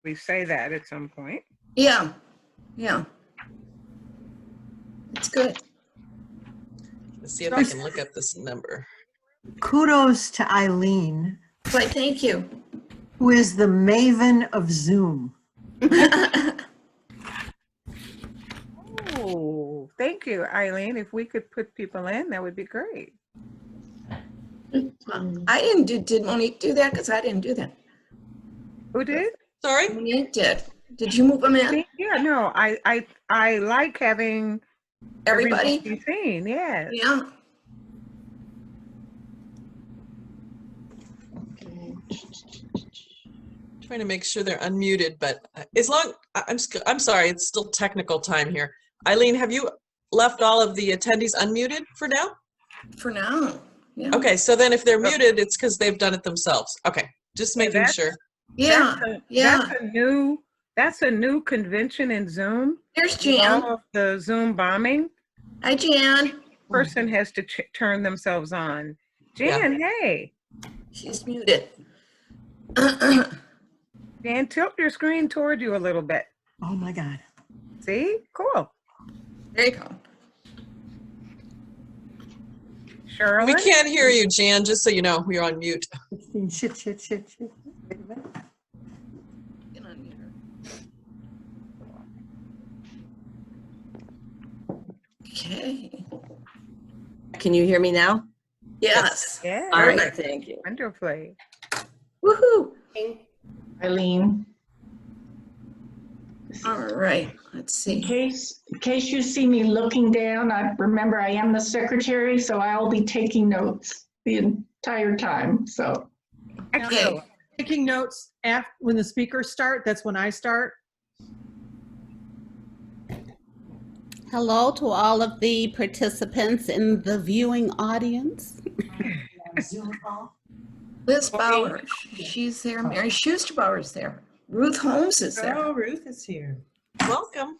we say that at some point. Yeah, yeah. It's good. Let's see if I can look up this number. Kudos to Eileen, Why, thank you. who is the maven of Zoom. Oh, thank you, Eileen. If we could put people in, that would be great. I didn't do, did Monique do that? Because I didn't do that. Who did? Sorry? Monique did. Did you move them in? Yeah, no, I like having Everybody? be seen. Yes. Yeah. Trying to make sure they're unmuted, but as long, I'm sorry, it's still technical time here. Eileen, have you left all of the attendees unmuted for now? For now. Yeah. Okay, so then if they're muted, it's because they've done it themselves. Okay, just making sure. Yeah. That's a new convention in Zoom. There's With Jan. all of the Zoom bombing. Hi, Jan. Person has to turn themselves on. Jan, hey. She's muted. Jan, tilt your screen toward you a little bit. Oh my God. See? Cool. There you go. Shirley? We can't hear you, Jan, just so you know, you're on mute. Shit. Wait a minute. Get on mute. Okay. Can you hear me now? Yes. Yeah. All right, Perfect. thank you. Wonderfully. Woohoo. Eileen, All right. Let's in see. case you see me looking down, I remember I am the secretary, so I'll be taking notes the entire time. So Excellent. Taking notes after, when the speakers start, that's when I start. Hello to all of the participants in the viewing audience. Zoom call. Liz Bauer, she's there. Mary Schusterbauer is there. Ruth Holmes is there. Oh, Ruth is here. Welcome.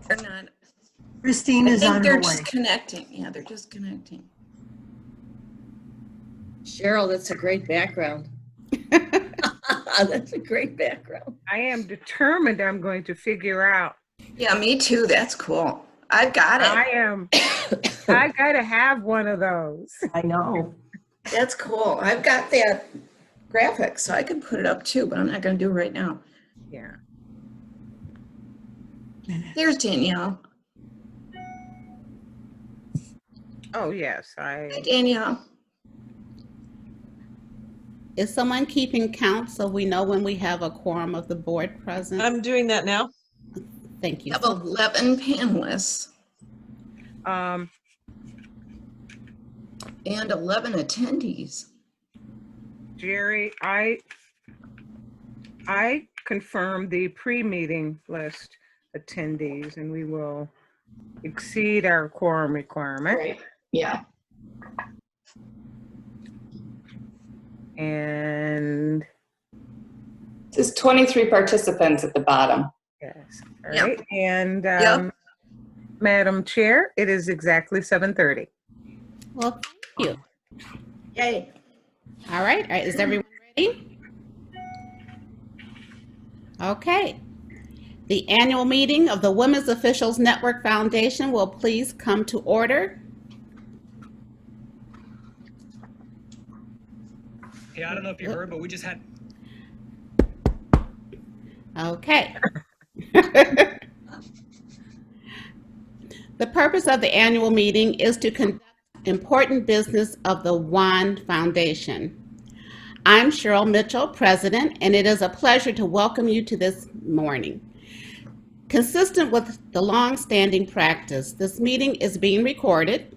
They're not. Christine I is think on they're her way. just connecting. Yeah, they're just connecting. Cheryl, that's a great background. That's a great background. I am determined I'm going to figure out. Yeah, me too. That's cool. I've got it. I gotta have one of those. I know. That's cool. I've got that graphic, so I can put it up too, but I'm not going to do it right now. Yeah. There's Danielle. Oh, yes. Hi, Danielle. Is someone keeping count so we know when we have a quorum of the board present? I'm doing that now. Thank We you. have 11 panelists and 11 attendees. Jerry, I confirmed the pre-meeting list attendees, and we will exceed our quorum requirement. right, yeah. And There's 23 participants at the bottom. yes, all Yep. right. And Yep. Madam Chair, it is exactly 7:30. Well, thank you. Yay. All right, is everyone ready? Okay. The annual meeting of the Women's Officials Network Foundation will please come to order. Yeah, I don't know if you heard, but we just had. Okay. The purpose of the annual meeting is to conduct important business of the WONF Foundation. I'm Cheryl Mitchell, President, and it is a pleasure to welcome you to this morning. Consistent with the long-standing practice, this meeting is being recorded.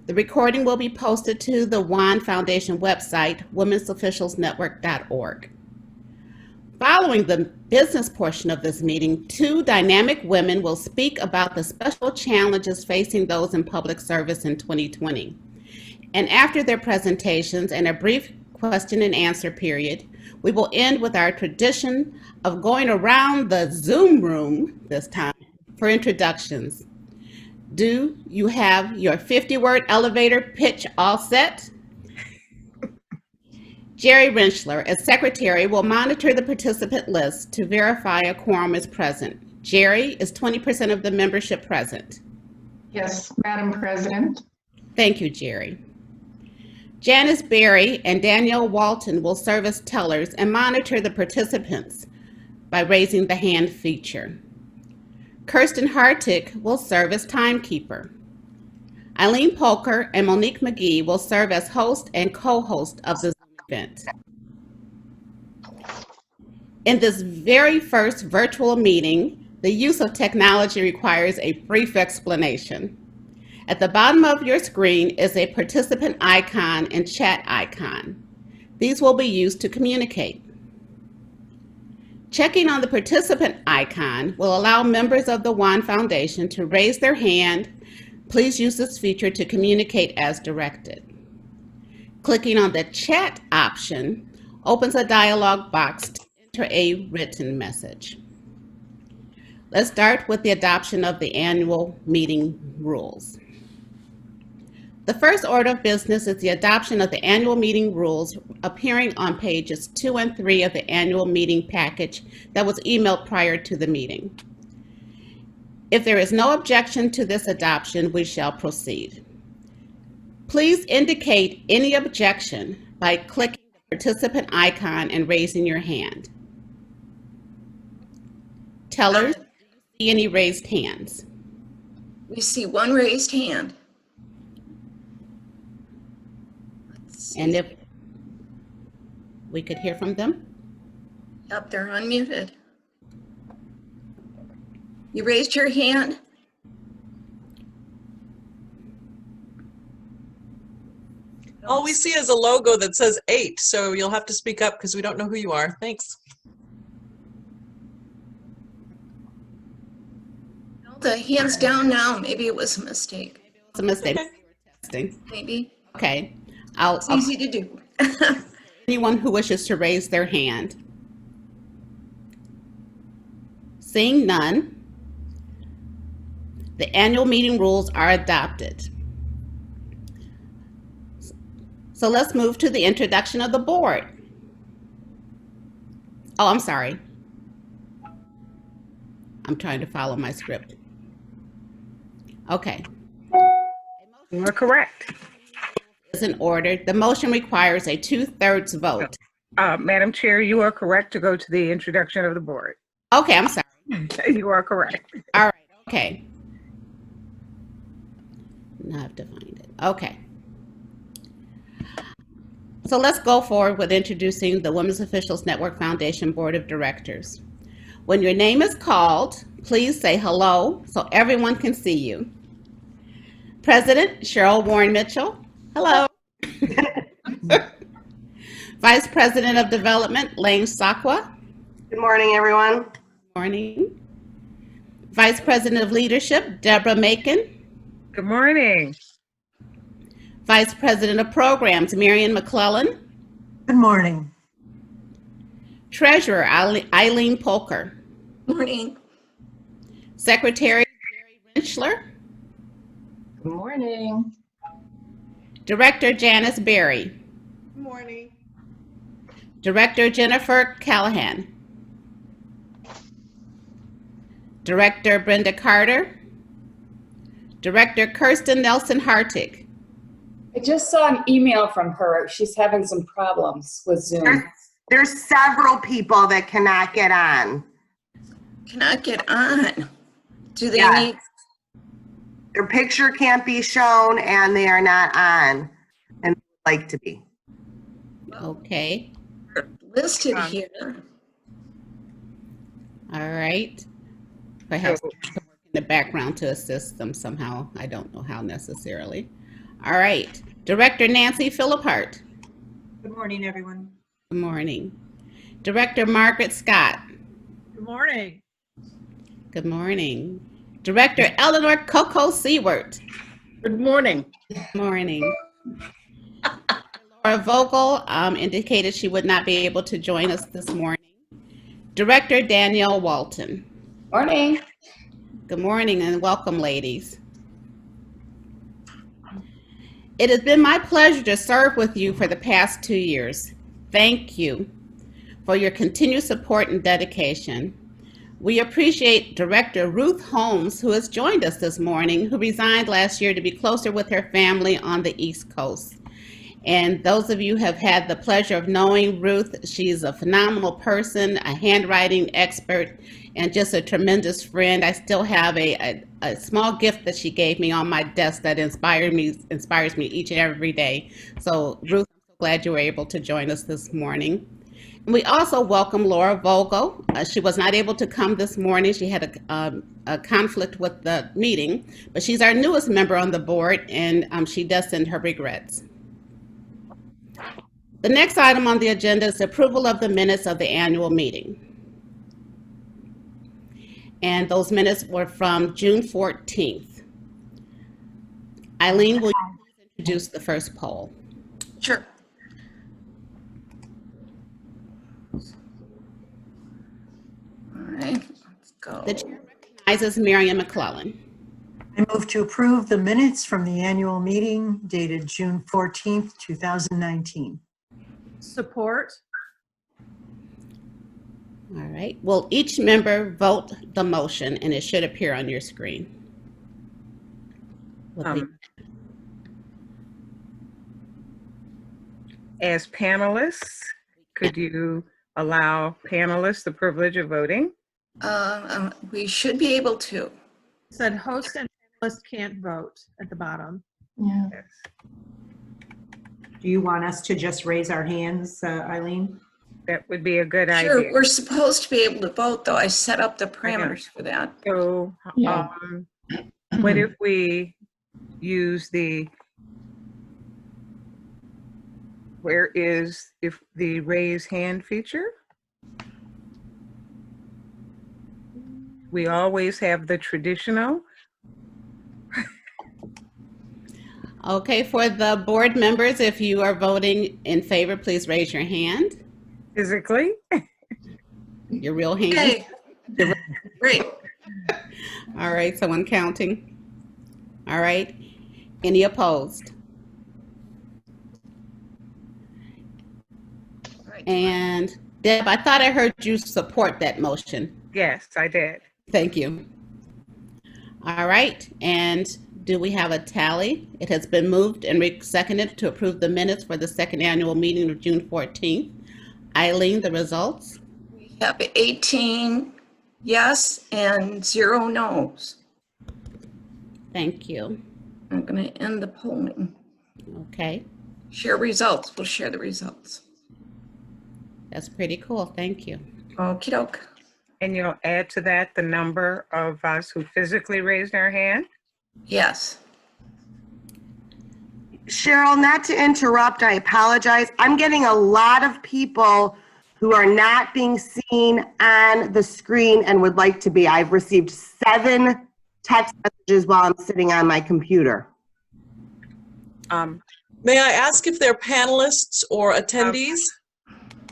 The recording will be posted to the WONF Foundation website, womensofficialsnetwork.org. Following the business portion of this meeting, two dynamic women will speak about the special challenges facing those in public service in 2020. And after their presentations and a brief question and answer period, we will end with our tradition of going around the Zoom room this time for introductions. Do you have your 50-word elevator pitch all set? Jerry Rentschler, as secretary, will monitor the participant list to verify a quorum is present. Jerry, is 20% of the membership present? Yes, Madam President. Thank you, Jerry. Janice Berry and Danielle Walton will serve as tellers and monitor the participants by raising the hand feature. Kirsten Hartig will serve as timekeeper. Eileen Polker and Monique McGee will serve as host and co-host of the event. In this very first virtual meeting, the use of technology requires a brief explanation. At the bottom of your screen is a participant icon and chat icon. These will be used to communicate. Checking on the participant icon will allow members of the WONF Foundation to raise their hand. Please use this feature to communicate as directed. Clicking on the chat option opens a dialog box to enter a written message. Let's start with the adoption of the annual meeting rules. The first order of business is the adoption of the annual meeting rules appearing on pages 2 and 3 of the annual meeting package that was emailed prior to the meeting. If there is no objection to this adoption, we shall proceed. Please indicate any objection by clicking the participant icon and raising your hand. Tellers, do you see any raised hands? We see one raised hand. Let's see. And if we could hear from them? Yep, they're unmuted. You raised your hand? All we see is a logo that says 8, so you'll have to speak up because we don't know who you are. Thanks. No, the hand's down now. Maybe it was a mistake. It's a mistake. Okay. Testing. Maybe. Okay. It's easy to do. Anyone who wishes to raise their hand. Seeing none, the annual meeting rules are adopted. So let's move to the introduction of the board. Oh, I'm sorry. I'm trying to follow my script. Okay. You are correct. Is in order. The motion requires a 2/3 vote. Madam Chair, you are correct to go to the introduction of the board. Okay, I'm sorry. You are correct. All right, okay. Now I have to find it. Okay. So let's go forward with introducing the Women's Officials Network Foundation Board of Directors. When your name is called, please say hello so everyone can see you. President Cheryl Warren Mitchell, hello. Vice President of Development, Lane Sakwa. Good morning, everyone. Morning. Vice President of Leadership, Deborah Macon. Good morning. Vice President of Programs, Marion McClellan. Good morning. Treasurer, Eileen Polker. Morning. Secretary, Jerry Rentschler. Good morning. Director, Janice Berry. Good morning. Director, Jennifer Callahan. Director, Brenda Carter. Director, Kirsten Nelson Hartig. I just saw an email from her. She's having some problems with Zoom. There's several people that cannot get on. Cannot get on. Do they Yeah. need? Their picture can't be shown and they are not on and would like to be. Okay, Listed here. all right. Perhaps work in the background to assist them somehow. I don't know how necessarily. All right, Director Nancy Philippart. Good morning, everyone. Good morning. Director Margaret Scott. Good morning. Good morning. Director Eleanor Coco Seward. Good morning. Good morning. Laura Vogel indicated she would not be able to join us this morning. Director Danielle Walton. Morning. Good morning and welcome, ladies. It has been my pleasure to serve with you for the past 2 years. thank you for your continued support and dedication. We appreciate Director Ruth Holmes, who has joined us this morning, who resigned last year to be closer with her family on the East Coast. And those of you who have had the pleasure of knowing Ruth, she's a phenomenal person, a handwriting expert, and just a tremendous friend. I still have a small gift that she gave me on my desk that inspires me each and every day. So Ruth, I'm so glad you were able to join us this morning. And we also welcome Laura Vogel. She was not able to come this morning. She had a conflict with the meeting, but she's our newest member on the board, and she does send her regrets. The next item on the agenda is the approval of the minutes of the annual meeting. And those minutes were from June 14th. Eileen, will you please introduce the first poll? Sure. All right, let's go. The chair recognizes Miriam McClellan. I move to approve the minutes from the annual meeting dated June 14th, 2019. Support. All right. Will each member vote the motion, and it should appear on your screen? As panelists, could you allow panelists the privilege of voting? We should be able to. It said host and panelists can't vote at the bottom. Yeah. Yes. Do you want us to just raise our hands, Eileen? That would be a good Sure, idea. we're supposed to be able to vote, though. I set up the parameters for that. So, Yeah. what if we use where is the raise hand feature? We always have the traditional. Okay, for the board members, if you are voting in favor, please raise your hand, Physically? your real hand. Okay, great. All right, someone counting. All right, any opposed? All right. And Deb, I thought I heard you support that motion. Yes, I did. Thank you. All right, and do we have a tally? It has been moved and seconded to approve the minutes for the second annual meeting of June 14th. Eileen, the results? We have 18 yes and 0 no's. Thank you. I'm going to end the polling. Okay, Share results. We'll share the results. that's pretty cool. Thank you. Okie doke. And you'll add to that the number of us who physically raised our hand? Yes. Cheryl, not to interrupt, I apologize. I'm getting a lot of people who are not being seen on the screen and would like to be. I've received 7 text messages while I'm sitting on my computer. May I ask if they're panelists or attendees?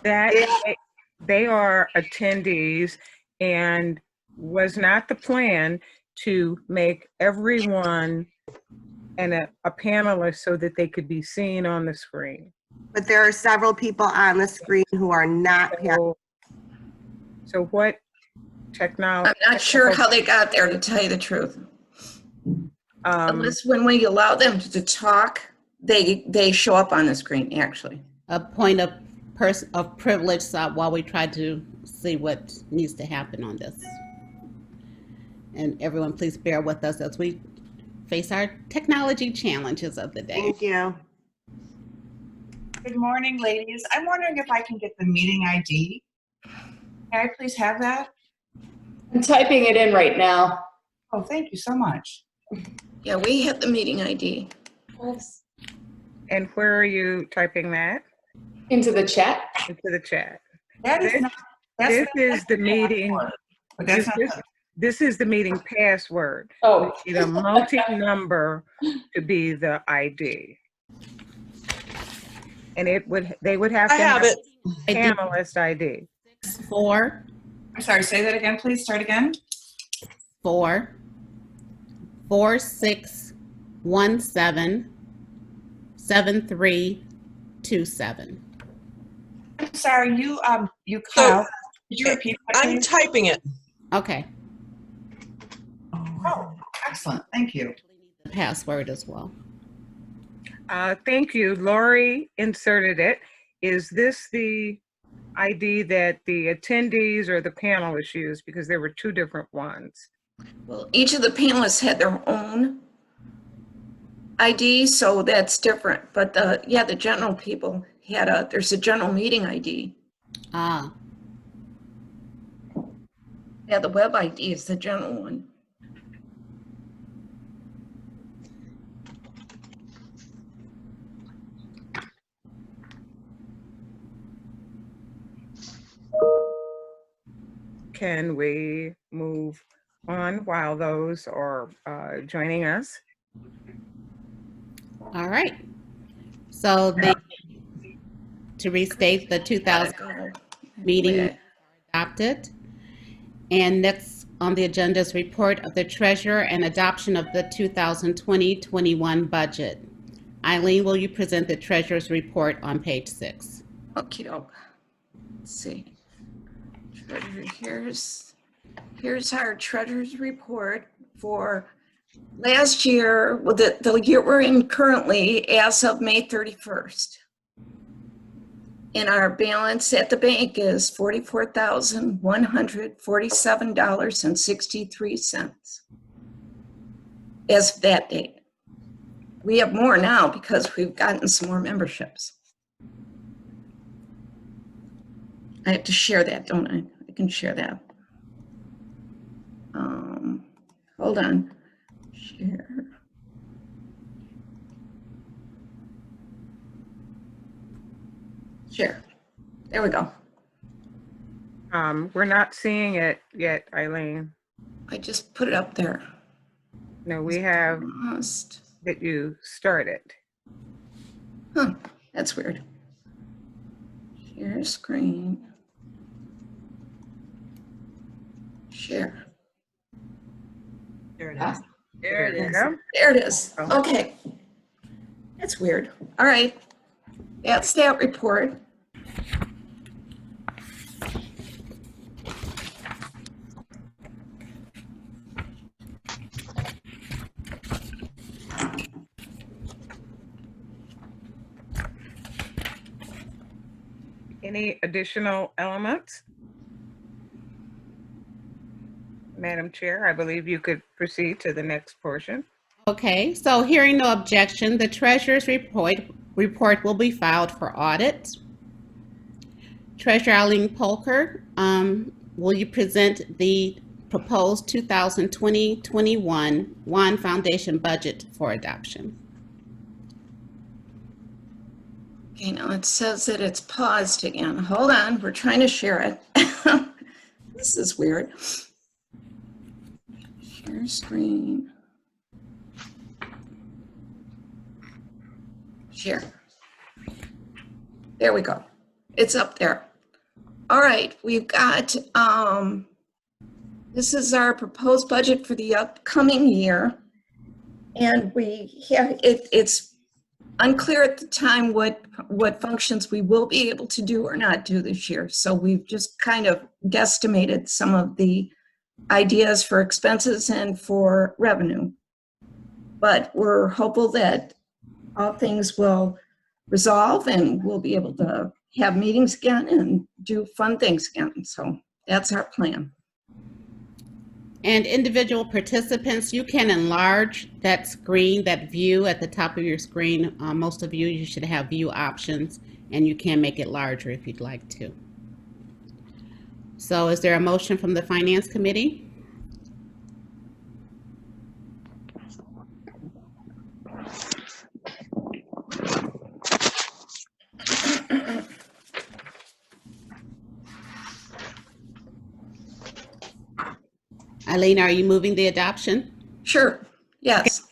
They are attendees, and was not the plan to make everyone a panelist so that they could be seen on the screen. But there are several people on the screen who are not. So what technology? I'm not sure how they got there, to tell you the truth. Unless when we allow them to talk, they show up on the screen, actually. A point of privilege while we try to see what needs to happen on this. And everyone, please bear with us as we face our technology challenges of the day. Thank you. Good morning, ladies. I'm wondering if I can get the meeting ID. Can I please have that? I'm typing it in right now. Oh, thank you so much. Yeah, we have the meeting ID. And where are you typing that? Into the chat. Into the chat. That is not. This is the meeting. But that's not. This is the meeting password. Oh. We need a multi-number to be the ID. And they would have to I have it. panelist ID. 4 I'm sorry, say that again, please. Start again. 4 4 6 1 7 7 3 2 7. sorry, you cut So, out. Could you repeat that, I'm please? typing it. Okay. Oh, excellent. Thank you. The password as well. Thank you. Lori inserted it. Is this the ID that the attendees or the panelists used? Because there were two different ones. Well, each of the panelists had their own ID, so that's different. But the general people had there's a general meeting ID. Ah, Yeah, the web ID is the general one. Can we move on while those are joining us? all right. So to restate, the 2000 meeting adopted. And next on the agenda is report of the treasurer and adoption of the 2020-21 budget. Eileen, will you present the treasurer's report on page 6? Okay, let's see. Treasurer, here's our treasurer's report for last year, well, the year we're in currently as of May 31st. And our balance at the bank is $44,147.63 as of that date. We have more now because we've gotten some more memberships. I have to share that, don't I? I can share that. Hold on. Share. Share. There we go. We're not seeing it yet, Eileen. I just put it up there. No, we have that you started. Huh, that's weird. Share screen. Share. There it Ah, is. There it you is. go. there it is. Oh. Okay. That's weird. All right. That's that report. Any additional elements? Madam Chair, I believe you could proceed to the next portion. Okay, so hearing no objection, the treasurer's report will be filed for audit. Treasurer Eileen Polker, will you present the proposed 2020-21 WON Foundation budget for adoption? Okay, now it says that it's paused again. Hold on, we're trying to share it. This is weird. Share screen. Share. There we go. It's up there. All right, we've got, this is our proposed budget for the upcoming year. And we have, it's unclear at the time what functions we will be able to do or not do this year. So we've just kind of guesstimated some of the ideas for expenses and for revenue. But we're hopeful that all things will resolve and we'll be able to have meetings again and do fun things again. So that's our plan. And individual participants, you can enlarge that screen, that view at the top of your screen. Most of you should have view options, and you can make it larger if you'd like to. So is there a motion from the Finance Committee? Eileen, are you moving the adoption? Sure, yes.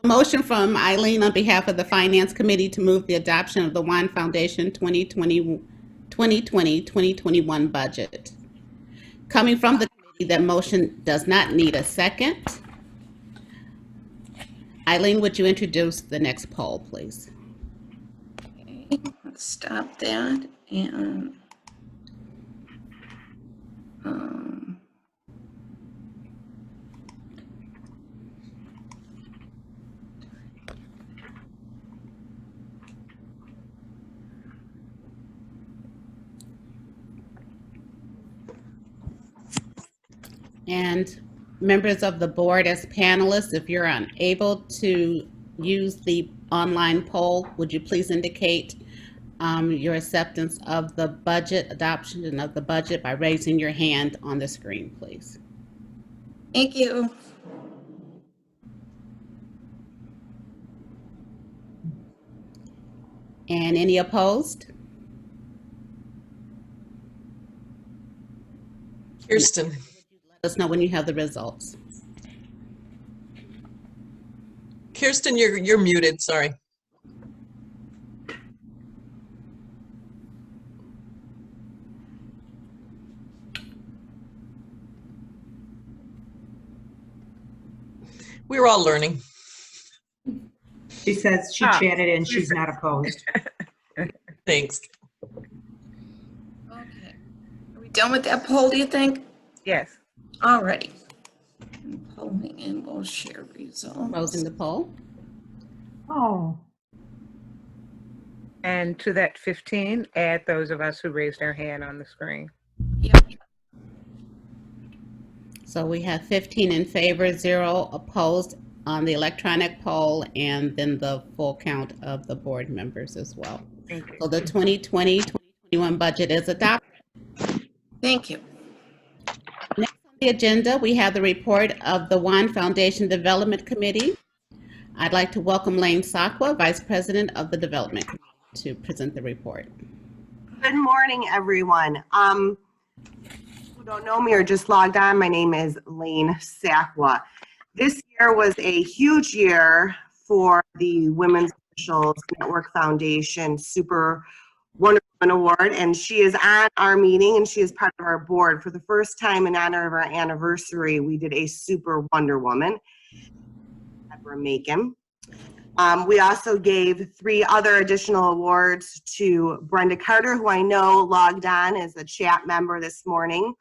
Motion from Eileen on behalf of the Finance Committee to move the adoption of the WON Foundation 2020-2021 budget. Coming from the committee, that motion does not need a second. Eileen, would you introduce the next poll, please? Okay, let's stop that. And And members of the board, as panelists, if you're unable to use the online poll, would you please indicate your acceptance of the budget, adoption of the budget by raising your hand on the screen, please. thank you. And any opposed? Kirsten. Let us know when you have the results. Kirsten, you're muted, sorry. We're all learning. She says she chatted and she's not opposed. Thanks. Okay. Are we done with that poll, do you think? Yes. All righty. Polling and we'll share results. Closing the poll. Oh, And to that 15, add those of us who raised our hand on the screen. Yep. So we have 15 in favor, 0 opposed on the electronic poll, and then the full count of the board members as well. Thank you. So the 2020-2021 budget is adopted. Thank you. Next on the agenda, we have the report of the WONF Foundation Development Committee. I'd like to welcome Lane Sakwa, Vice President of the Development Committee, to present the report. Good morning, everyone. Who don't know me or just logged on, my name is Lane Sakwa. This year was a huge year for the Women's Officials Network Foundation Super Wonder Woman Award, and she is on our meeting and she is part of our board. For the first time in honor of our anniversary, we did a Super Wonder Woman, Deborah Macon. We also gave 3 other additional awards to Brenda Carter, who I know logged on as a chat member this morning,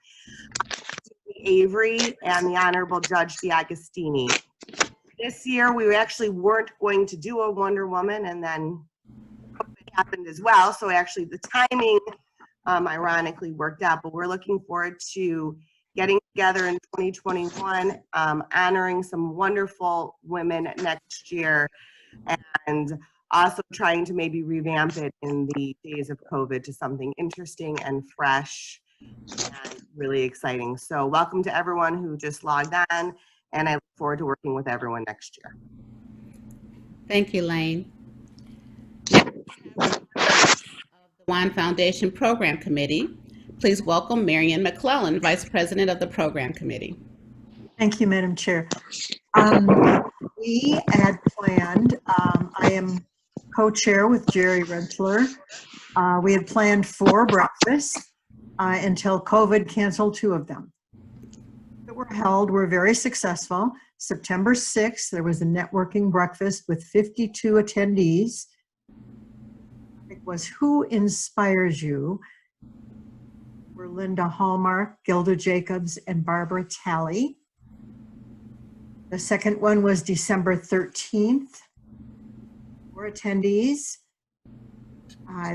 Avery, and the Honorable Judge D'Agostini. This year, we actually weren't going to do a Wonder Woman, and then COVID happened as well. So actually, the timing ironically worked out. But we're looking forward to getting together in 2021, honoring some wonderful women next year, and also trying to maybe revamp it in the days of COVID to something interesting and fresh and really exciting. So welcome to everyone who just logged on, and I look forward to working with everyone next year. Thank you, Lane. Next, of the WONF Foundation Program Committee, please welcome Marion McClellan, Vice President of the Program Committee. thank you, Madam Chair. We had planned, I am co-chair with Jerry Rentler. We had planned 4 breakfasts until COVID canceled 2 of them. That were held were very successful. September 6th, there was a networking breakfast with 52 attendees. It was Who Inspires You? Were Linda Hallmark, Gilda Jacobs, and Barbara Talley. The second one was December 13th. 4 attendees.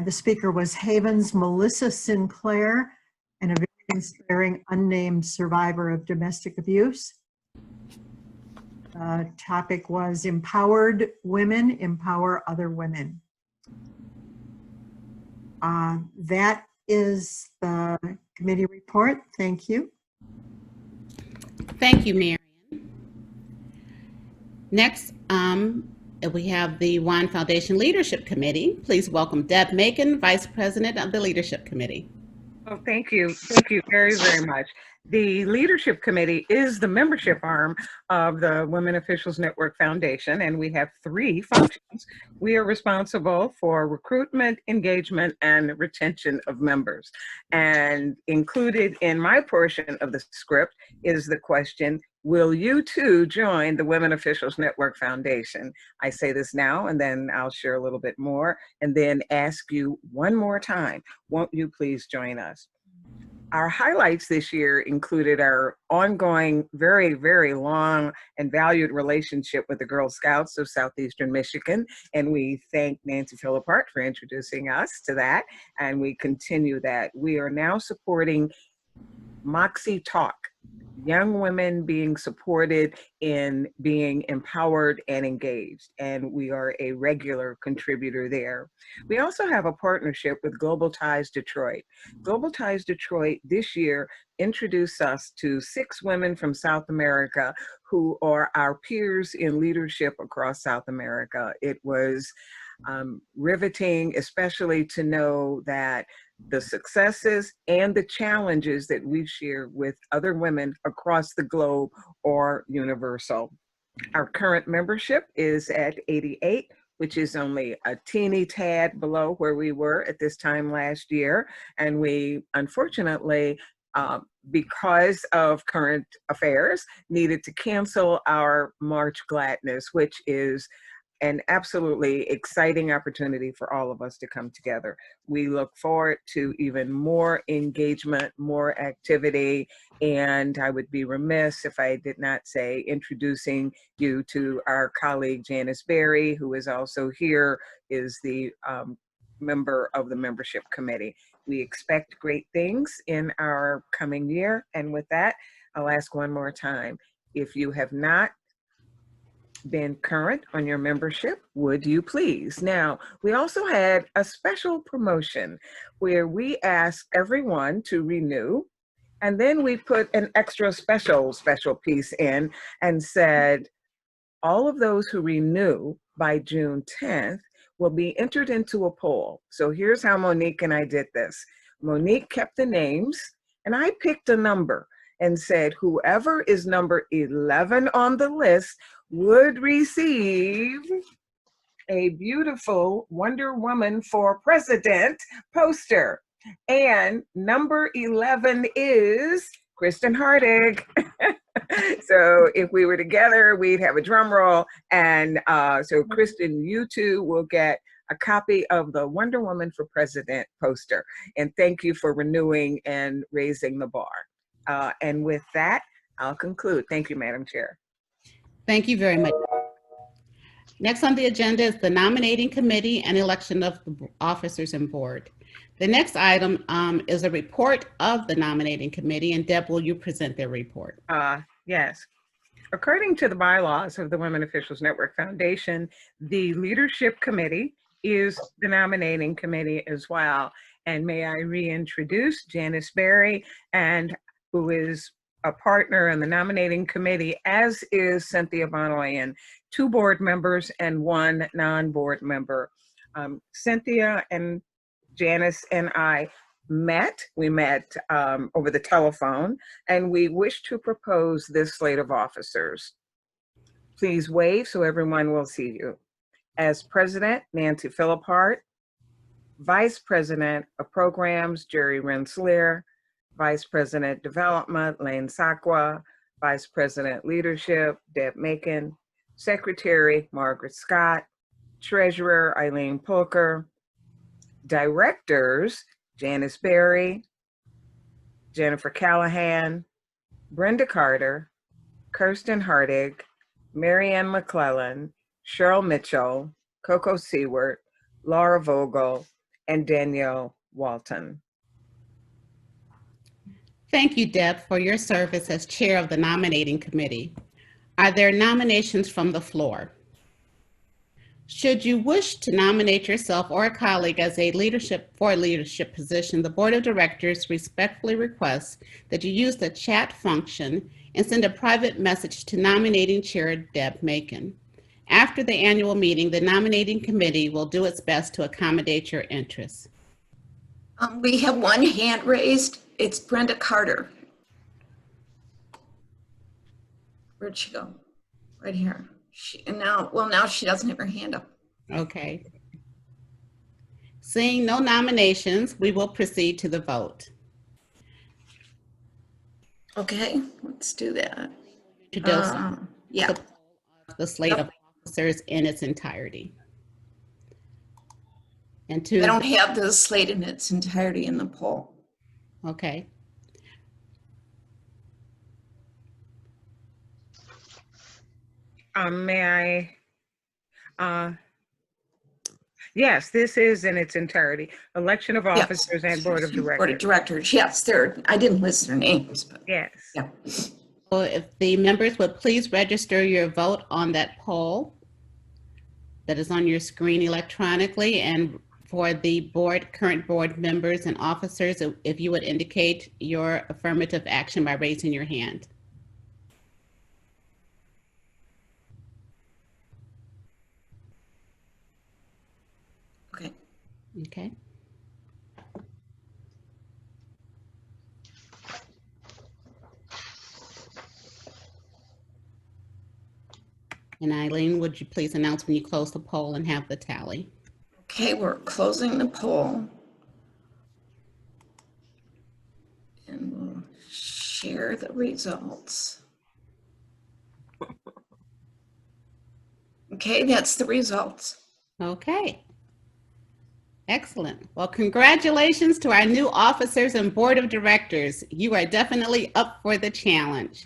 The speaker was Haven's Melissa Sinclair, and a very inspiring unnamed survivor of domestic abuse. The topic was Empowered Women Empower Other Women. That is the committee report. Thank you. Thank you, Marion. Next, we have the WONF Foundation Leadership Committee. Please welcome Deb Macon, Vice President of the Leadership Committee. Oh, thank you. Thank you very, very much. The Leadership Committee is the membership arm of the Women Officials Network Foundation, and we have 3 functions. We are responsible for recruitment, engagement, and retention of members. And included in my portion of the script is the question, will you too join the Women Officials Network Foundation? I say this now, and then I'll share a little bit more, and then ask you one more time, won't you please join us? Our highlights this year included our ongoing, very, very long and valued relationship with the Girl Scouts of Southeastern Michigan. And we thank Nancy Philippart for introducing us to that. And we continue that. We are now supporting Moxie Talk, young women being supported in being empowered and engaged, and we are a regular contributor there. We also have a partnership with Global Ties Detroit. Global Ties Detroit this year introduced us to 6 women from South America who are our peers in leadership across South America. It was riveting, especially to know that the successes and the challenges that we share with other women across the globe are universal. Our current membership is at 88, which is only a teeny tad below where we were at this time last year. And we, unfortunately, because of current affairs, needed to cancel our March Gladness, which is an absolutely exciting opportunity for all of us to come together. We look forward to even more engagement, more activity, and I would be remiss if I did not say introducing you to our colleague Janice Berry, who is also here, is the member of the membership committee. We expect great things in our coming year, and with that, I'll ask one more time. If you have not been current on your membership, would you please? Now, we also had a special promotion where we asked everyone to renew, and then we put an extra special piece in and said, all of those who renew by June 10th will be entered into a poll. So here's how Monique and I did this. Monique kept the names, and I picked a number and said, whoever is number 11 on the list would receive a beautiful Wonder Woman for President poster. And number 11 is Kristen Hardig. So if we were together, we'd have a drum roll. And so Kristen, you too will get a copy of the Wonder Woman for President poster. And thank you for renewing and raising the bar. And with that, I'll conclude. Thank you, Madam Chair. Thank you very much. Next on the agenda is the nominating committee and election of the officers and board. The next item is a report of the nominating committee, and Deb, will you present their report? Yes. According to the bylaws of the Women Officials Network Foundation, the leadership committee is the nominating committee as well. And may I reintroduce Janice Berry, and who is a partner in the nominating committee, as is Cynthia Bonoyan, 2 board members and 1 non-board member. Cynthia and Janice and I met. We met over the telephone, and we wish to propose this slate of officers. Please wave so everyone will see you. As president, Nancy Philippart. Vice President of Programs, Jerry Rensselaer. Vice President Development, Lane Sakwa. Vice President Leadership, Deb Macon. Secretary, Margaret Scott. Treasurer, Eileen Pulker. Directors, Janice Berry, Jennifer Callahan, Brenda Carter, Kirsten Hardig, Marianne McClellan, Cheryl Mitchell, Coco Seward, Laura Vogel, and Danielle Walton. Thank you, Deb, for your service as chair of the nominating committee. Are there nominations from the floor? Should you wish to nominate yourself or a colleague as a leadership position, the board of directors respectfully requests that you use the chat function and send a private message to nominating chair Deb Macon. After the annual meeting, the nominating committee will do its best to accommodate your interests. We have 1 hand raised. It's Brenda Carter. Where'd she go? Right here. And now she doesn't have her hand up. Okay. Seeing no nominations, we will proceed to the vote. Okay, let's do that. Introduce Yeah. the slate of officers in its entirety. And I don't have the slate in its entirety in the poll. Okay. May I? Yes, this is in its entirety. Election of officers and board of directors. Board of directors, yes, I didn't list their names, but yes. Yeah. So if the members would please register your vote on that poll that is on your screen electronically, and for the current board members and officers, if you would indicate your affirmative action by raising your hand. Okay. Okay. And Eileen, would you please announce when you close the poll and have the tally? Okay, we're closing the poll. And we'll share the results. Okay, that's the results. Okay. Excellent. Well, congratulations to our new officers and board of directors. You are definitely up for the challenge.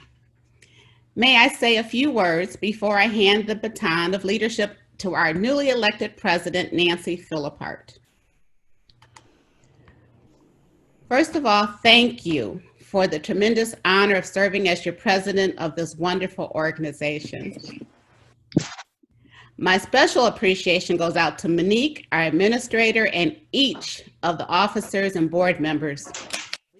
May I say a few words before I hand the baton of leadership to our newly elected president, Nancy Philippart. First of all, thank you for the tremendous honor of serving as your president of this wonderful organization. My special appreciation goes out to Monique, our administrator, and each of the officers and board members.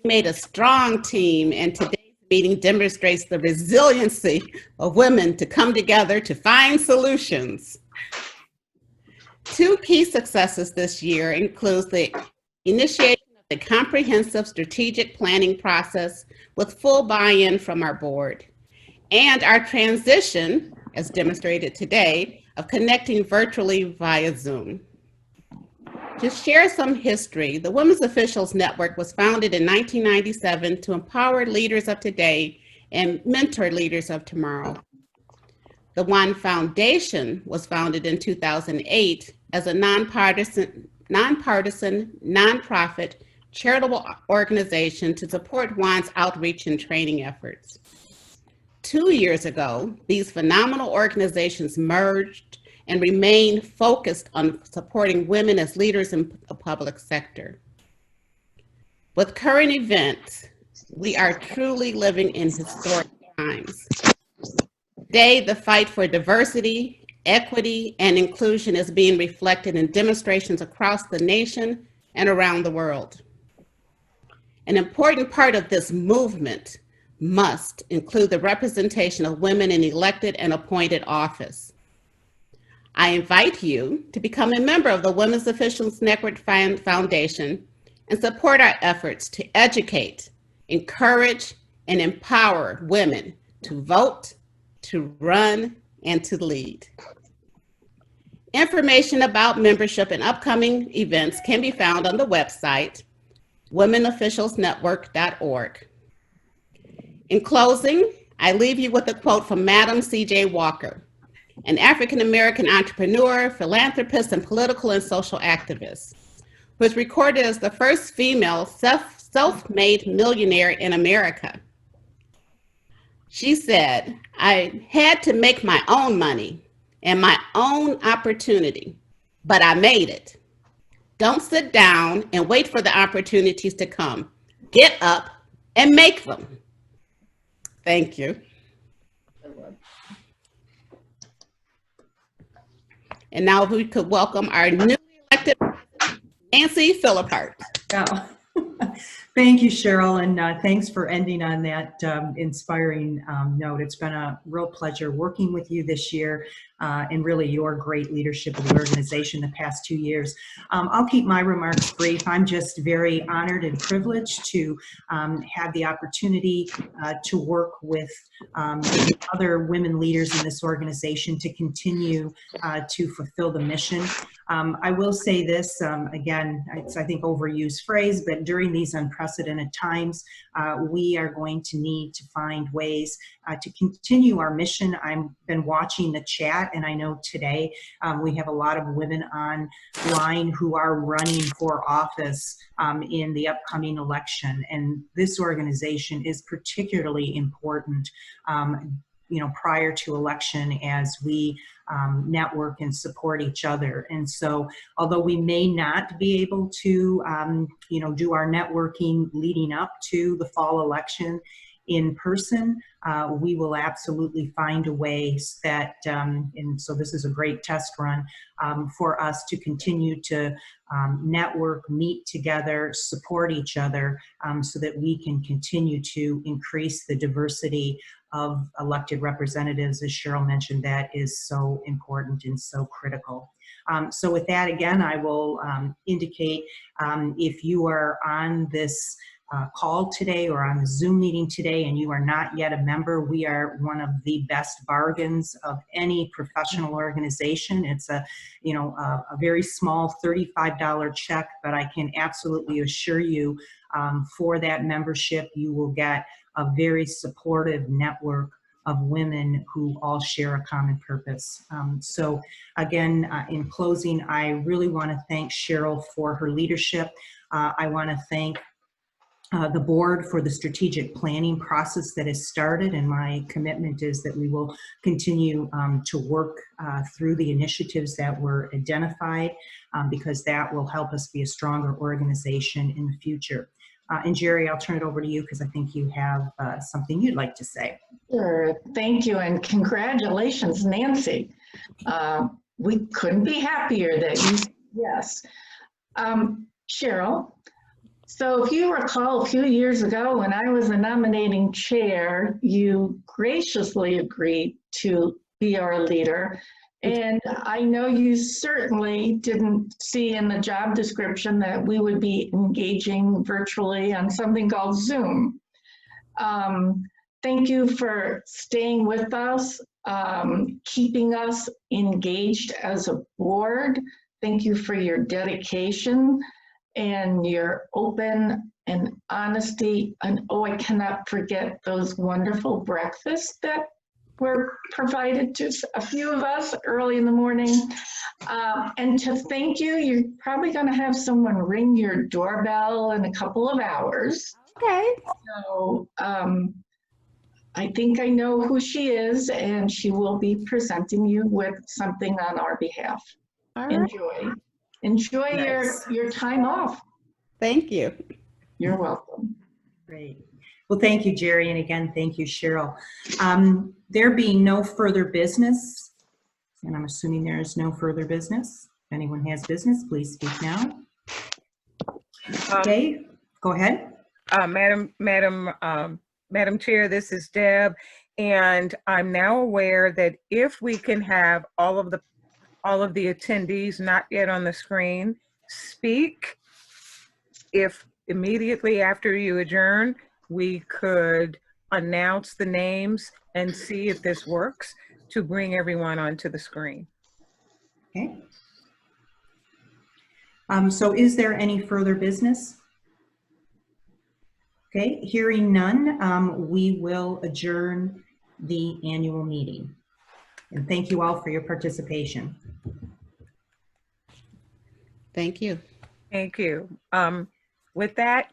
We made a strong team, and today's meeting demonstrates the resiliency of women to come together to find solutions. Two key successes this year include the initiation of the comprehensive strategic planning process with full buy-in from our board, and our transition, as demonstrated today, of connecting virtually via Zoom. To share some history, the Women's Officials Network was founded in 1997 to empower leaders of today and mentor leaders of tomorrow. The WONF Foundation was founded in 2008 as a nonpartisan, nonprofit, charitable organization to support WONF's outreach and training efforts. 2 years ago, these phenomenal organizations merged and remain focused on supporting women as leaders in the public sector. With current events, we are truly living in historic times. Today, the fight for diversity, equity, and inclusion is being reflected in demonstrations across the nation and around the world. An important part of this movement must include the representation of women in elected and appointed office. I invite you to become a member of the Women's Officials Network Foundation and support our efforts to educate, encourage, and empower women to vote, to run, and to lead. Information about membership and upcoming events can be found on the website, womenofficialsnetwork.org. In closing, I leave you with a quote from Madam C.J. Walker, an African-American entrepreneur, philanthropist, and political and social activist, who was recorded as the first female self-made millionaire in America. She said, "I had to make my own money and my own opportunity, but I made it. Don't sit down and wait for the opportunities to come. Get up and make them." Thank you. And now we could welcome our newly elected Nancy Philippart. Oh. Thank you, Cheryl, and thanks for ending on that inspiring note. It's been a real pleasure working with you this year and really your great leadership of the organization the past 2 years. I'll keep my remarks brief. I'm just very honored and privileged to have the opportunity to work with other women leaders in this organization to continue to fulfill the mission. I will say this, again, it's I think overused phrase, but during these unprecedented times, we are going to need to find ways to continue our mission. I've been watching the chat, and I know today we have a lot of women online who are running for office in the upcoming election, and this organization is particularly important prior to election as we network and support each other. And so although we may not be able to do our networking leading up to the fall election in person, we will absolutely find a way that, and so this is a great test run for us to continue to network, meet together, support each other so that we can continue to increase the diversity of elected representatives. As Cheryl mentioned, that is so important and so critical. So with that, again, I will indicate if you are on this call today or on the Zoom meeting today and you are not yet a member, we are one of the best bargains of any professional organization. It's a very small $35 check, but I can absolutely assure you for that membership, you will get a very supportive network of women who all share a common purpose. So again, in closing, I really want to thank Cheryl for her leadership. I want to thank the board for the strategic planning process that has started, and my commitment is that we will continue to work through the initiatives that were identified because that will help us be a stronger organization in the future. And Jerry, I'll turn it over to you because I think you have something you'd like to say. Sure. Thank you, and congratulations, Nancy. We couldn't be happier that you said yes. Cheryl, so if you recall a few years ago when I was the nominating chair, you graciously agreed to be our leader. And I know you certainly didn't see in the job description that we would be engaging virtually on something called Zoom. Thank you for staying with us, keeping us engaged as a board. Thank you for your dedication and your open and honesty. And oh, I cannot forget those wonderful breakfasts that were provided to a few of us early in the morning. And to thank you, you're probably going to have someone ring your doorbell in a couple of hours. Okay. So I think I know who she is, and she will be presenting you with something on our behalf. All right. Enjoy Nice. your time off. Thank you. You're welcome. Great. Well, thank you, Jerry. And again, thank you, Cheryl. There being no further business, and I'm assuming there is no further business. If anyone has business, please speak now. Okay, go ahead. Madam Chair, this is Deb, and I'm now aware that if we can have all of the attendees not yet on the screen speak, if immediately after you adjourn, we could announce the names and see if this works to bring everyone onto the screen. Okay. So is there any further business? Okay, hearing none, we will adjourn the annual meeting. And thank you all for your participation. Thank you. Thank you. With that,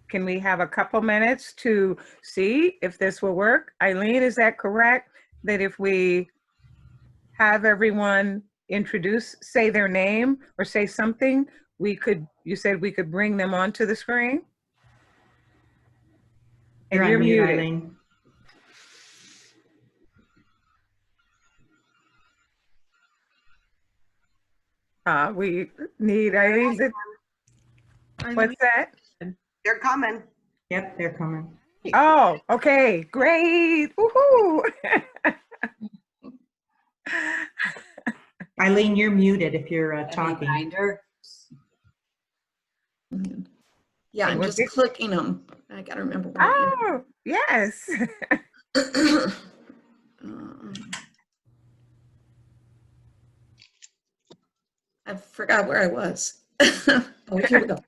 can we have a couple minutes to see if this will work? Eileen, is that correct? That if we have everyone say their name or say something, you said we could bring them onto the screen? And You're on mute, muted. Eileen. We need Eileen. What's that? They're coming. Yep, they're coming. Oh, okay, great. Woohoo. Eileen, you're muted if you're talking. Binder. Yeah, I'm We're just good. clicking them. I gotta remember what. Oh, yes. I forgot where I was. Oh, here we go.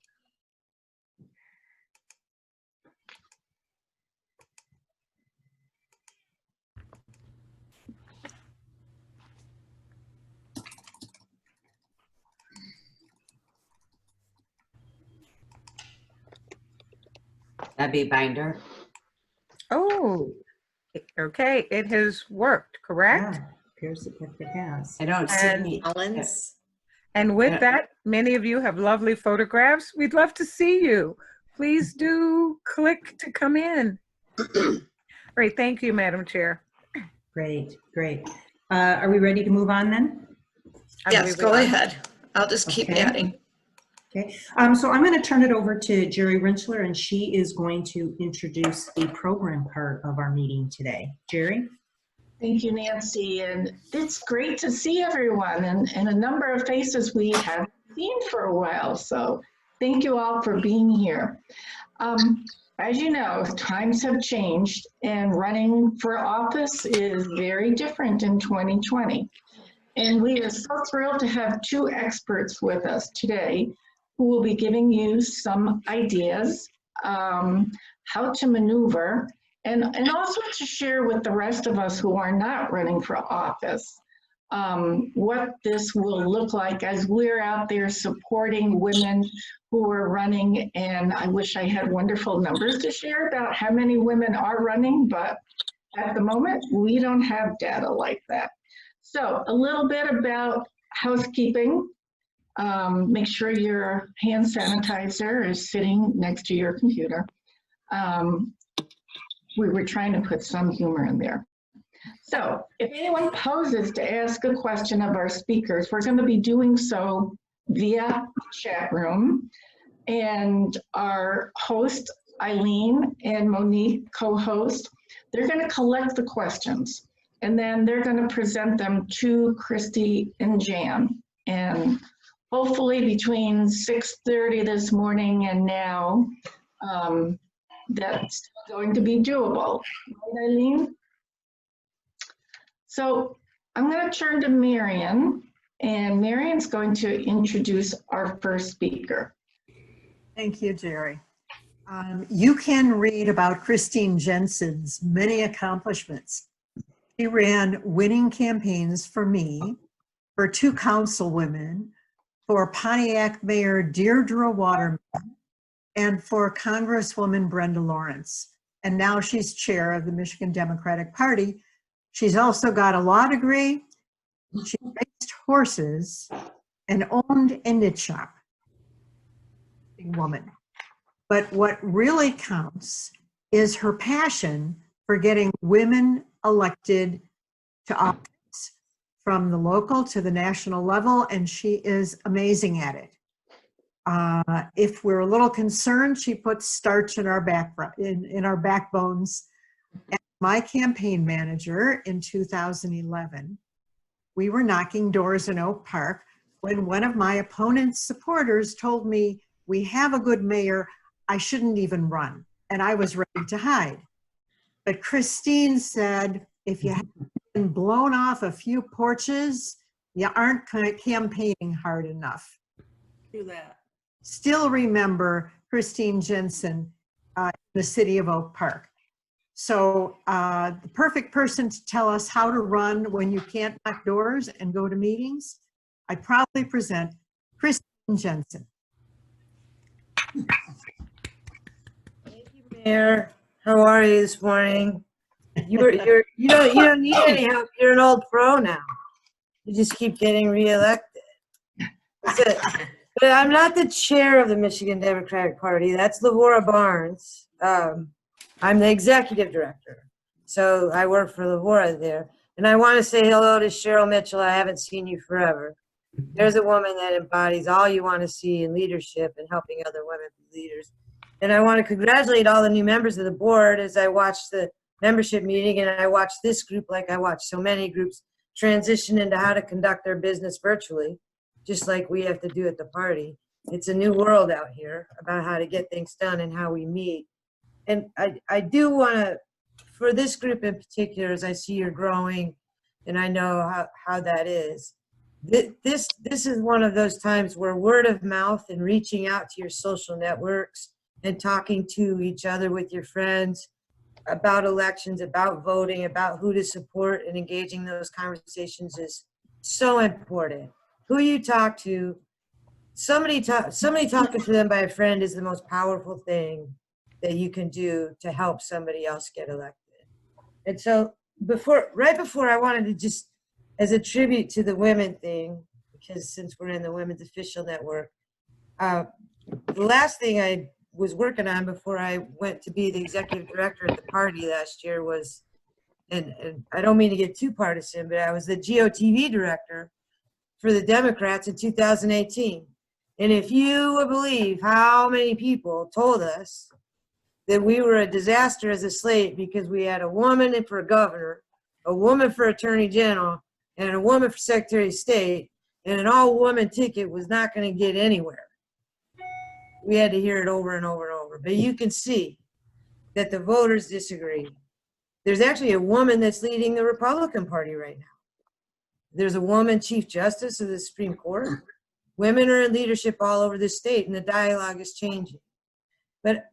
That'd be binder. Oh, okay, it has worked, correct? Yeah, appears that it has. I don't see any. Collins. And with Yeah. that, many of you have lovely photographs. We'd love to see you. Please do click to come in. Great, thank you, Madam Chair. Great, great. Are we ready to move on then? I Yes, believe we go are. ahead. I'll just keep Okay. adding. Okay, so I'm going to turn it over to Jerry Rentschler, and she is going to introduce the program part of our meeting today. Jerry? Thank you, Nancy, and it's great to see everyone and a number of faces we haven't seen for a while, so thank you all for being here. As you know, times have changed and running for office is very different in 2020. And we are so thrilled to have two experts with us today who will be giving you some ideas how to maneuver and also to share with the rest of us who are not running for office what this will look like as we're out there supporting women who are running. And I wish I had wonderful numbers to share about how many women are running, but at the moment, we don't have data like that. So a little bit about housekeeping. Make sure your hand sanitizer is sitting next to your computer. We were trying to put some humor in there. So if anyone poses to ask a question of our speakers, we're going to be doing so via chat room. And our host, Eileen, and Monique, co-host, they're going to collect the questions. And then they're going to present them to Christy and Jan. And hopefully between 6:30 this morning and now, that's going to be doable. Right, Eileen? So I'm going to turn to Marion, and Marion's going to introduce our first speaker. Thank you, Jerry. You can read about Christine Jensen's many accomplishments. She ran winning campaigns for me, for two councilwomen, for Pontiac Mayor Deirdre Waterman, and for Congresswoman Brenda Lawrence. And now she's chair of the Michigan Democratic Party. She's also got a law degree. She raced horses and owned a knit shop. Big woman. But what really counts is her passion for getting women elected to office from the local to the national level, and she is amazing at it. If we're a little concerned, she puts starch in our in our backbones. As my campaign manager in 2011, we were knocking doors in Oak Park when one of my opponent's supporters told me, "We have a good mayor, I shouldn't even run." And I was ready to hide. But Christine said, if you haven't been blown off a few porches, you aren't campaigning hard enough. Do that. Still remember Christine Jensen in the city of Oak Park. So the perfect person to tell us how to run when you can't knock doors and go to meetings, I proudly present Christine Jensen. Mayor, how are you this morning? You don't need any help. You're an old pro now. You just keep getting reelected. That's it. But I'm not the chair of the Michigan Democratic Party. That's Lavora Barnes. I'm the executive director. So I work for Lavora there. And I want to say hello to Cheryl Mitchell. I haven't seen you forever. There's a woman that embodies all you want to see in leadership and helping other women be leaders. And I want to congratulate all the new members of the board as I watched the membership meeting and I watched this group, like I watched so many groups, transition into how to conduct their business virtually, just like we have to do at the party. It's a new world out here about how to get things done and how we meet. And I do want to, for this group in particular, as I see you're growing, and I know how that is, this is one of those times where word of mouth and reaching out to your social networks and talking to each other with your friends about elections, about voting, about who to support, and engaging those conversations is so important. Who you talk to, somebody talking to them by a friend is the most powerful thing that you can do to help somebody else get elected. And so right before I wanted to just, as a tribute to the women thing, because since we're in the Women's Official Network, the last thing I was working on before I went to be the executive director at the party last year was, and I don't mean to get too partisan, but I was the GOTV director for the Democrats in 2018. And if you would believe how many people told us that we were a disaster as a slate because we had a woman for governor, a woman for attorney general, and a woman for secretary of state, and an all-woman ticket was not going to get anywhere. We had to hear it over and over and over. But you can see that the voters disagree. There's actually a woman that's leading the Republican Party right now. There's a woman Chief Justice of the Supreme Court. Women are in leadership all over the state, and the dialogue is changing. But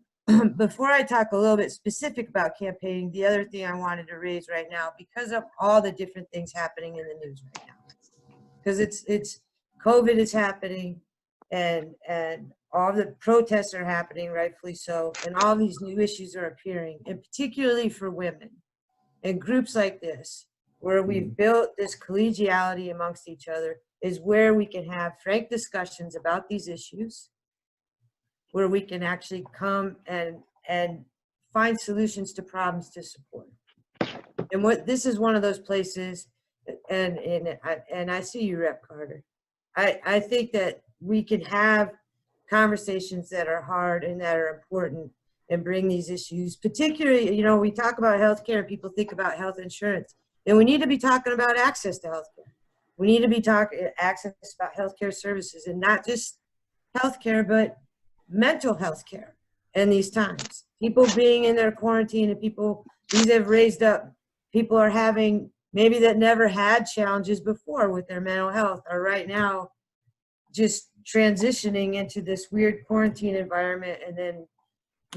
before I talk a little bit specific about campaigning, the other thing I wanted to raise right now, because of all the different things happening in the news right now, because it's COVID is happening, and all the protests are happening, rightfully so, and all these new issues are appearing, and particularly for women and groups like this, where we've built this collegiality amongst each other, is where we can have frank discussions about these issues, where we can actually come and find solutions to problems to support. And this is one of those places, and I see you, Rep. Carter. I think that we can have conversations that are hard and that are important and bring these issues, particularly, we talk about healthcare and people think about health insurance, and we need to be talking about access to healthcare. We need to be talking access about healthcare services, and not just healthcare, but mental health care in these times. People being in their quarantine, and these have raised up, people are having, maybe that never had challenges before with their mental health, are right now just transitioning into this weird quarantine environment, and then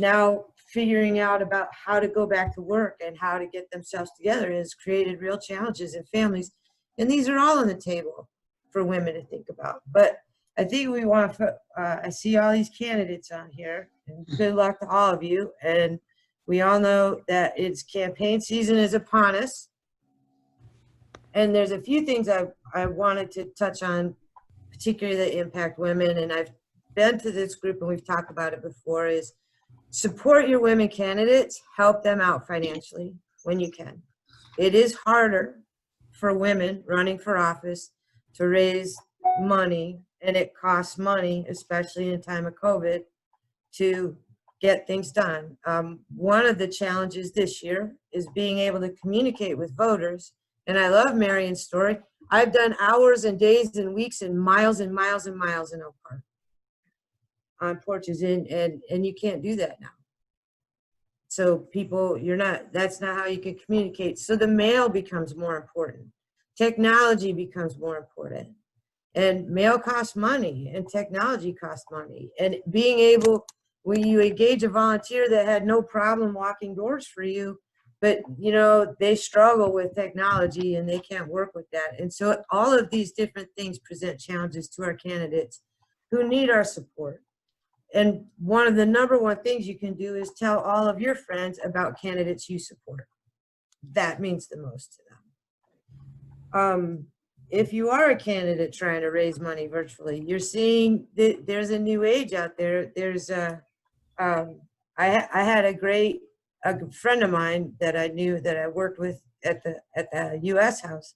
now figuring out about how to go back to work and how to get themselves together has created real challenges in families. And these are all on the table for women to think about. But I think we want to, I see all these candidates on here, and good luck to all of you. And we all know that it's campaign season is upon us. And there's a few things I wanted to touch on, particularly that impact women. And I've been to this group and we've talked about it before, is support your women candidates, help them out financially when you can. It is harder for women running for office to raise money, and it costs money, especially in a time of COVID, to get things done. One of the challenges this year is being able to communicate with voters. And I love Marion's story. I've done hours and days and weeks and miles and miles and miles in Oak Park on porches, and you can't do that now. So people, that's not how you can communicate. So the mail becomes more important. Technology becomes more important. And mail costs money, and technology costs money. And being able, when you engage a volunteer that had no problem walking doors for you, but they struggle with technology and they can't work with that. And so all of these different things present challenges to our candidates who need our support. And one of the number one things you can do is tell all of your friends about candidates you support. That means the most to them. If you are a candidate trying to raise money virtually, you're seeing that there's a new age out there. There's I had a friend of mine that I knew that I worked with at the U.S. House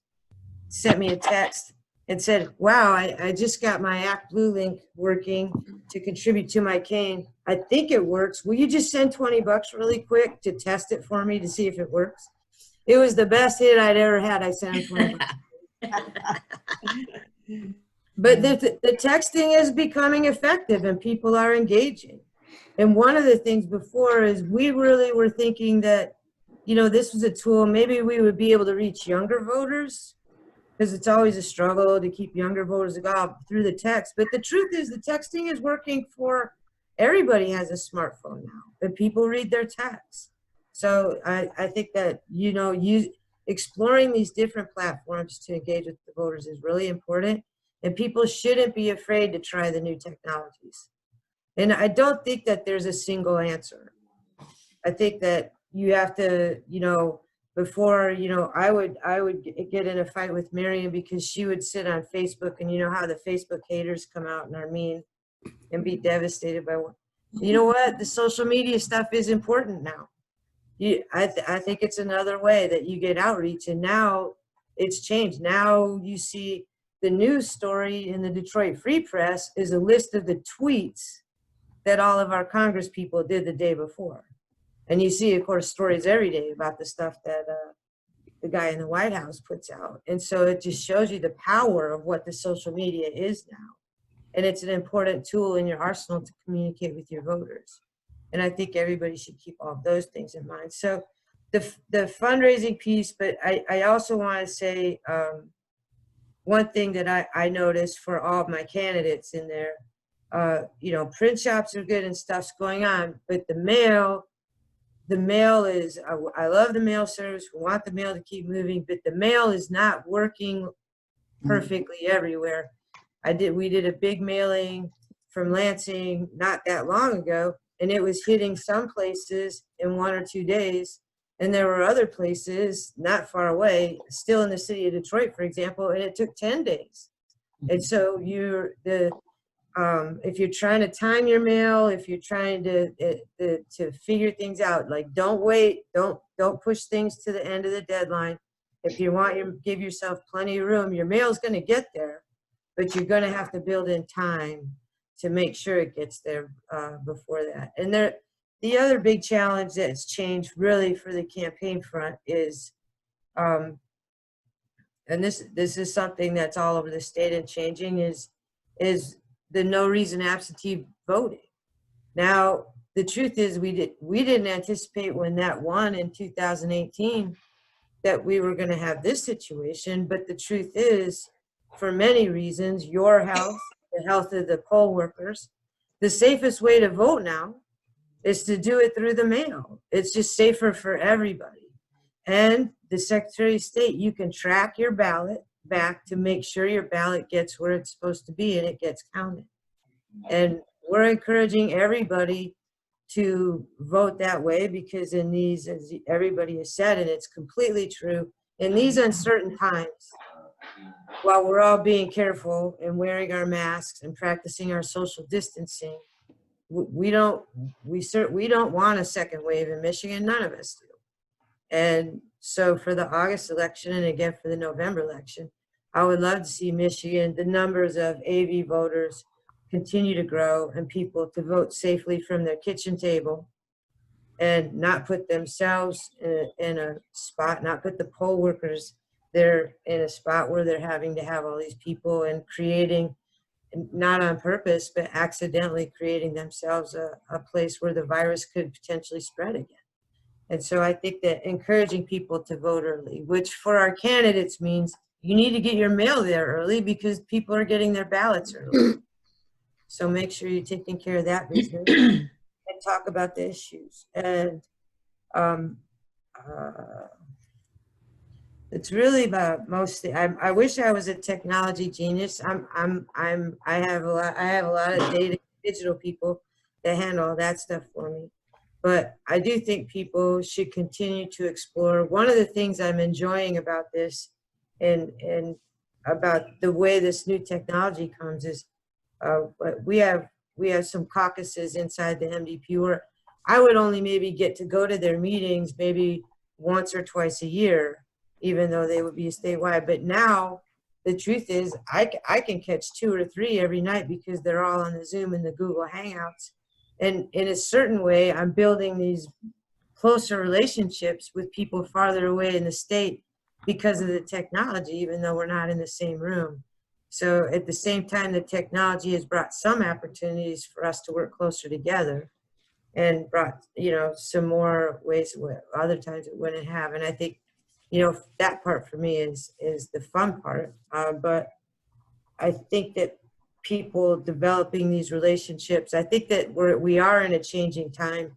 sent me a text, and said, wow, I just got my Act Blue link working to contribute to my cane. I think it works. Will you just send $20 really quick to test it for me to see if it works? It was the best hit I'd ever had. I sent him $20. But the texting is becoming effective and people are engaging. And one of the things before is we really were thinking that, you know, this was a tool, maybe we would be able to reach younger voters, because it's always a struggle to keep younger voters to go out through the text. But the truth is the texting is working for everybody. Has a smartphone now and people read their texts. So I think that, you know, exploring these different platforms to engage with the voters is really important. And people shouldn't be afraid to try the new technologies. And I don't think that there's a single answer. I think that you have to, you know, before, you know, I would get in a fight with Marion because she would sit on Facebook, and you know how the Facebook haters come out and are mean and be devastated by what, you know what, the social media stuff is important now. I think it's another way that you get outreach, and now it's changed. Now you see the news story in the Detroit Free Press is a list of the tweets that all of our Congress people did the day before. And you see, of course, stories every day about the stuff that the guy in the White House puts out. And so it just shows you the power of what the social media is now. And it's an important tool in your arsenal to communicate with your voters. And I think everybody should keep all of those things in mind. So the fundraising piece, but I also want to say one thing that I noticed for all of my candidates in there, you know, print shops are good and stuff's going on, but the mail is, I love the mail service. We want the mail to keep moving, but the mail is not working perfectly everywhere. We did a big mailing from Lansing not that long ago, and it was hitting some places in 1 or 2 days. And there were other places not far away, still in the city of Detroit, for example, and it took 10 days. And so if you're trying to time your mail, if you're trying to figure things out, like don't wait, don't push things to the end of the deadline. If you want, give yourself plenty of room. Your mail's going to get there, but you're going to have to build in time to make sure it gets there before that. And the other big challenge that's changed really for the campaign front is, and this is something that's all over the state and changing, is the no reason absentee voting. Now, the truth is we didn't anticipate when that won in 2018 that we were going to have this situation, but the truth is, for many reasons, your health, the health of the poll workers, the safest way to vote now is to do it through the mail. It's just safer for everybody. And the Secretary of State, you can track your ballot back to make sure your ballot gets where it's supposed to be and it gets counted. And we're encouraging everybody to vote that way, because in these, as everybody has said, and it's completely true, in these uncertain times, while we're all being careful and wearing our masks and practicing our social distancing, we don't want a second wave in Michigan. None of us do. And so for the August election, and again for the November election, I would love to see Michigan, the numbers of AV voters continue to grow, and people to vote safely from their kitchen table and not put themselves in a spot, not put the poll workers there in a spot where they're having to have all these people and creating, not on purpose, but accidentally creating themselves a place where the virus could potentially spread again. And so I think that encouraging people to vote early, which for our candidates means you need to get your mail there early because people are getting their ballots early. So make sure you're taking care of that business and talk about the issues. And it's really about mostly, I wish I was a technology genius. I have a lot of data, digital people that handle all that stuff for me. But I do think people should continue to explore. One of the things I'm enjoying about this and about the way this new technology comes is we have some caucuses inside the MDP where I would only maybe get to go to their meetings maybe once or twice a year, even though they would be statewide. But now the truth is I can catch 2 or 3 every night because they're all on the Zoom and the Google Hangouts. And in a certain way, I'm building these closer relationships with people farther away in the state because of the technology, even though we're not in the same room. So at the same time, the technology has brought some opportunities for us to work closer together, and brought, some more ways where other times it wouldn't have. And I think, that part for me is the fun part. But I think that people developing these relationships, I think that we are in a changing time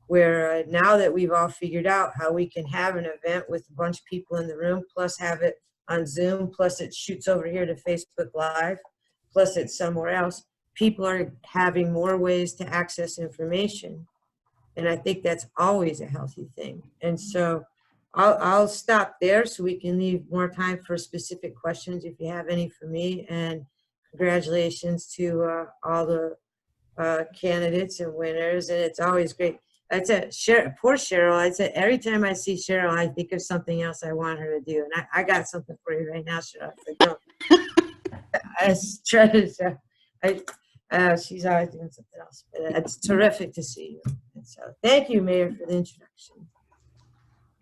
where now that we've all figured out how we can have an event with a bunch of people in the room, plus have it on Zoom, plus it shoots over here to Facebook Live, plus it's somewhere else, people are having more ways to access information. And I think that's always a healthy thing. And so I'll stop there so we can leave more time for specific questions if you have any for me. And congratulations to all the candidates and winners. And it's always great. I'd say, poor Cheryl, I'd say every time I see Cheryl, I think of something else I want her to do. And I got something for you right now, Cheryl. So I try to, she's always doing something else. But it's terrific to see you. And so thank you, Mayor, for the introduction.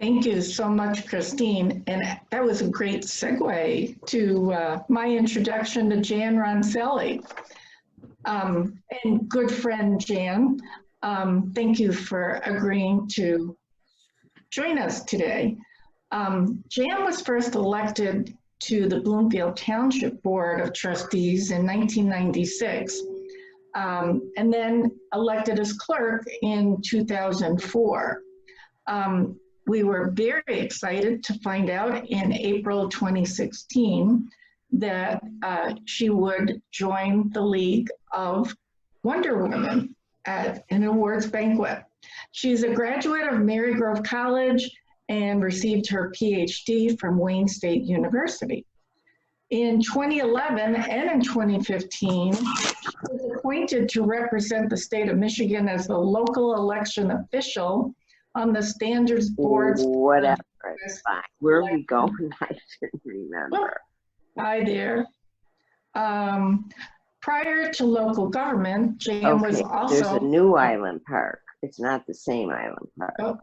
Thank you so much, Christine. And that was a great segue to my introduction to Jan Roncelli. And good friend Jan, thank you for agreeing to join us today. Jan was first elected to the Bloomfield Township Board of Trustees in 1996, and then elected as clerk in 2004. We were very excited to find out in April 2016 that she would join the League of Wonder Women at an awards banquet. She's a graduate of Marygrove College and received her PhD from Wayne State University. In 2011 and in 2015, she was appointed to represent the state of Michigan as the local election official on the Standards Board. Whatever, it's fine. Where are we going? I didn't remember. Hi there. Prior to local government, Jan was also— there's a new Island Park. It's not the same Island Park. Oh,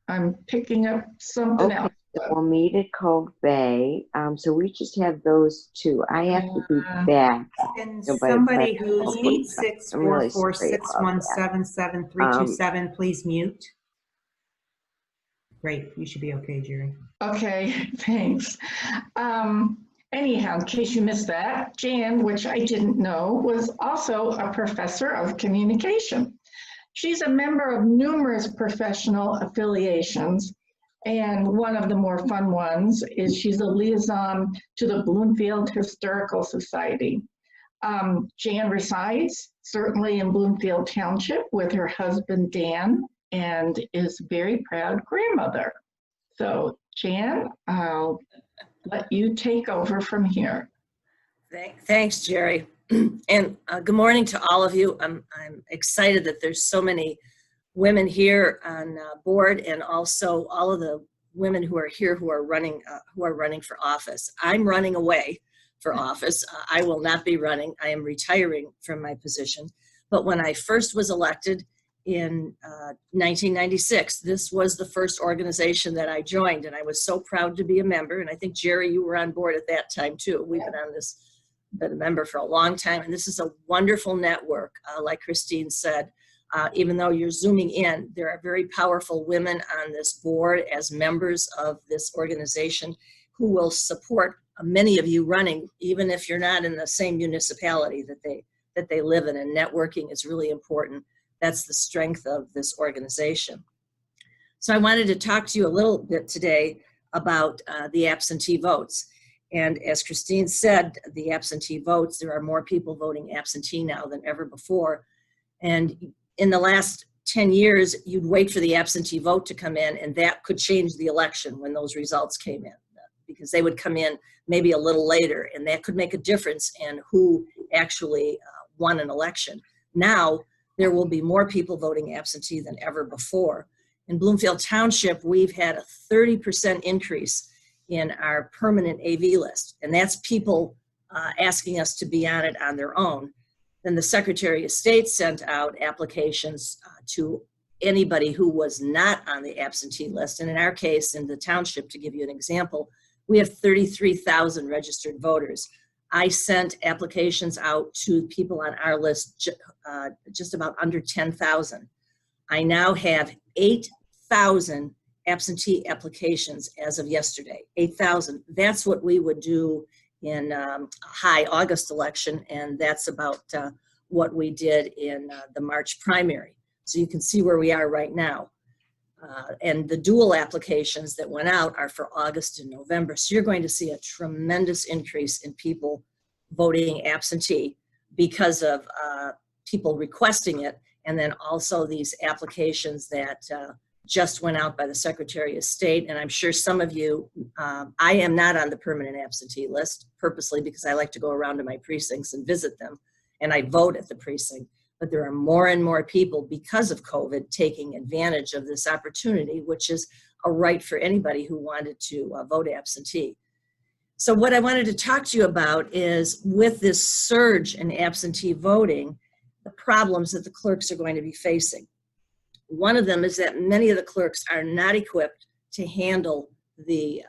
I'm picking up something else. So we'll meet at Cove Bay. So we just have those two. I have to be back. And So somebody by- who's I'm really sorry about that. 86446177327, please mute. Great, you should be okay, Jerry. Okay, thanks. Anyhow, in case you missed that, Jan, which I didn't know, was also a professor of communication. She's a member of numerous professional affiliations, and one of the more fun ones is she's a liaison to the Bloomfield Historical Society. Jan resides certainly in Bloomfield Township with her husband, Dan, and is a very proud grandmother. So Jan, I'll let you take over from here. Thanks, Jerry. And good morning to all of you. I'm excited that there's so many women here on board, and also all of the women who are here who are running for office. I'm running away for office. I will not be running. I am retiring from my position. But when I first was elected in 1996, this was the first organization that I joined, and I was so proud to be a member. And I think, Jerry, you were on board at that time too. We've been a member for a long time, and this is a wonderful network. Like Christine said, even though you're zooming in, there are very powerful women on this board as members of this organization who will support many of you running, even if you're not in the same municipality that they live in. And networking is really important. That's the strength of this organization. So I wanted to talk to you a little bit today about the absentee votes. And as Christine said, the absentee votes, there are more people voting absentee now than ever before. And in the last 10 years, you'd wait for the absentee vote to come in, and that could change the election when those results came in, because they would come in maybe a little later, and that could make a difference in who actually won an election. Now, there will be more people voting absentee than ever before. In Bloomfield Township, we've had a 30% increase in our permanent AV list, and that's people asking us to be on it on their own. Then the Secretary of State sent out applications to anybody who was not on the absentee list. And in our case, in the township, to give you an example, we have 33,000 registered voters. I sent applications out to people on our list just about under 10,000. I now have 8,000 absentee applications as of yesterday, 8,000. That's what we would do in a high August election, and that's about what we did in the March primary. So you can see where we are right now. And the dual applications that went out are for August and November. So you're going to see a tremendous increase in people voting absentee because of people requesting it, and then also these applications that just went out by the Secretary of State. And I'm sure some of you, I am not on the permanent absentee list purposely because I like to go around to my precincts and visit them, and I vote at the precinct. But there are more and more people, because of COVID, taking advantage of this opportunity, which is a right for anybody who wanted to vote absentee. So what I wanted to talk to you about is, with this surge in absentee voting, the problems that the clerks are going to be facing. One of them is that many of the clerks are not equipped to handle the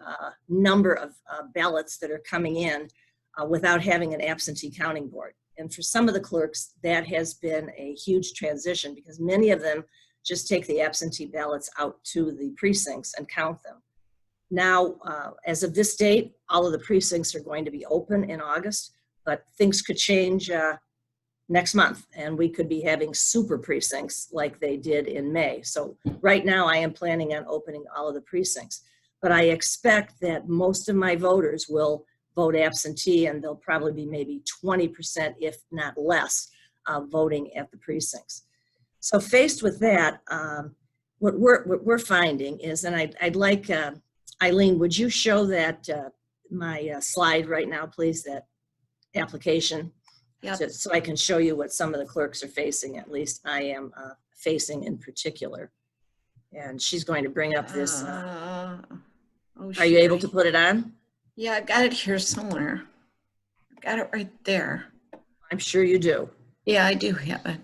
number of ballots that are coming in without having an absentee counting board. And for some of the clerks, that has been a huge transition because many of them just take the absentee ballots out to the precincts and count them. Now, as of this date, all of the precincts are going to be open in August, but things could change next month, and we could be having super precincts like they did in May. So right now I am planning on opening all of the precincts, but I expect that most of my voters will vote absentee, and there'll probably be maybe 20%, if not less, voting at the precincts. So faced with that, what we're finding is, and I'd like, Eileen, would you show that, my slide right now, please, that application? Yep. Just so I can show you what some of the clerks are facing, at least I am facing in particular. And she's going to bring up this. Are you able to put it on? Yeah, I've got it here somewhere. I've got it right there. I'm sure you do. Yeah, I do have it.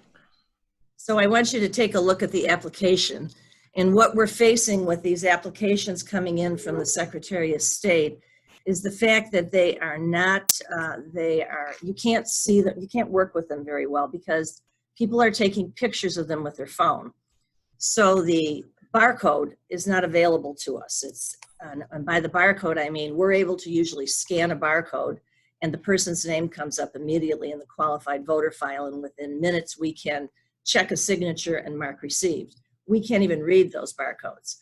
So I want you to take a look at the application. And what we're facing with these applications coming in from the Secretary of State is the fact that they are not, you can't see them, you can't work with them very well because people are taking pictures of them with their phone. So the barcode is not available to us. It's, and by the barcode, I mean, we're able to usually scan a barcode and the person's name comes up immediately in the qualified voter file, and within minutes we can check a signature and mark received. We can't even read those barcodes.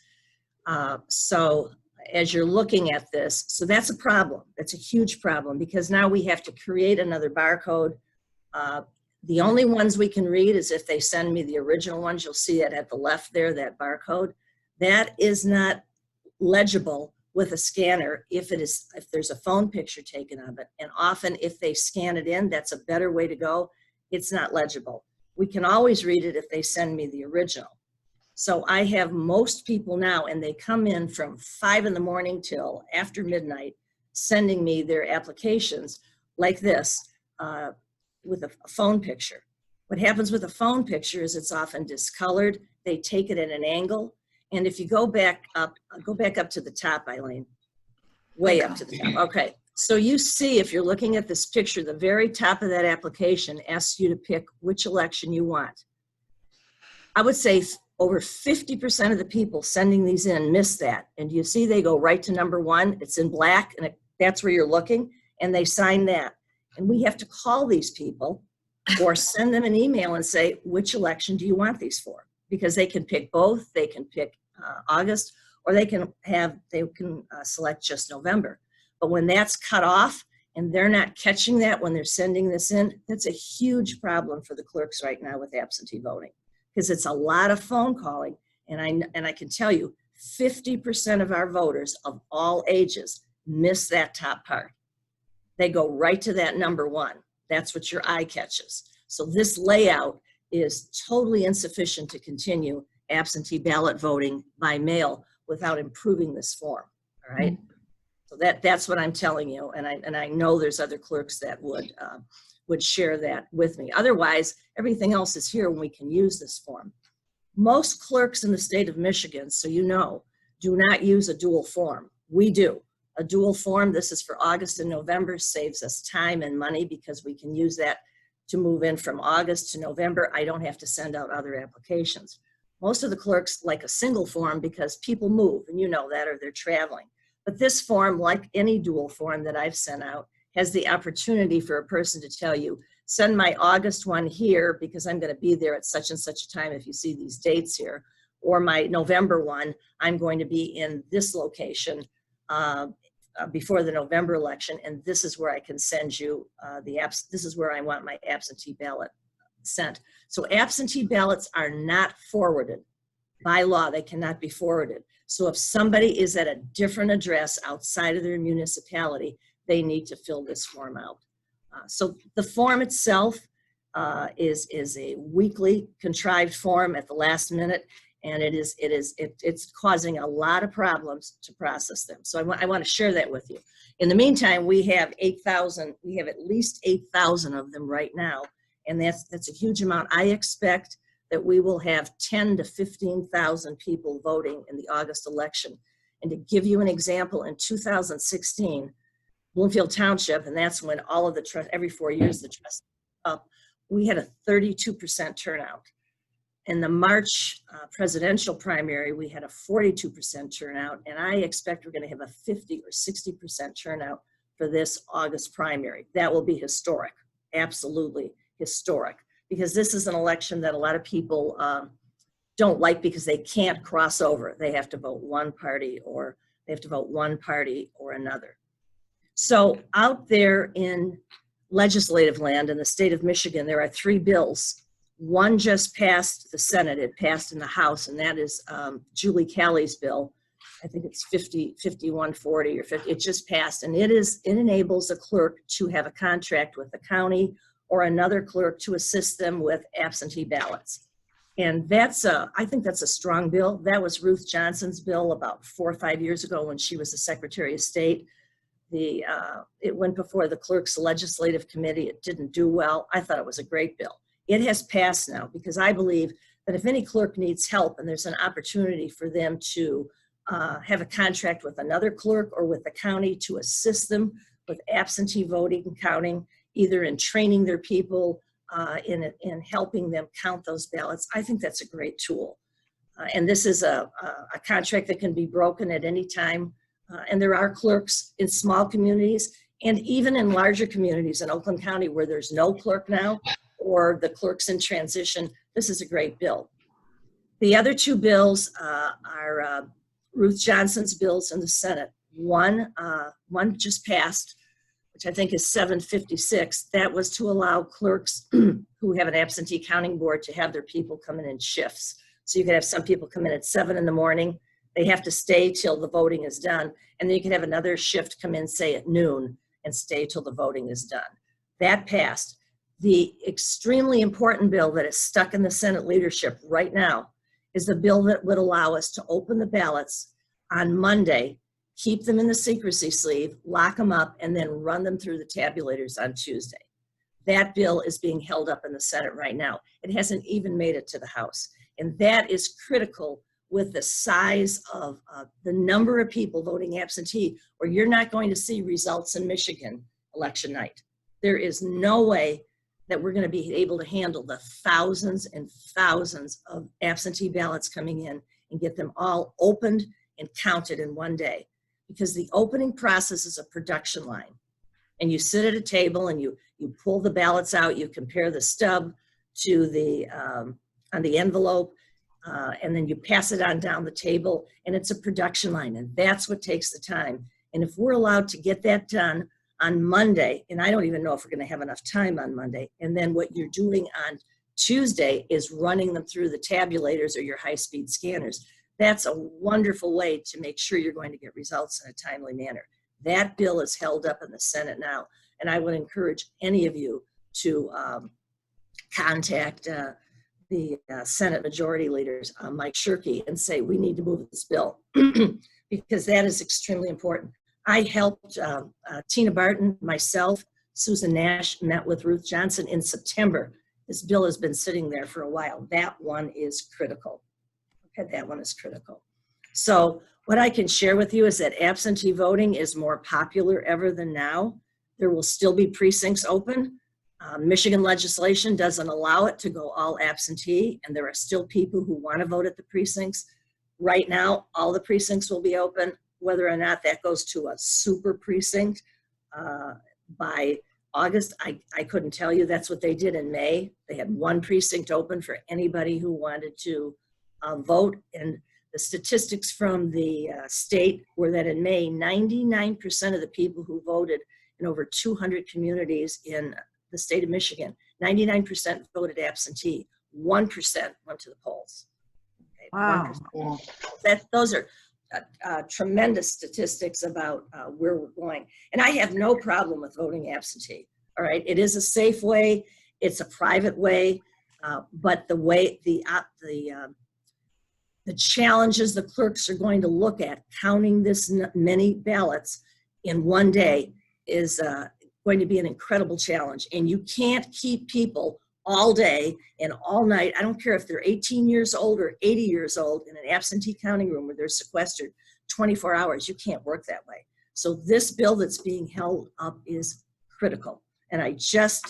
So as you're looking at this, so that's a problem. That's a huge problem because now we have to create another barcode. The only ones we can read is if they send me the original ones. You'll see it at the left there, that barcode. That is not legible with a scanner if there's a phone picture taken of it. And often if they scan it in, that's a better way to go. It's not legible. We can always read it if they send me the original. So I have most people now, and they come in from 5 in the morning till after midnight, sending me their applications like this with a phone picture. What happens with a phone picture is it's often discolored. They take it at an angle. And if you go back up to the top, Eileen, way up to the top. Okay, so you see, if you're looking at this picture, the very top of that application asks you to pick which election you want. I would say over 50% of the people sending these in miss that. And you see they go right to number 1. It's in black, and that's where you're looking, and they sign that. And we have to call these people or send them an email and say, which election do you want these for? Because they can pick both. They can pick August, or they can select just November. But when that's cut off and they're not catching that when they're sending this in, that's a huge problem for the clerks right now with absentee voting. Because it's a lot of phone calling, and I can tell you, 50% of our voters of all ages miss that top part. They go right to that number 1. That's what your eye catches. So this layout is totally insufficient to continue absentee ballot voting by mail without improving this form, all right? So that's what I'm telling you, and I know there's other clerks that would share that with me. Otherwise, everything else is here when we can use this form. Most clerks in the state of Michigan, so you know, do not use a dual form. We do. A dual form, this is for August and November, saves us time and money because we can use that to move in from August to November. I don't have to send out other applications. Most of the clerks like a single form because people move, and you know that, or they're traveling. But this form, like any dual form that I've sent out, has the opportunity for a person to tell you, send my August one here because I'm going to be there at such and such a time if you see these dates here, or my November one, I'm going to be in this location before the November election, and this is where I can send you this is where I want my absentee ballot sent. So absentee ballots are not forwarded. By law, they cannot be forwarded. So if somebody is at a different address outside of their municipality, they need to fill this form out. So the form itself is a weekly contrived form at the last minute, and it's causing a lot of problems to process them. So I want to share that with you. In the meantime, we have at least 8,000 of them right now, and that's a huge amount. I expect that we will have 10 to 15,000 people voting in the August election. And to give you an example, in 2016, Bloomfield Township, and that's when all of the trust, every 4 years the trust up, we had a 32% turnout. In the March presidential primary, we had a 42% turnout, and I expect we're going to have a 50 or 60% turnout for this August primary. That will be historic, absolutely historic, because this is an election that a lot of people don't like because they can't cross over. They have to vote one party or another. So out there in legislative land in the state of Michigan, there are 3 bills. One just passed the Senate. It passed in the House, and that is Julie Callie's bill. I think it's 5140 or 50. It just passed, and it enables a clerk to have a contract with the county or another clerk to assist them with absentee ballots. And I think that's a strong bill. That was Ruth Johnson's bill about 4 or 5 years ago when she was the Secretary of State. It went before the clerk's legislative committee. It didn't do well. I thought it was a great bill. It has passed now because I believe that if any clerk needs help and there's an opportunity for them to have a contract with another clerk or with the county to assist them with absentee voting and counting, either in training their people, in helping them count those ballots, I think that's a great tool. And this is a contract that can be broken at any time. And there are clerks in small communities and even in larger communities in Oakland County where there's no clerk now or the clerk's in transition. This is a great bill. The other 2 bills are Ruth Johnson's bills in the Senate. One just passed, which I think is 756. That was to allow clerks who have an absentee counting board to have their people come in shifts. So you could have some people come in at 7 in the morning. They have to stay till the voting is done. And then you can have another shift come in, say at noon, and stay till the voting is done. That passed. The extremely important bill that is stuck in the Senate leadership right now is the bill that would allow us to open the ballots on Monday, keep them in the secrecy sleeve, lock them up, and then run them through the tabulators on Tuesday. That bill is being held up in the Senate right now. It hasn't even made it to the House. And that is critical with the size of the number of people voting absentee, or you're not going to see results in Michigan election night. There is no way that we're going to be able to handle the thousands and thousands of absentee ballots coming in and get them all opened and counted in one day. Because the opening process is a production line. And you sit at a table and you pull the ballots out, you compare the stub to on the envelope, and then you pass it on down the table, and it's a production line, and that's what takes the time. And if we're allowed to get that done on Monday, and I don't even know if we're going to have enough time on Monday, and then what you're doing on Tuesday is running them through the tabulators or your high-speed scanners. That's a wonderful way to make sure you're going to get results in a timely manner. That bill is held up in the Senate now, and I would encourage any of you to contact the Senate Majority Leaders, Mike Shirkey, and say we need to move this bill because that is extremely important. I helped Tina Barton, myself, Susan Nash met with Ruth Johnson in September. This bill has been sitting there for a while. That one is critical. Okay, that one is critical. So what I can share with you is that absentee voting is more popular ever than now. There will still be precincts open. Michigan legislation doesn't allow it to go all absentee, and there are still people who want to vote at the precincts. Right now, all the precincts will be open. Whether or not that goes to a super precinct by August, I couldn't tell you. That's what they did in May. They had one precinct open for anybody who wanted to vote. And the statistics from the state were that in May, 99% of the people who voted in over 200 communities in the state of Michigan, 99% voted absentee. 1% went to the polls. Okay, Wow. 1%. Those are tremendous statistics about where we're going. And I have no problem with voting absentee. All right, it is a safe way. It's a private way, but the way the challenges the clerks are going to look at counting this many ballots in one day is going to be an incredible challenge. And you can't keep people all day and all night. I don't care if they're 18 years old or 80 years old in an absentee counting room where they're sequestered 24 hours. You can't work that way. So this bill that's being held up is critical. And I just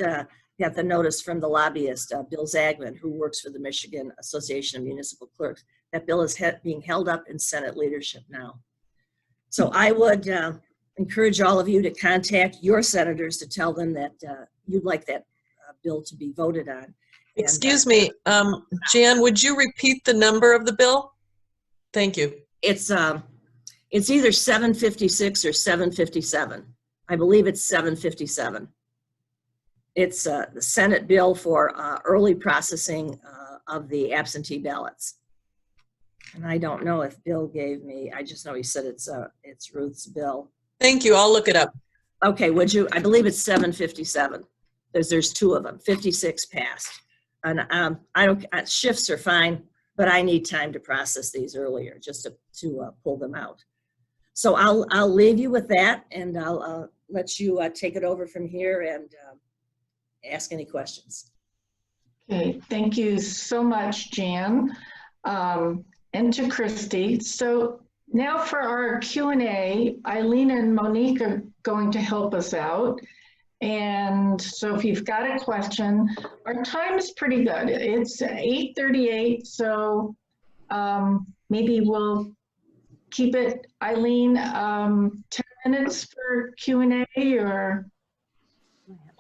got the notice from the lobbyist, Bill Zagman, who works for the Michigan Association of Municipal Clerks. That bill is being held up in Senate leadership now. So I would encourage all of you to contact your senators to tell them that you'd like that bill to be voted on. Excuse me, Jan, would you repeat the number of the bill? Thank you. It's either 756 or 757. I believe it's 757. It's the Senate bill for early processing of the absentee ballots. And I don't know if Bill gave me, I just know he said it's Ruth's bill. Thank you, I'll look it up. Okay, would you, I believe it's 757. There's two of them, 56 passed. And I don't, shifts are fine, but I need time to process these earlier just to pull them out. So I'll leave you with that, and I'll let you take it over from here and ask any questions. Okay, thank you so much, Jan, and to Christy. So now for our Q&A, Eileen and Monique are going to help us out. And so if you've got a question, our time is pretty good. It's 8:38, so maybe we'll keep it, Eileen, 10 minutes for Q&A, or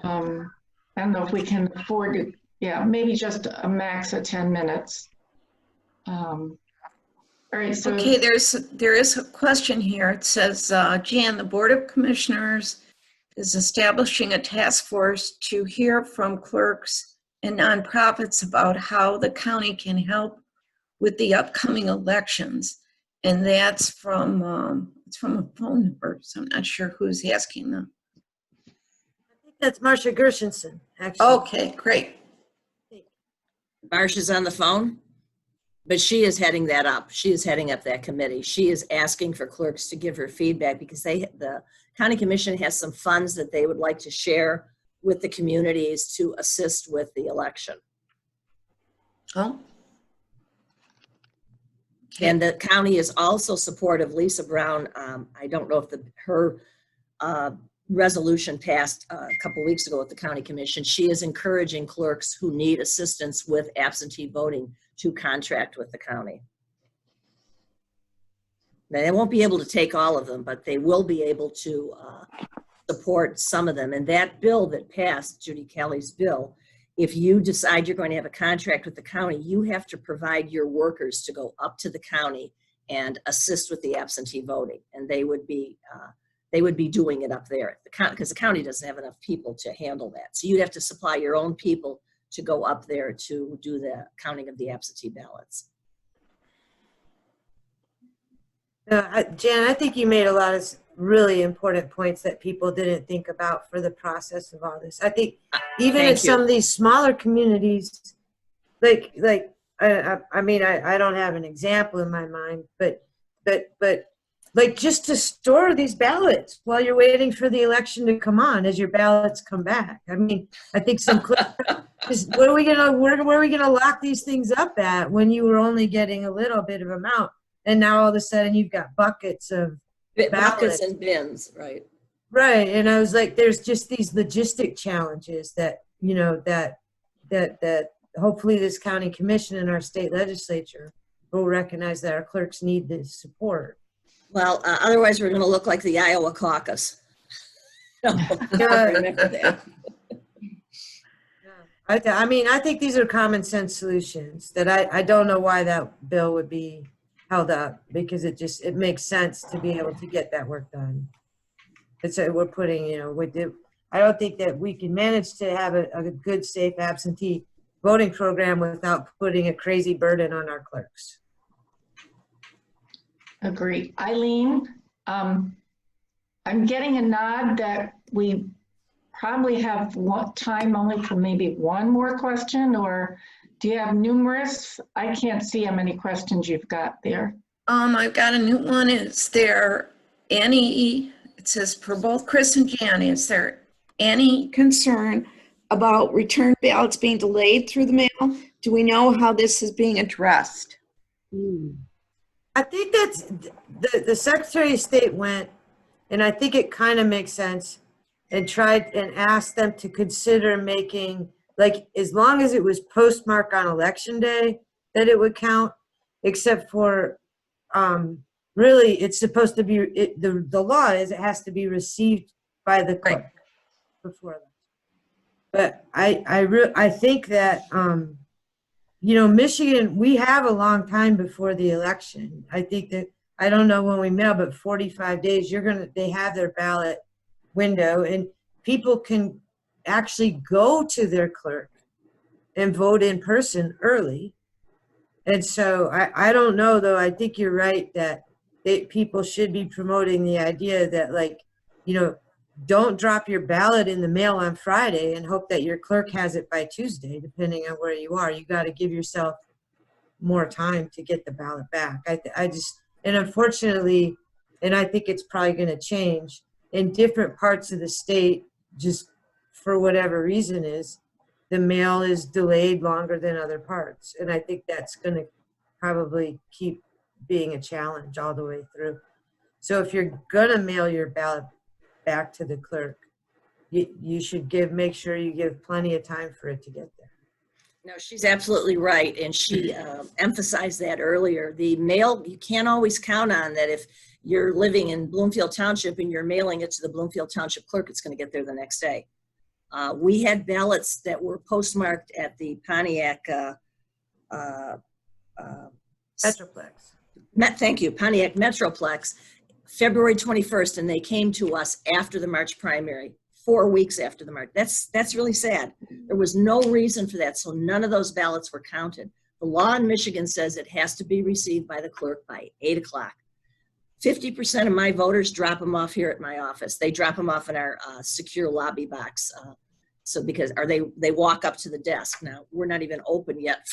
I don't know if we can afford it. Yeah, maybe just a max of 10 minutes. All right, so. Okay, there is a question here. It says, Jan, the Board of Commissioners is establishing a task force to hear from clerks and nonprofits about how the county can help with the upcoming elections. And that's from, it's from a phone number, so I'm not sure who's asking them. I think that's Marcia Gershenson, actually. Okay, great. Marcia's on the phone, but she is heading that up. She is heading up that committee. She is asking for clerks to give her feedback because the County Commission has some funds that they would like to share with the communities to assist with the election. Oh. Okay. And the county is also supportive. Lisa Brown, I don't know if her resolution passed a couple weeks ago at the County Commission. She is encouraging clerks who need assistance with absentee voting to contract with the county. Now, they won't be able to take all of them, but they will be able to support some of them. And that bill that passed, Judy Kelly's bill, if you decide you're going to have a contract with the county, you have to provide your workers to go up to the county and assist with the absentee voting. And they would be doing it up there because the county doesn't have enough people to handle that. So you'd have to supply your own people to go up there to do the counting of the absentee ballots. Jan, I think you made a lot of really important points that people didn't think about for the process of all this. I think even in some of these smaller communities, I mean, I don't have an example in my mind, but like just to store these ballots while you're waiting for the election to come on as your ballots come back. I mean, I think some where are we gonna lock these things up at when you were only getting a little bit of amount, and now all of a sudden you've got buckets of Buckets and bins, right? Right, and I was like, there's just these logistic challenges that, you know, that hopefully this county commission and our state legislature will recognize that our clerks need this support. Well, otherwise we're going to look like the Iowa caucus. Remember that. I mean, I think these are common sense solutions that I don't know why that bill would be held up, because it makes sense to be able to get that work done. It's we're putting, you know, I don't think that we can manage to have a good, safe absentee voting program without putting a crazy burden on our clerks. Agree. Eileen, I'm getting a nod that we probably have time only for maybe one more question, or do you have numerous? I can't see how many questions you've got there. I've got a new one. Is there any, it says for both Chris and Jan, is there any concern about return ballots being delayed through the mail? Do we know how this is being addressed? I think that's, the Secretary of State went, and I think it kind of makes sense, and tried and asked them to consider making, like, as long as it was postmarked on election day, that it would count, except for, really, it's supposed to be, the law is it has to be received by the clerk before that. But I think that, you know, Michigan, we have a long time before the election. I think that, I don't know when we mail, but 45 days, they have their ballot window, and people can actually go to their clerk and vote in person early. And so I don't know, though. I think you're right that people should be promoting the idea that, like, you know, don't drop your ballot in the mail on Friday and hope that your clerk has it by Tuesday, depending on where you are. You got to give yourself more time to get the ballot back. And unfortunately, and I think it's probably going to change in different parts of the state, just for whatever reason is, the mail is delayed longer than other parts. And I think that's going to probably keep being a challenge all the way through. So if you're going to mail your ballot back to the clerk, you should make sure you give plenty of time for it to get there. No, she's absolutely right, and she emphasized that earlier. The mail, you can't always count on that. If you're living in Bloomfield Township and you're mailing it to the Bloomfield Township clerk, it's going to get there the next day. We had ballots that were postmarked at the Pontiac Metroplex. Thank you, Pontiac Metroplex, February 21st, and they came to us after the March primary, 4 weeks after the March. That's really sad. There was no reason for that, so none of those ballots were counted. The law in Michigan says it has to be received by the clerk by 8 o'clock. 50% of my voters drop them off here at my office. They drop them off in our secure lobby box. They walk up to the desk. Now, we're not even open yet,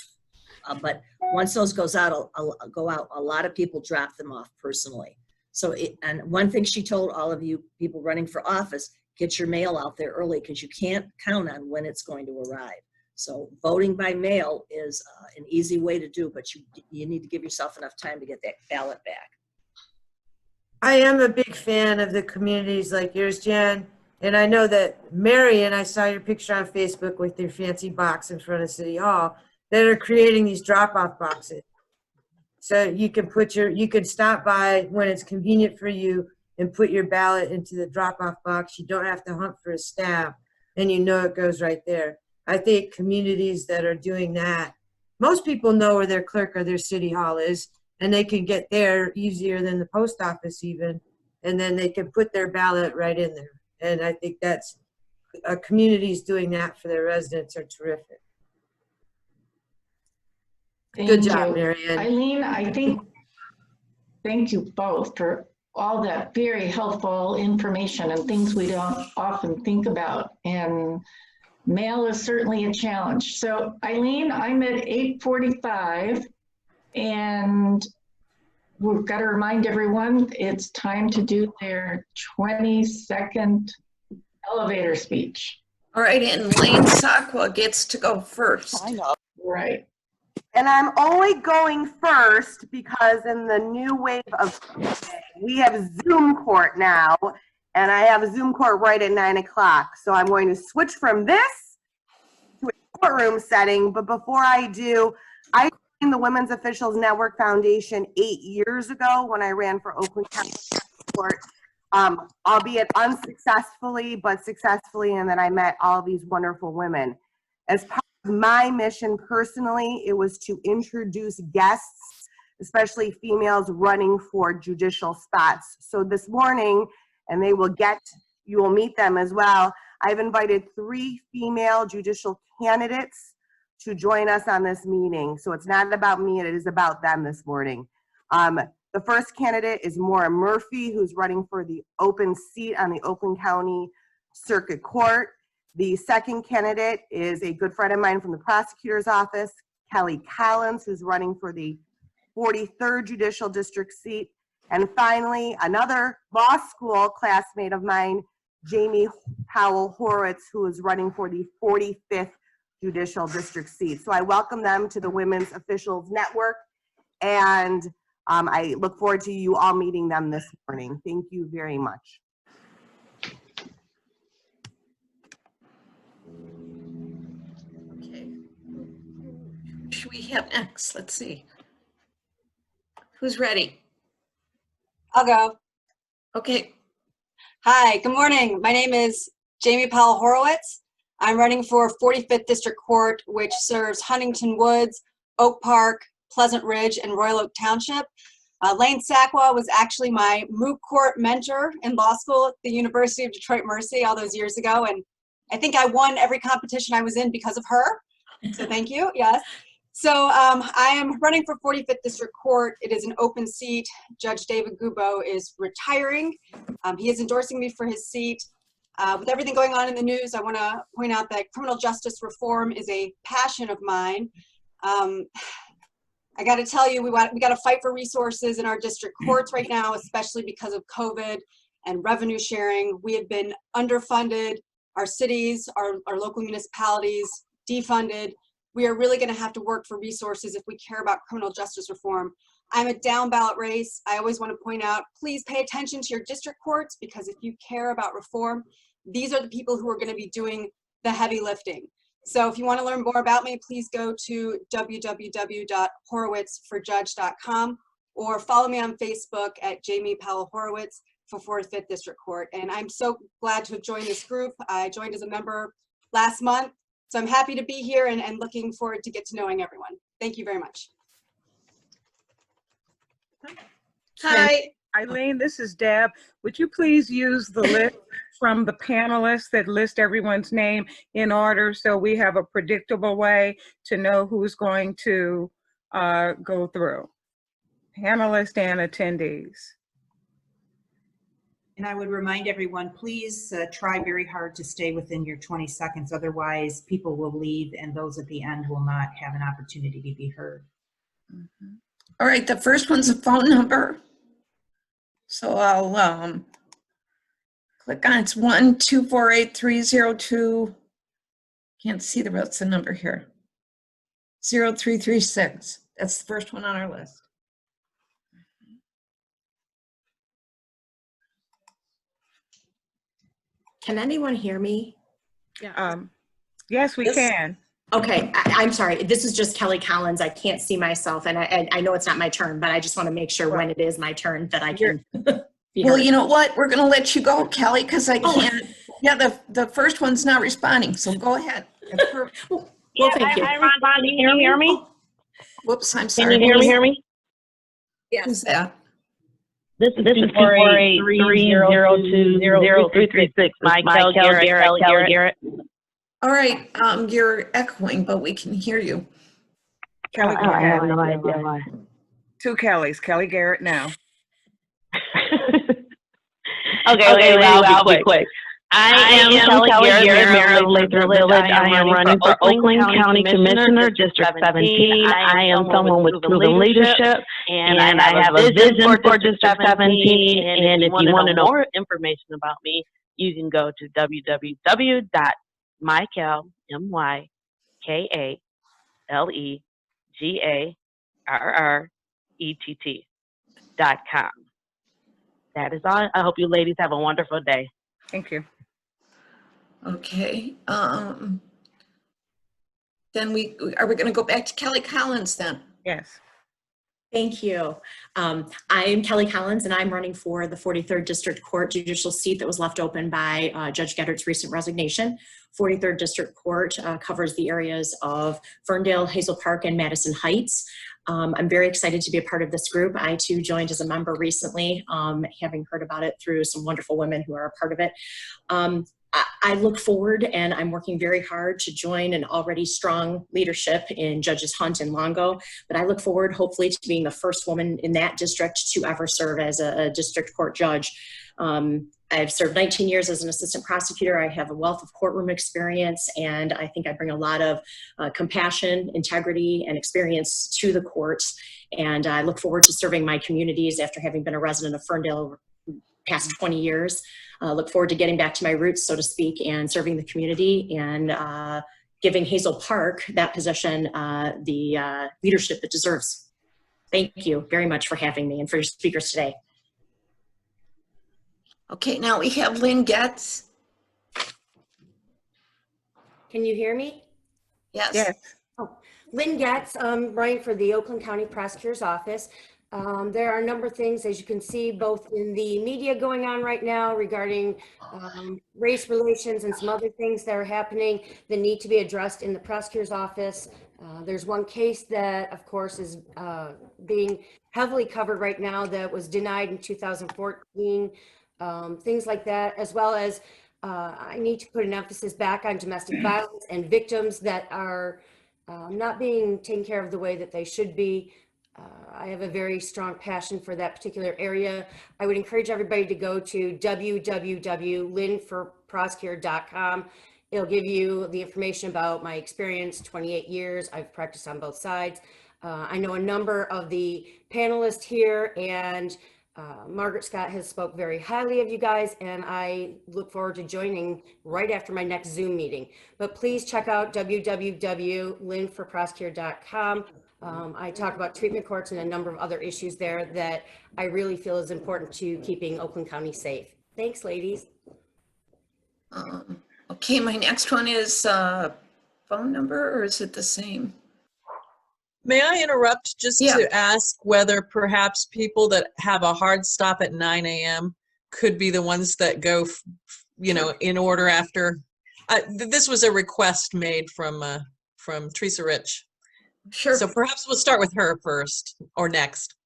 but once those go out, a lot of people drop them off personally. So, and one thing she told all of you people running for office, get your mail out there early, because you can't count on when it's going to arrive. So voting by mail is an easy way to do, but you need to give yourself enough time to get that ballot back. I am a big fan of the communities like yours, Jan. And I know that Mary, and I saw your picture on Facebook with your fancy box in front of City Hall, that are creating these drop-off boxes. So you can stop by when it's convenient for you and put your ballot into the drop-off box. You don't have to hunt for a stamp, and you know it goes right there. I think communities that are doing that, most people know where their clerk or their city hall is, and they can get there easier than the post office even, and then they can put their ballot right in there. And I think that's, communities doing that for their residents are terrific. Good job, Marianne. Eileen, thank you both for all that very helpful information and things we don't often think about. And mail is certainly a challenge. So Eileen, I'm at 8:45, and we've got to remind everyone, it's time to do their 20-second elevator speech. All right, and Lane Sakwa gets to go first. Right. And I'm only going first because in the new wave of we have Zoom court now, and I have a Zoom court right at 9 o'clock. So I'm going to switch from this to a courtroom setting. But before I do, I joined the Women's Officials Network Foundation 8 years ago when I ran for Oakland County Court, albeit unsuccessfully, but successfully, and then I met all these wonderful women. As part of my mission personally, it was to introduce guests, especially females running for judicial spots. So this morning, and you will meet them as well, I've invited 3 female judicial candidates to join us on this meeting. So it's not about me, it is about them this morning. The first candidate is Maura Murphy, who's running for the open seat on the Oakland County Circuit Court. The second candidate is a good friend of mine from the prosecutor's office, Kelly Collins, who's running for the 43rd Judicial District seat. And finally, another law school classmate of mine, Jamie Powell Horowitz, who is running for the 45th Judicial District seat. So I welcome them to the Women's Officials Network, and I look forward to you all meeting them this morning. Thank you very much. Okay. Who should we have next? Let's see. Who's ready? I'll go. Okay. Hi, good morning. My name is Jamie Powell Horowitz. I'm running for 45th District Court, which serves Huntington Woods, Oak Park, Pleasant Ridge, and Royal Oak Township. Lane Sakwa was actually my moot court mentor in law school at the University of Detroit Mercy all those years ago, and I think I won every competition I was in because of her, so thank you, yes. So I am running for 45th District Court. It is an open seat. Judge David Gubo is retiring. He is endorsing me for his seat. With everything going on in the news, I want to point out that criminal justice reform is a passion of mine. I got to tell you, we got to fight for resources in our district courts right now, especially because of COVID and revenue sharing. We have been underfunded. Our cities, our local municipalities, defunded. We are really going to have to work for resources if we care about criminal justice reform. I'm a down ballot race. I always want to point out, please pay attention to your district courts, because if you care about reform, these are the people who are going to be doing the heavy lifting. So if you want to learn more about me, please go to www.horowitzforjudge.com or follow me on Facebook at Jamie Powell Horowitz for 45th District Court. And I'm so glad to have joined this group. I joined as a member last month. So I'm happy to be here and looking forward to get to knowing everyone. Thank you very much. Hi. Eileen, this is Deb. Would you please use the list from the panelists that list everyone's name in order so we have a predictable way to know who's going to go through? Panelists and attendees. And I would remind everyone, please try very hard to stay within your 20 seconds. Otherwise, people will leave and those at the end will not have an opportunity to be heard. Mm-hmm. All right, the first one's a phone number. So I'll click on it's 1-248-302. Can't see the rest of the number here. 0336. That's the first one on our list. Can anyone hear me? Yes, we can. Okay, I'm sorry. This is just Kelly Collins. I can't see myself, and I know it's not my turn, but I just want to make sure when it is my turn that I can. Well, you know what? We're going to let you go, Kelly, because I can't. Yeah, the first one's not responding, so go ahead. Well, thank you. I'm responding. Can you hear me? Whoops, I'm sorry. Can you hear me? Yes. Who's that? This is 248-302-0336. Michael Garrett. All right, you're echoing, but we can hear you. Kelly I have no idea why. Two Kellys, Kelly Garrett now. Okay, I'll be quick. I am Kelly Garrett, mayor of Lathrop Village. I am running for Oakland County Commissioner, District 17. I am someone with proven leadership, and I have a vision for District 17. And if you want to know more information about me, you can go to www.mykellegarrett.com. That is all. I hope you ladies have a wonderful day. Thank you. Okay. Then are we going to go back to Kelly Collins then? Yes. Thank you. I am Kelly Collins, and I'm running for the 43rd District Court judicial seat that was left open by Judge Geddert's recent resignation. 43rd District Court covers the areas of Ferndale, Hazel Park, and Madison Heights. I'm very excited to be a part of this group. I too joined as a member recently, having heard about it through some wonderful women who are a part of it. I look forward, and I'm working very hard to join an already strong leadership in Judges Hunt and Longo, but I look forward hopefully to being the first woman in that district to ever serve as a district court judge. I've served 19 years as an assistant prosecutor. I have a wealth of courtroom experience, and I think I bring a lot of compassion, integrity, and experience to the courts. And I look forward to serving my communities after having been a resident of Ferndale over the past 20 years. Look forward to getting back to my roots, so to speak, and serving the community and giving Hazel Park, that position, the leadership it deserves. Thank you very much for having me and for your speakers today. Okay, now we have Lynn Getz. Can you hear me? Yes. Yes. Oh, Lynn Getz, running for the Oakland County Prosecutor's Office. There are a number of things, as you can see, both in the media going on right now regarding race relations and some other things that are happening that need to be addressed in the prosecutor's office. There's one case that, of course, is being heavily covered right now that was denied in 2014, things like that, as well as I need to put an emphasis back on domestic violence and victims that are not being taken care of the way that they should be. I have a very strong passion for that particular area. I would encourage everybody to go to www.linforprosecutor.com. It'll give you the information about my experience, 28 years. I've practiced on both sides. I know a number of the panelists here, and Margaret Scott has spoke very highly of you guys, and I look forward to joining right after my next Zoom meeting. But please check out www.linforprosecutor.com. I talk about treatment courts and a number of other issues there that I really feel is important to keeping Oakland County safe. Thanks, ladies. Okay, my next one is phone number, or is it the same? May I interrupt just to ask whether perhaps people that have a hard stop at 9 a.m. could be the ones that go, in order after? This was a request made from Teresa Rich. Sure. So perhaps we'll start with her first or next.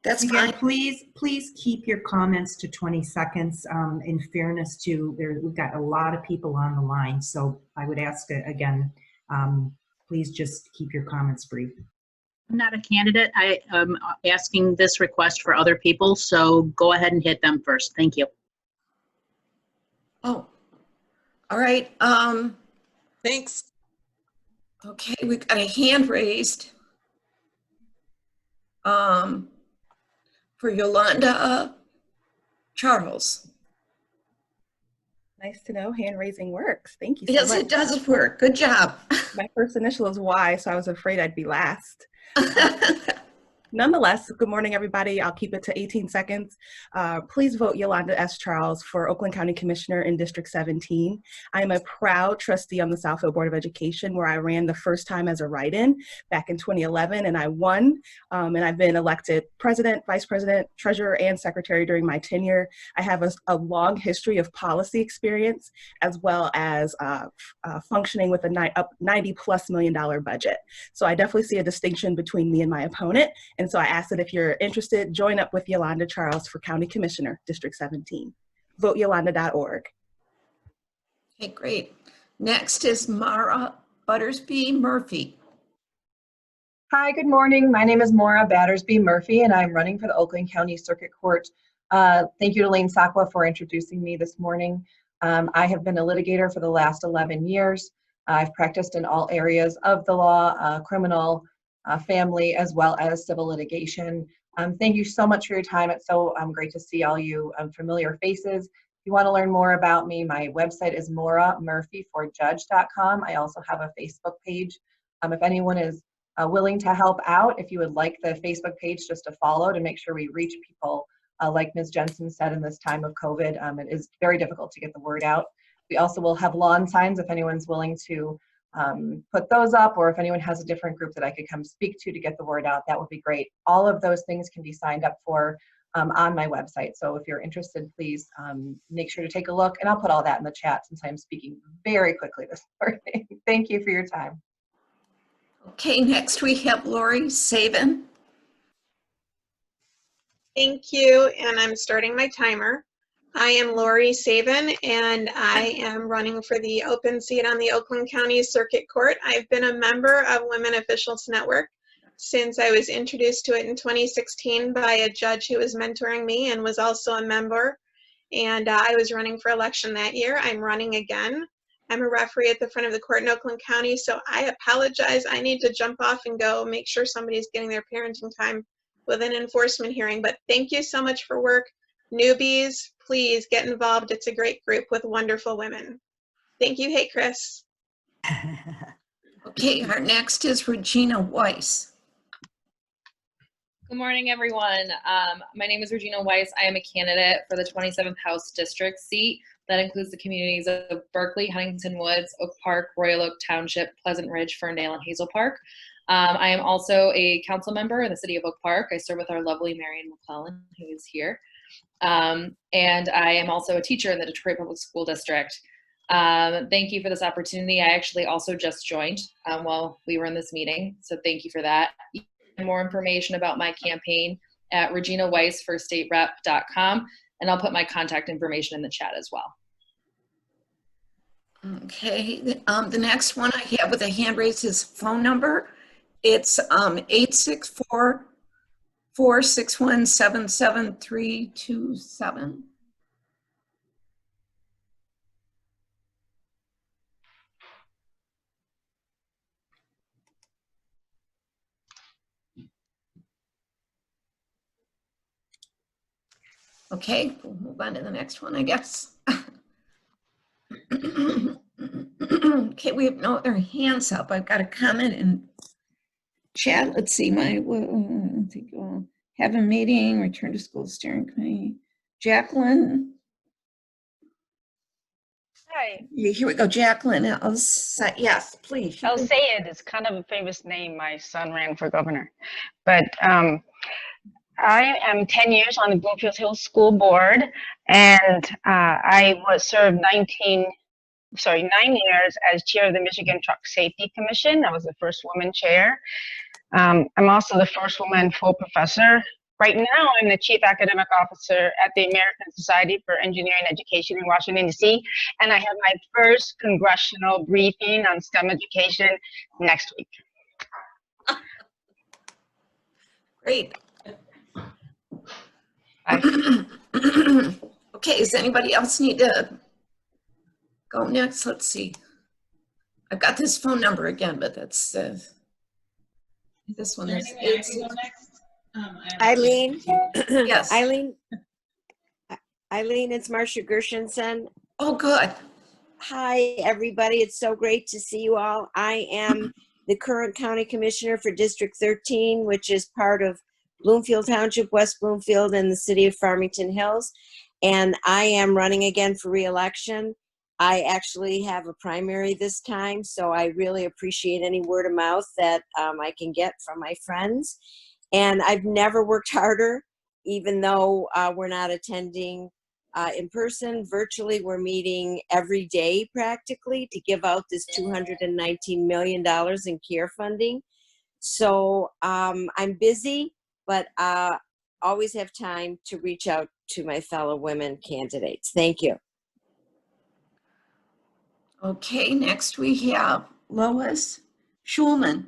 That's Again, fine. please keep your comments to 20 seconds. In fairness to, we've got a lot of people on the line, so I would ask again, please just keep your comments brief. I'm not a candidate. I am asking this request for other people, so go ahead and hit them first. Thank you. Oh, all right. Thanks. Okay, we've got a hand raised for Yolanda Charles. Nice to know hand raising works. Thank you so Yes, much. it does work. Good job. My first initial is Y, so I was afraid I'd be last. Nonetheless, good morning, everybody. I'll keep it to 18 seconds. Please vote Yolanda S. Charles for Oakland County Commissioner in District 17. I am a proud trustee on the Southfield Board of Education, where I ran the first time as a write-in back in 2011, and I won. And I've been elected president, vice president, treasurer, and secretary during my tenure. I have a long history of policy experience, as well as functioning with a $90+ million budget. So I definitely see a distinction between me and my opponent. And so I ask that if you're interested, join up with Yolanda Charles for County Commissioner, District 17. VoteYolanda.org. Okay, great. Next is Mara Buttersby Murphy. Hi, good morning. My name is Maura Battersby Murphy, and I'm running for the Oakland County Circuit Court. Thank you to Lane Sakwa for introducing me this morning. I have been a litigator for the last 11 years. I've practiced in all areas of the law, criminal, family, as well as civil litigation. Thank you so much for your time. It's so great to see all you familiar faces. If you want to learn more about me, my website is moramurphyforjudge.com. I also have a Facebook page. If anyone is willing to help out, if you would like the Facebook page just to follow to make sure we reach people, like Ms. Jensen said, in this time of COVID, it is very difficult to get the word out. We also will have lawn signs if anyone's willing to put those up, or if anyone has a different group that I could come speak to get the word out, that would be great. All of those things can be signed up for on my website. So if you're interested, please make sure to take a look, and I'll put all that in the chat since I'm speaking very quickly this morning. Thank you for your time. Okay, next we have Lori Saban. Thank you, and I'm starting my timer. I am Lori Saban, and I am running for the open seat on the Oakland County Circuit Court. I've been a member of Women Officials Network since I was introduced to it in 2016 by a judge who was mentoring me and was also a member. And I was running for election that year. I'm running again. I'm a referee at the front of the court in Oakland County, so I apologize. I need to jump off and go make sure somebody's getting their parenting time with an enforcement hearing. But thank you so much for work. Newbies, please get involved. It's a great group with wonderful women. Thank you. Hey, Chris. Okay, our next is Regina Weiss. Good morning, everyone. My name is Regina Weiss. I am a candidate for the 27th House District seat. That includes the communities of Berkeley, Huntington Woods, Oak Park, Royal Oak Township, Pleasant Ridge, Ferndale, and Hazel Park. I am also a council member in the city of Oak Park. I serve with our lovely Marion McClellan, who is here. And I am also a teacher in the Detroit Public School District. Thank you for this opportunity. I actually also just joined while we were in this meeting, so thank you for that. More information about my campaign at reginaweissforstaterep.com, and I'll put my contact information in the chat as well. Okay, the next one I have with a hand raised is phone number. It's 864-461-77327. Okay, we'll move on to the next one, I guess. Okay, we have no other hands up. I've got a comment in chat. Let's see, have a meeting, return to school steering committee. Jacqueline. Hi. Here we go, Jacqueline. Yes, please. I'll say it. It's kind of a famous name. My son ran for governor. But I am 10 years on the Bloomfield Hills School Board, and I served 9 years as chair of the Michigan Truck Safety Commission. I was the first woman chair. I'm also the first woman full professor. Right now, I'm the chief academic officer at the American Society for Engineering Education in Washington, D.C., and I have my first congressional briefing on STEM education next week. Great. Okay, does anybody else need to go next? Let's see. I've got this phone number again, but that's this one. Eileen? Yes. Eileen, it's Marcia Gershenson. Oh, good. Hi, everybody. It's so great to see you all. I am the current county commissioner for District 13, which is part of Bloomfield Township, West Bloomfield, and the city of Farmington Hills. And I am running again for re-election. I actually have a primary this time, so I really appreciate any word of mouth that I can get from my friends. And I've never worked harder, even though we're not attending in person. Virtually, we're meeting every day practically to give out this $219 million in CARE funding. So I'm busy, but always have time to reach out to my fellow women candidates. Thank you. Okay, next we have Lois Schulman.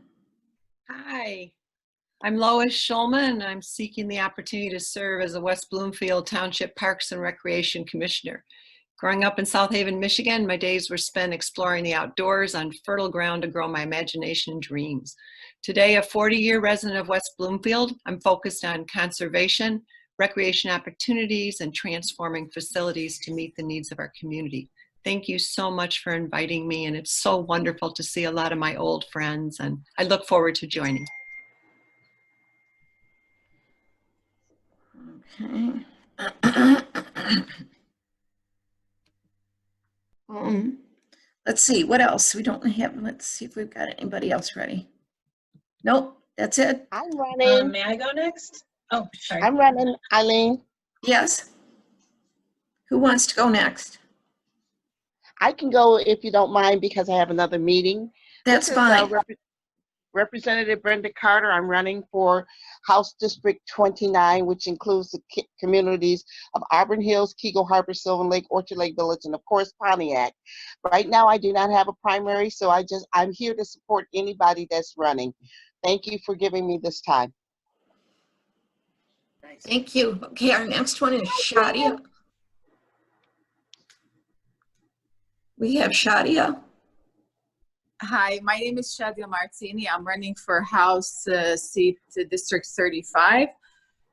Hi, I'm Lois Schulman, and I'm seeking the opportunity to serve as the West Bloomfield Township Parks and Recreation Commissioner. Growing up in South Haven, Michigan, my days were spent exploring the outdoors on fertile ground to grow my imagination and dreams. Today, a 40-year resident of West Bloomfield, I'm focused on conservation, recreation opportunities, and transforming facilities to meet the needs of our community. Thank you so much for inviting me, and it's so wonderful to see a lot of my old friends, and I look forward to joining. Okay. Let's see, what else? We don't have, let's see if we've got anybody else ready. Nope, that's it. I'm running. May I go next? Oh, sorry. I'm running, Eileen. Yes. Who wants to go next? I can go if you don't mind because I have another meeting. That's This is, fine. Representative Brenda Carter. I'm running for House District 29, which includes the communities of Auburn Hills, Kego Harbor, Sylvan Lake, Orchard Lake Village, and of course Pontiac. Right now I do not have a primary, so I'm here to support anybody that's running. Thank you for giving me this time. Thank you. Okay, our next one is Shadia. We have Shadia. Hi, my name is Shadia Martini. I'm running for House seat District 35.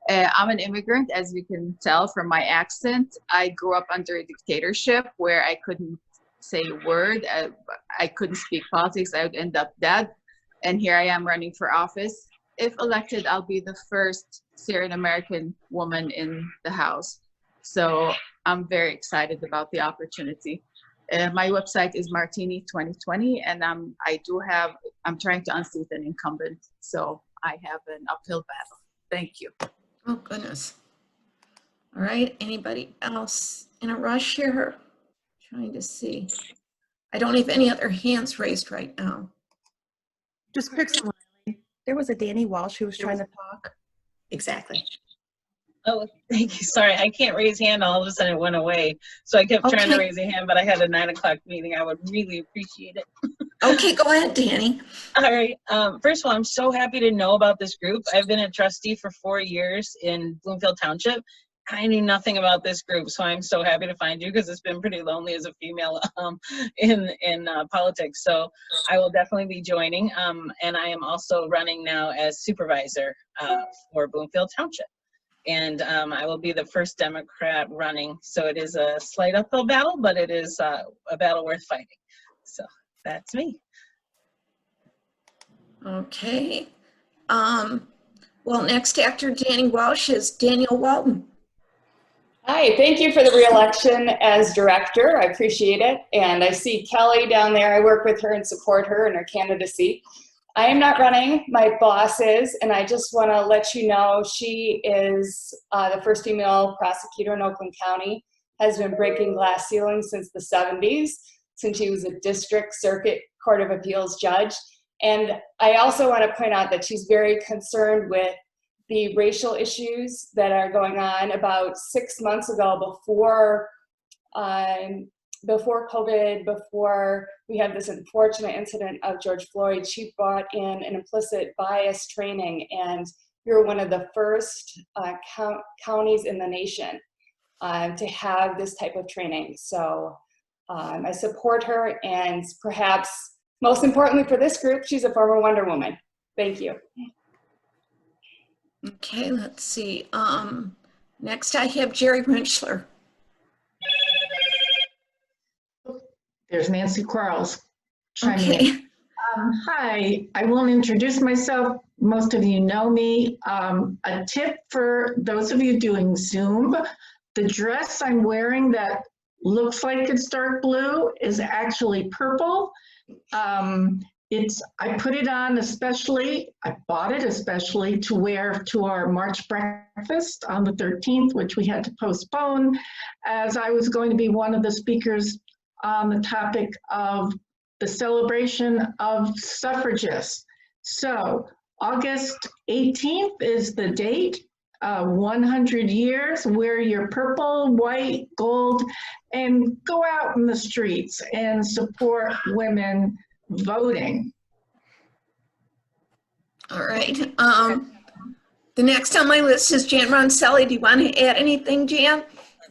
I'm an immigrant, as you can tell from my accent. I grew up under a dictatorship where I couldn't say a word. I couldn't speak politics. I would end up dead. And here I am running for office. If elected, I'll be the first Syrian American woman in the House. So I'm very excited about the opportunity. My website is MeetingJune2020, and I'm trying to unseat an incumbent, so I have an uphill battle. Thank you. Oh, goodness. All right, anybody else in a rush here? Trying to see. I don't have any other hands raised right now. Just pick someone. There was a Danny Walsh who was trying to talk. Exactly. Oh, thank you. Sorry, I can't raise hand. All of a sudden it went away. So I kept trying to raise a hand, but I had a 9 o'clock meeting. I would really appreciate it. Okay, go ahead, Danny. All right. First of all, I'm so happy to know about this group. I've been a trustee for 4 years in Bloomfield Township. I knew nothing about this group, so I'm so happy to find you because it's been pretty lonely as a female in politics. So I will definitely be joining. And I am also running now as supervisor for Bloomfield Township. And I will be the first Democrat running. So it is a slight uphill battle, but it is a battle worth fighting. So that's me. Okay. Well, next after Danny Walsh is Daniel Walton. Hi, thank you for the re-election as director. I appreciate it. And I see Kelly down there. I work with her and support her in her candidacy. I am not running, my boss is, and I just want to let you know she is the first female prosecutor in Oakland County, has been breaking glass ceilings since the 70s, since she was a district circuit court of appeals judge. And I also want to point out that she's very concerned with the racial issues that are going on. About 6 months ago, before COVID, before we had this unfortunate incident of George Floyd, she brought in an implicit bias training, and you're one of the first counties in the nation to have this type of training. So I support her, and perhaps most importantly for this group, she's a former Wonder Woman. Thank you. Okay, let's see. Next I have Jerry Rentschler. There's Nancy Quarles chiming Okay. in. Hi, I won't introduce myself. Most of you know me. A tip for those of you doing Zoom, the dress I'm wearing that looks like it's dark blue is actually purple. I put it on especially, I bought it especially to wear to our March breakfast on the 13th, which we had to postpone, as I was going to be one of the speakers on the topic of the celebration of suffragists. So August 18th is the date, 100 years, wear your purple, white, gold, and go out in the streets and support women voting. All right. The next on my list is Jan Ronselli. Do you want to add anything, Jan?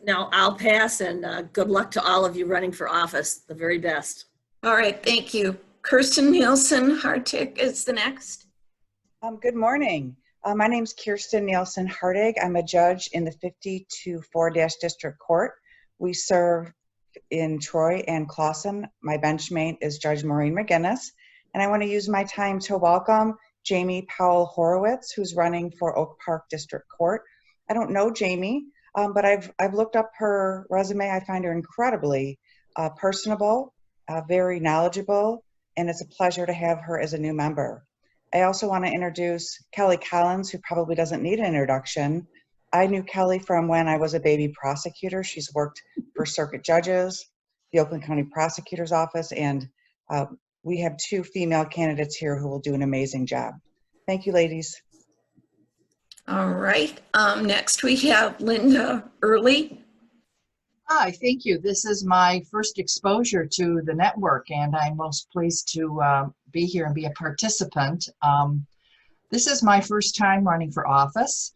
No, I'll pass, and good luck to all of you running for office. The very best. All right, thank you. Kirsten Nielsen Hartig is the next. Good morning. My name is Kirsten Nielsen Hartig. I'm a judge in the 50-4 District Court. We serve in Troy and Clawson. My benchmate is Judge Maureen McGinnis. And I want to use my time to welcome Jamie Powell Horowitz, who's running for Oak Park District Court. I don't know Jamie, but I've looked up her resume. I find her incredibly personable, very knowledgeable, and it's a pleasure to have her as a new member. I also want to introduce Kelly Collins, who probably doesn't need an introduction. I knew Kelly from when I was a baby prosecutor. She's worked for circuit judges, the Oakland County Prosecutor's Office, and we have 2 female candidates here who will do an amazing job. Thank you, ladies. All right, next we have Linda Early. Hi, thank you. This is my first exposure to the network, and I'm most pleased to be here and be a participant. This is my first time running for office.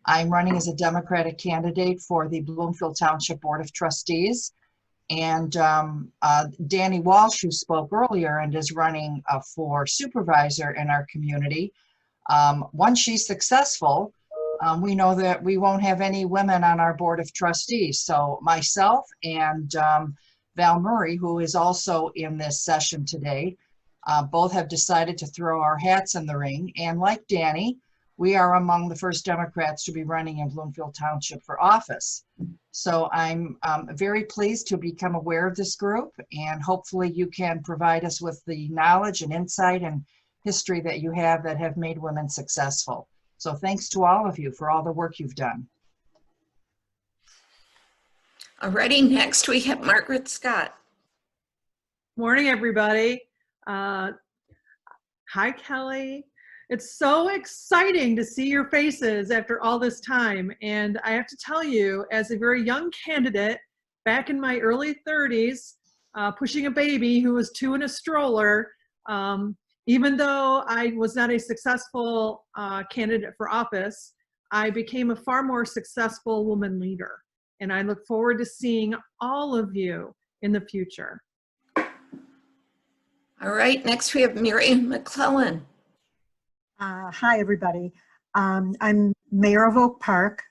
I'm running as a Democratic candidate for the Bloomfield Township Board of Trustees. And Danny Walsh, who spoke earlier and is running for supervisor in our community, once she's successful, we know that we won't have any women on our Board of Trustees. So myself and Val Murray, who is also in this session today, both have decided to throw our hats in the ring. And like Danny, we are among the first Democrats to be running in Bloomfield Township for office. So I'm very pleased to become aware of this group, and hopefully you can provide us with the knowledge and insight and history that you have that have made women successful. So thanks to all of you for all the work you've done. Alrighty, next we have Margaret Scott. Morning, everybody. Hi, Kelly. It's so exciting to see your faces after all this time. And I have to tell you, as a very young candidate, back in my early 30s, pushing a baby who was 2 in a stroller, even though I was not a successful candidate for office, I became a far more successful woman leader. And I look forward to seeing all of you in the future. All right, next we have Miriam McClellan. Hi, everybody. I'm Mayor of Oak Park.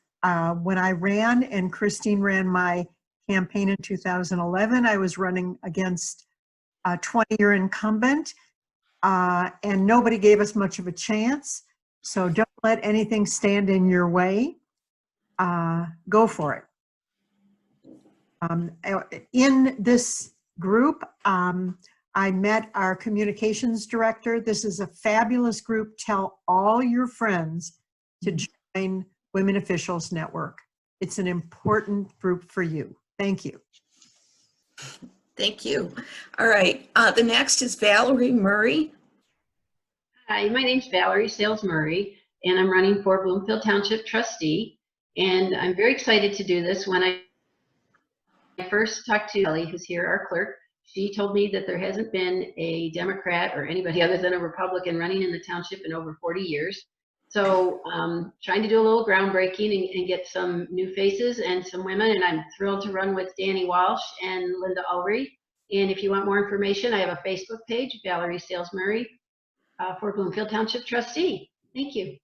When I ran and Christine ran my campaign in 2011, I was running against a 20-year incumbent, and nobody gave us much of a chance. So don't let anything stand in your way. Go for it. In this group, I met our communications director. This is a fabulous group. Tell all your friends to join Women Officials Network. It's an important group for you. Thank you. Thank you. All right, the next is Valerie Murray. Hi, my name's Valerie Sales Murray, and I'm running for Bloomfield Township Trustee. And I'm very excited to do this. When I first talked to Kelly, who's here, our clerk, she told me that there hasn't been a Democrat or anybody other than a Republican running in the township in over 40 years. So trying to do a little groundbreaking and get some new faces and some women, and I'm thrilled to run with Danny Walsh and Linda Ulrey. And if you want more information, I have a Facebook page, Valerie Sales Murray, for Bloomfield Township Trustee. Thank you.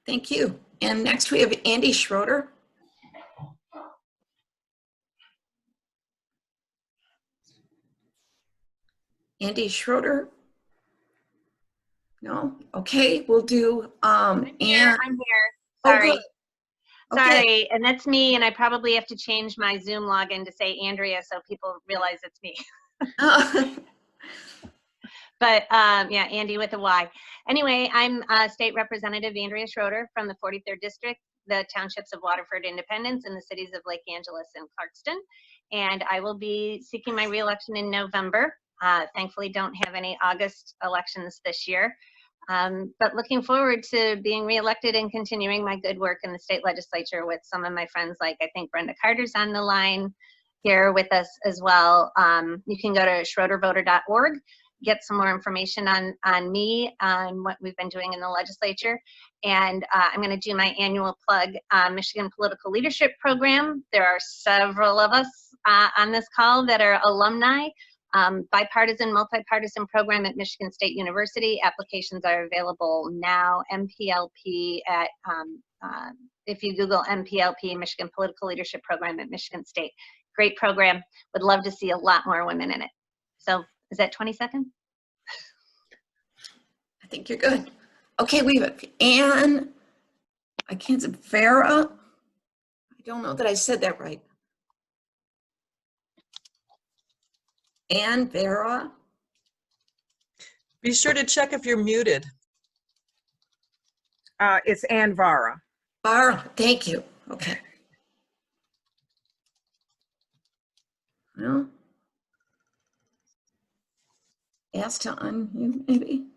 Thank you. And next we have Andy Schroeder. Andy Schroeder? No? Okay, we'll do I'm here. Sorry. Oh, okay. Sorry, and that's me, and I probably have to change my Zoom login to say Andrea so people realize it's me. But yeah, Andy with a Y. Anyway, I'm State Representative Andrea Schroeder from the 43rd District, the townships of Waterford, Independence, and the cities of Lake Angeles and Clarkston. And I will be seeking my re-election in November. Thankfully, don't have any August elections this year. But looking forward to being reelected and continuing my good work in the state legislature with some of my friends, like I think Brenda Carter's on the line here with us as well. You can go to schroedervoter.org. get some more information on me, on what we've been doing in the legislature. And I'm going to do my annual plug, Michigan Political Leadership Program. There are several of us on this call that are alumni. Bipartisan, multi-partisan program at Michigan State University. Applications are available now. MPLP at, if you Google MPLP, Michigan Political Leadership Program at Michigan State. Great program. Would love to see a lot more women in it. So is that 20 seconds? I think you're good. Okay, we have Ann, I can't say, Vera. I don't know that I said that right. Ann Vera. Be sure to check if you're muted. It's Ann Vara. Vara, thank you. Okay. Well, ask to unmute maybe.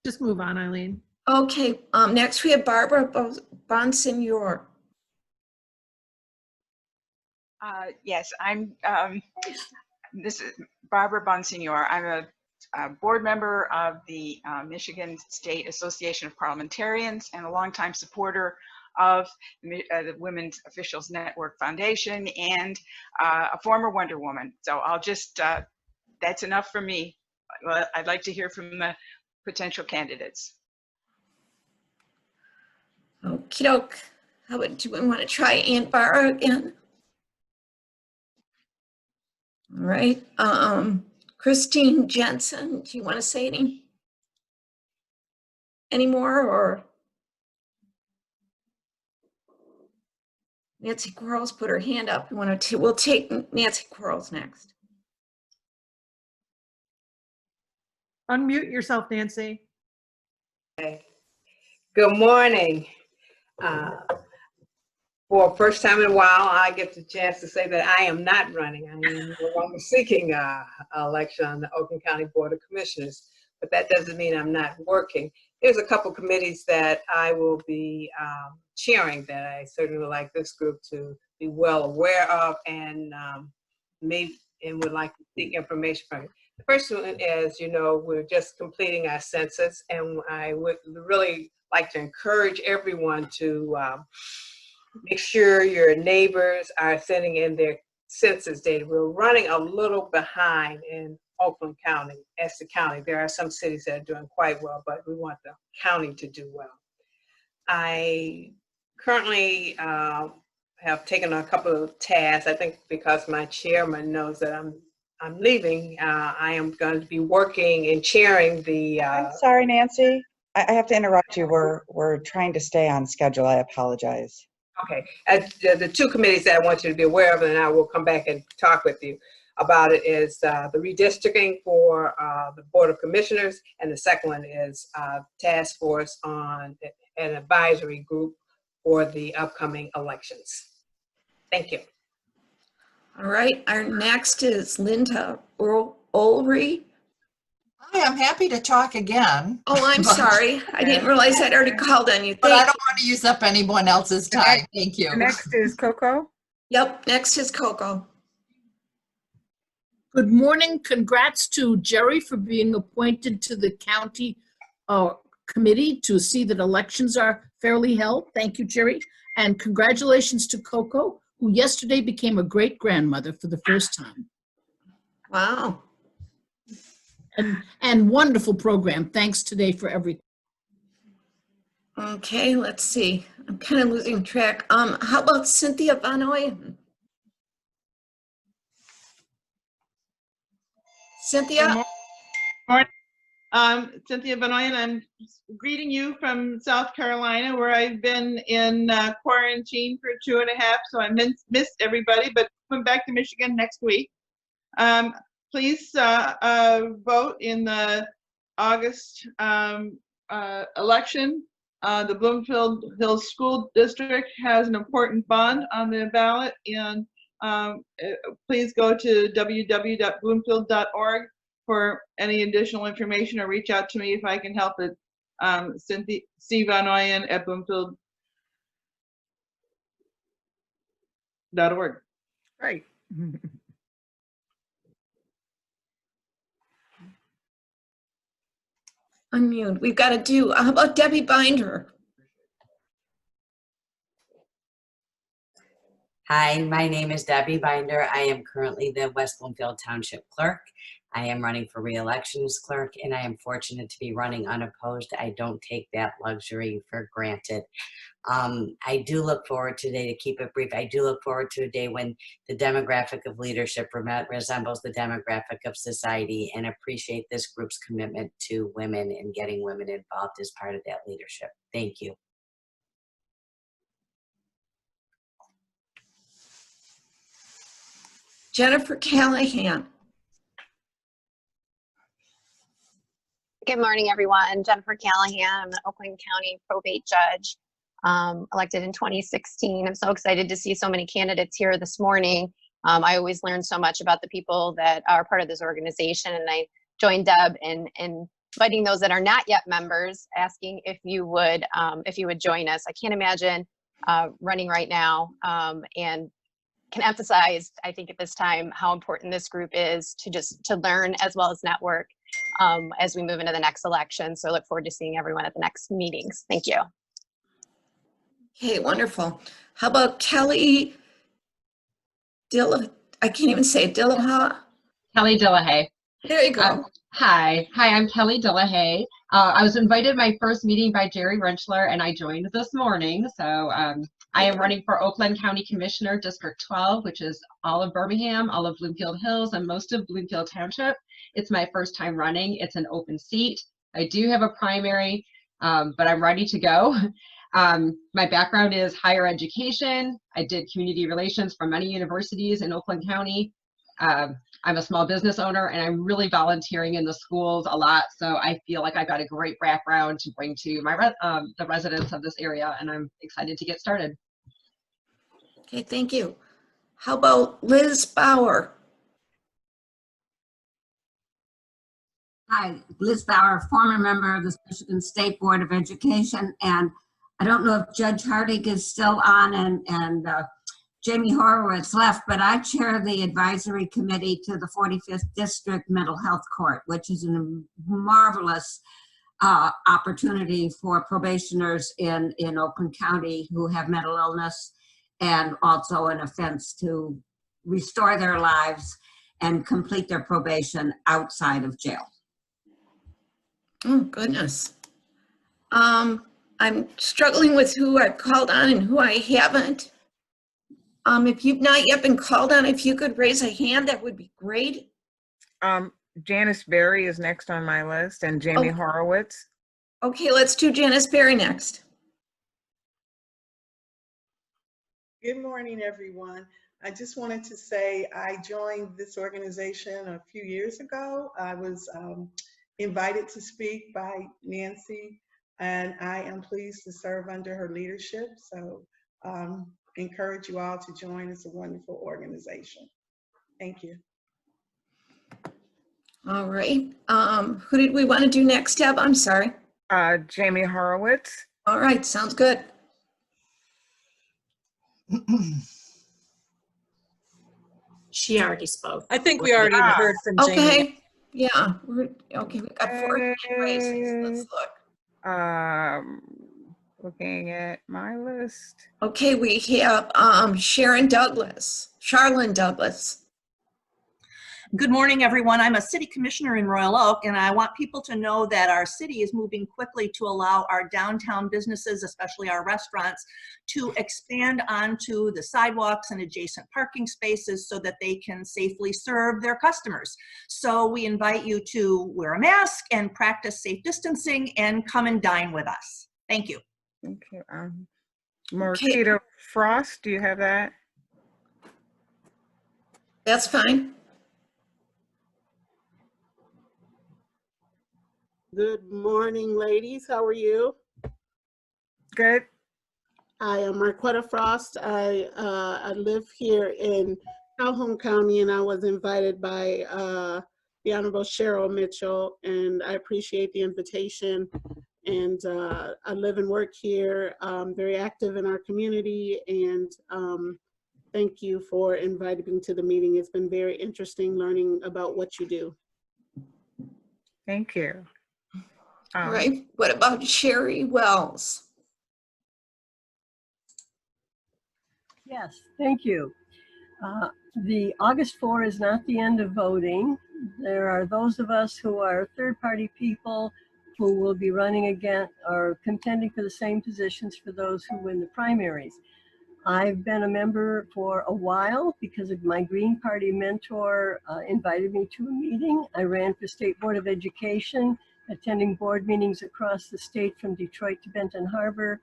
Just move on, Eileen. Okay, next we have Barbara Bonsignor. Yes, this is Barbara Bonsignor. I'm a board member of the Michigan State Association of Parliamentarians and a longtime supporter of the Women's Officials Network Foundation and a former Wonder Woman. So I'll just, that's enough for me. Well, I'd like to hear from the potential candidates. Okie doke. How about, do we want to try Aunt Vara again? All right. Christine Jensen, do you want to say any more, or Nancy Quarles put her hand up? You want to? We'll take Nancy Quarles next. Unmute yourself, Nancy. Okay. Good morning. For first time in a while, I get the chance to say that I am not running. I am no longer seeking election on the Oakland County Board of Commissioners, but that doesn't mean I'm not working. There's a couple committees that I will be chairing that I certainly would like this group to be well aware of and would like to seek information from you. The first one is, you know, we're just completing our census, and I would really like to encourage everyone to make sure your neighbors are sending in their census data. We're running a little behind in Oakland County, Essex County. There are some cities that are doing quite well, but we want the county to do well. I currently have taken a couple of tasks. I think because my chairman knows that I'm leaving, I am going to be working and chairing the. I'm sorry, Nancy. I have to interrupt you. We're trying to stay on schedule. I apologize. Okay, the two committees that I want you to be aware of, and I will come back and talk with you about it, is the redistricting for the Board of Commissioners, and the second one is task force on an advisory group for the upcoming elections. Thank you. All right, our next is Linda Ulrey. Hi, I'm happy to talk again. Oh, I'm sorry. I didn't realize I'd already called on you. But I don't want to use up anyone else's time. Thank you. Next is Coco. Yep, next is Coco. Good morning. Congrats to Jerry for being appointed to the county committee to see that elections are fairly held. Thank you, Jerry. And congratulations to Coco, who yesterday became a great-grandmother for the first time. Wow. And wonderful program. Thanks today for everything. Okay, let's see. I'm kind of losing track. How about Cynthia Vanoy? Cynthia? Morning. Cynthia Benoit, I'm greeting you from South Carolina, where I've been in quarantine for 2.5, so I missed everybody, but coming back to Michigan next week. Please vote in the August election. The Bloomfield Hills School District has an important bond on the ballot, and please go to www.bloomfield.org for any additional information, or reach out to me if I can help it. Cynthia C. Van Oyen at bloomfield.org. Great. unmute. We've got to do, how about Debbie Binder? Hi, my name is Debbie Binder. I am currently the West Bloomfield Township Clerk. I am running for re-election as clerk, and I am fortunate to be running unopposed. I don't take that luxury for granted. I do look forward to today, to keep it brief, I do look forward to a day when the demographic of leadership resembles the demographic of society, and appreciate this group's commitment to women and getting women involved as part of that leadership. Thank you. Jennifer Callahan. Good morning, everyone. Jennifer Callahan. I'm an Oakland County probate judge, elected in 2016. I'm so excited to see so many candidates here this morning. I always learn so much about the people that are part of this organization, and I joined Deb in inviting those that are not yet members, asking if you would join us. I can't imagine running right now, and can emphasize, I think at this time, how important this group is to learn as well as network as we move into the next election. So I look forward to seeing everyone at the next meetings. Thank you. Okay, wonderful. How about Kelly I can't even say it, Dillaha? Kelly Dillahay. There you go. Hi, I'm Kelly Dillahay. I was invited to my first meeting by Jerry Rentschler, and I joined this morning. So I am running for Oakland County Commissioner, District 12, which is all of Birmingham, all of Bloomfield Hills, and most of Bloomfield Township. It's my first time running. It's an open seat. I do have a primary, but I'm ready to go. My background is higher education. I did community relations for many universities in Oakland County. I'm a small business owner, and I'm really volunteering in the schools a lot. So I feel like I've got a great background to bring to my the residents of this area, and I'm excited to get started. Okay, thank you. How about Liz Bauer? Hi, Liz Bauer, former member of the Michigan State Board of Education, and I don't know if Judge Hardig is still on and Jamie Horowitz left, but I chair the advisory committee to the 45th District Mental Health Court, which is a marvelous opportunity for probationers in Oakland County who have mental illness, and also an offense to restore their lives and complete their probation outside of jail. Oh, goodness. I'm struggling with who I've called on and who I haven't. If you've not yet been called on, if you could raise a hand, that would be great. Janice Berry is next on my list, and Jamie Horowitz. Okay, let's do Janice Berry next. Good morning, everyone. I just wanted to say I joined this organization a few years ago. I was invited to speak by Nancy, and I am pleased to serve under her leadership. So encourage you all to join. It's a wonderful organization. Thank you. All right. Who did we want to do next, Deb? I'm sorry. Jamie Horowitz. All right, sounds good. She already spoke. I think we already heard from Jamie. Okay. Yeah. Okay. We've got 4 hand raises. Let's look. Looking at my list. Okay, we have Charlene Douglas. Good morning, everyone. I'm a city commissioner in Royal Oak, and I want people to know that our city is moving quickly to allow our downtown businesses, especially our restaurants, to expand onto the sidewalks and adjacent parking spaces so that they can safely serve their customers. So we invite you to wear a mask and practice safe distancing and come and dine with us. Thank you. Thank you. Marquita Frost, do you have that? That's fine. Good morning, ladies. How are you? Good. I am Marquetta Frost. I live here in Calhoun County, and I was invited by the Honorable Cheryl Mitchell, and I appreciate the invitation. And I live and work here, very active in our community, and thank you for inviting me to the meeting. It's been very interesting learning about what you do. Thank you. All right, what about Sherry Wells? Yes, thank you. The August 4 is not the end of voting. There are those of us who are third-party people who will be running again or contending for the same positions for those who win the primaries. I've been a member for a while because of my Green Party mentor invited me to a meeting. I ran for State Board of Education, attending board meetings across the state from Detroit to Benton Harbor.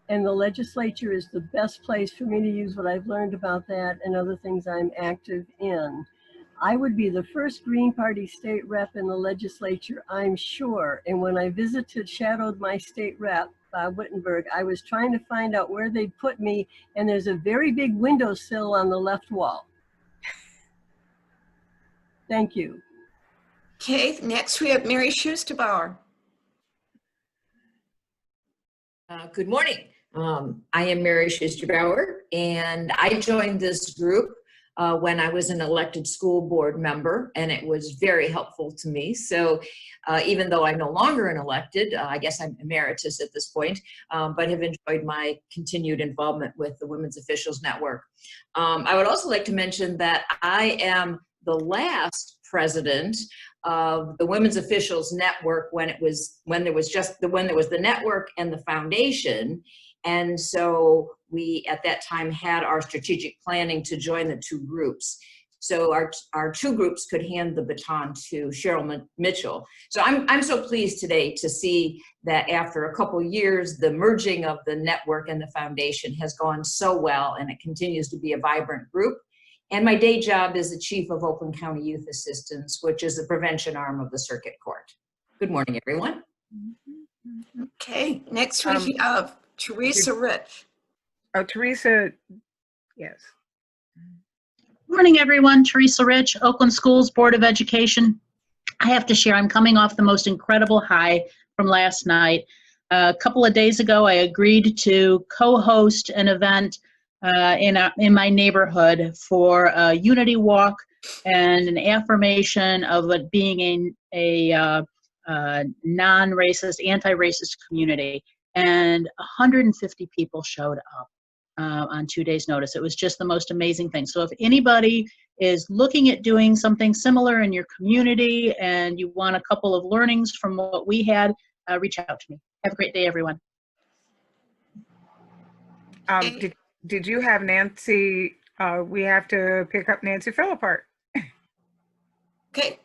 And the legislature is the best place for me to use what I've learned about that and other things I'm active in. I would be the first Green Party state rep in the legislature, I'm sure. And when I shadowed my state rep, Bob Wittenberg, I was trying to find out where they'd put me, and there's a very big windowsill on the left wall. Thank you. Okay, next we have Mary Schusterbauer. Good morning. I am Mary Schusterbauer, and I joined this group when I was an elected school board member, and it was very helpful to me. So even though I'm no longer an elected, I guess I'm emeritus at this point, but have enjoyed my continued involvement with the Women's Officials Network. I would also like to mention that I am the last president of the Women's Officials Network when there was the network and the foundation. And so we, at that time, had our strategic planning to join the two groups. So our two groups could hand the baton to Cheryl Mitchell. So I'm so pleased today to see that after a couple years, the merging of the network and the foundation has gone so well, and it continues to be a vibrant group. And my day job is the chief of Oakland County Youth Assistance, which is the prevention arm of the circuit court. Good morning, everyone. Okay, next we have Teresa Rich. Oh, Teresa, yes. Morning, everyone. Teresa Rich, Oakland Schools Board of Education. I have to share, I'm coming off the most incredible high from last night. A couple of days ago, I agreed to co-host an event in my neighborhood for a unity walk and an affirmation of it being a non-racist, anti-racist community. And 150 people showed up on 2 days' notice. It was just the most amazing thing. So if anybody is looking at doing something similar in your community and you want a couple of learnings from what we had, reach out to me. Have a great day, everyone. Did you have Nancy? We have to pick up Nancy Philippart. Okay.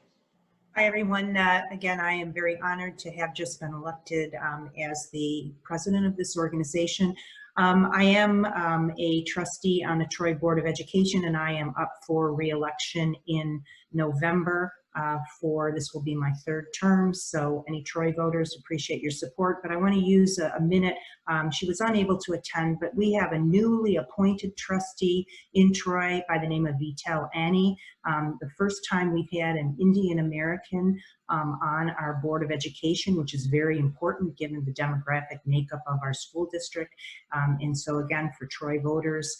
Hi, everyone. Again, I am very honored to have just been elected as the president of this organization. I am a trustee on the Troy Board of Education, and I am up for re-election in November. This will be my third term, so any Troy voters appreciate your support, but I want to use a minute. She was unable to attend, but we have a newly appointed trustee in Troy by the name of Vitel Annie. The first time we've had an Indian American on our Board of Education, which is very important given the demographic makeup of our school district. And so again, for Troy voters,